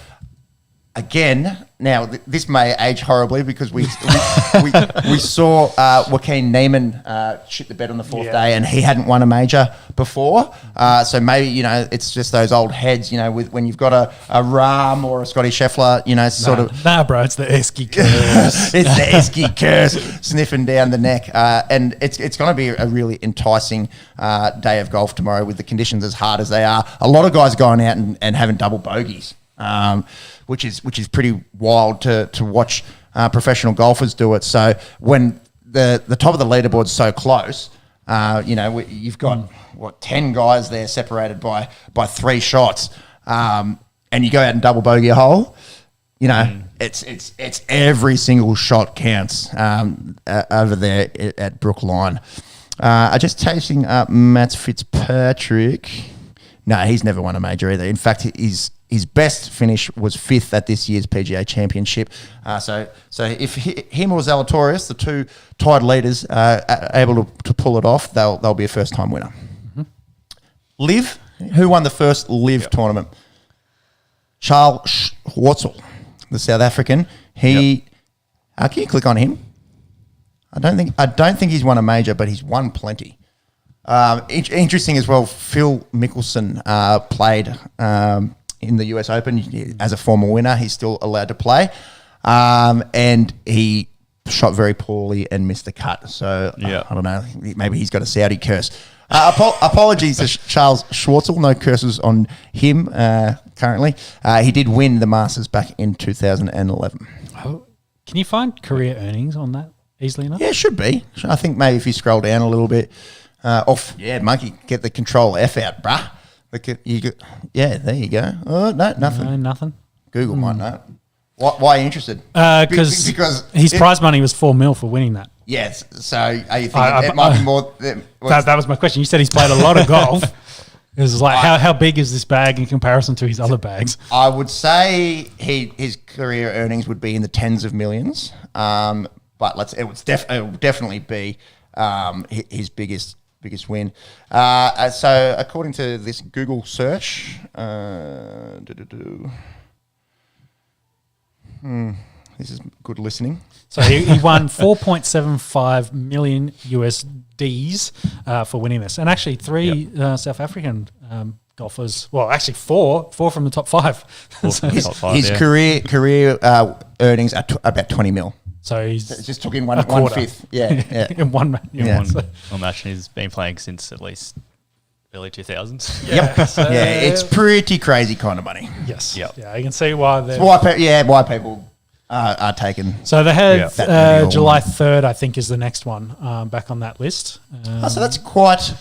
again, now this may age horribly because we saw Joaquin Neiman shit the bed on the 4th day, and he hadn't won a major before. So maybe it's just those old heads. When you've got a Rahm or a Scotty Scheffler, Nah, bro, it's the Esky curse. It's the Esky curse sniffing down the neck, and it's going to be a really enticing day of golf tomorrow with the conditions as hard as they are. A lot of guys going out and having double bogeys. Which is pretty wild to watch professional golfers do it. So when the top of the leaderboard's so close, you've got 10 guys there separated by 3 shots, and you go out and double bogey a hole. It's every single shot counts over there at Brookline. Just chasing up Matt Fitzpatrick. No, he's never won a major either. In fact, his best finish was 5th at this year's PGA Championship. So if him or Zalatoris, the two tied leaders, are able to pull it off, they'll be a first-time winner. Mm-hmm. Liv, who won the first Liv tournament? Charles Schwartzel, the South African. Can you click on him? I don't think he's won a major, but he's won plenty. Interesting as well. Phil Mickelson played in the US Open as a former winner. He's still allowed to play, and he shot very poorly and missed the cut. So I don't know. Maybe he's got a Saudi curse. Apologies to Charles Schwartzel. No curses on him currently. He did win the Masters back in 2011. Oh, can you find career earnings on that easily enough? Yeah, it should be. I think maybe if you scroll down a little bit. Monkey, get the Control F out, bruh. There you go. Oh, no, nothing. No, nothing. Google might know. Why are you interested? Because his prize money was $4 million for winning that. Yes. So are you thinking it might be more? That was my question. You said he's played a lot of golf. It was like, how big is this bag in comparison to his other bags? I would say his career earnings would be in the tens of millions. But it will definitely be his biggest win. So according to this Google search, this is good listening. So he won 4.75 million USDs for winning this, and actually three South African golfers. Well, actually four from the top five. His career earnings are about 20 mil. So he's just took in 1/5. Yeah. In one match. One match, and he's been playing since at least early 2000s. It's pretty crazy kind of money. Yes. Yep. Yeah, you can see why they're... why people are taken. So they had July 3rd, I think, is the next one back on that list. So that's quite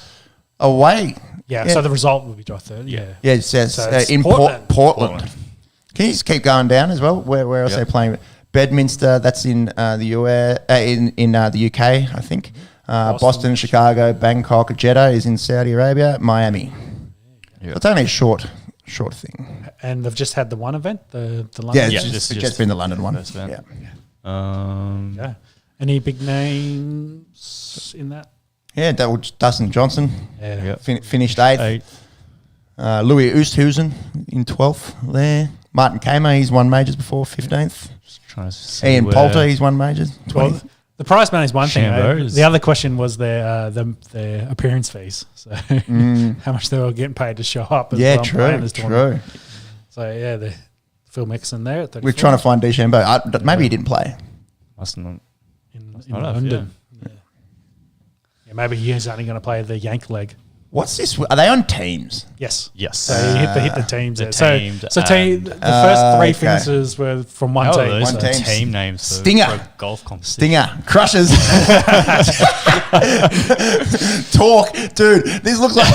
a way. Yeah, so the result will be July 3rd. Yeah. Yeah, it says in Portland. Can you just keep going down as well? Where else are they playing? Bedminster, that's in the US, in the UK, I think. Boston, Chicago, Bangkok, Jeddah is in Saudi Arabia, Miami. Yeah. It's only a short thing. And they've just had the one event, the London. Yeah, it's just been the London one. Yeah. Any big names in that? Yeah, Dustin Johnson finished 8th. Louis Oosthuizen in 12th there. Martin Kamer, he's won majors before, 15th. Ian Poulter, he's won majors. 12th. The prize money is one thing. The other question was their appearance fees. So how much they were getting paid to show up. True. So the Phil Mickelson there at 34. We're trying to find DeChambeau. Maybe he didn't play. Must not. In London. Yeah, maybe he's only going to play the yank leg. What's this? Are they on teams? Yes. So they hit the teams. The first three finishes were from one team. Those are team names. Stinger. For golf competition. Stinger. Crushers. Talk. Dude, this looks like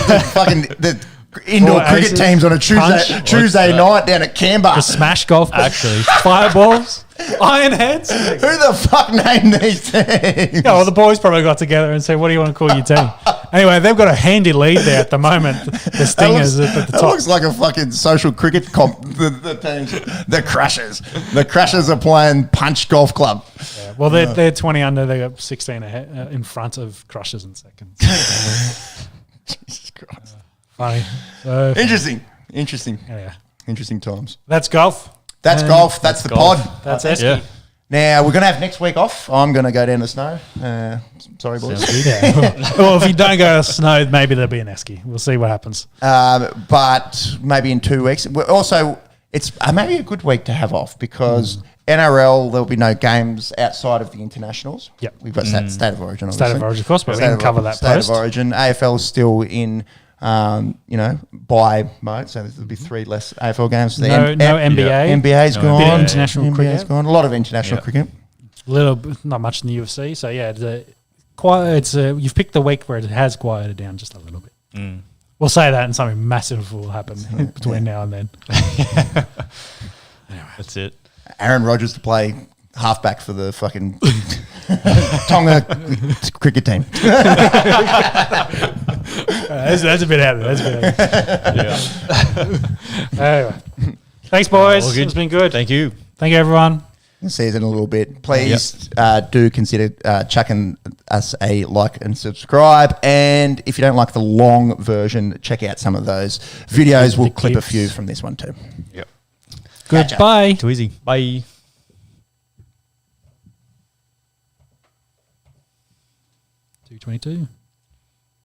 the indoor cricket teams on a Tuesday night down at Canberra. The smash golf. Actually. Fireballs. Iron heads. Who the fuck named these teams? Yeah, well, the boys probably got together and said, what do you want to call your team? Anyway, they've got a handy lead there at the moment. The Stingers at the top. That looks like a fucking social cricket comp. The teams, the Crushers. The Crushers are playing Punch Golf Club. Yeah, well, they're 20 under. They got 16 ahead, in front of Crushers in second. Jesus Christ. Funny. So, Interesting. Yeah. Interesting times. That's golf. That's golf. That's the golf. pod. That's Esky. Yeah. Now, we're going to have next week off. I'm going to go down to snow. Sorry, boys. Well, if you don't go to snow, maybe there'll be an Esky. We'll see what happens. But maybe in 2 weeks. Also, it's maybe a good week to have off because NRL, there'll be no games outside of the internationals. Yep. We've got State of Origin, obviously. State of Origin, of course, but we can cover that State post. of Origin. AFL is still in... bye mode, so there'll be 3 less AFL games. No NBA. NBA's gone. NBA. International cricket's gone. A lot of international cricket. Not much in the UFC. So you've picked the week where it has quieted down just a little bit. We'll say that, and something massive will happen between now and then. Anyway, that's it. Aaron Rodgers to play halfback for the fucking Tonga cricket team. That's a bit out of it. Anyway. Thanks, boys. All good. It's been good. Thank you. Thank you, everyone. See you in a little bit. Please do consider chucking us a like and subscribe. And if you don't like the long version, check out some of those videos. We'll clip a few from this one too. Yep. Goodbye. Too easy. Bye. 222.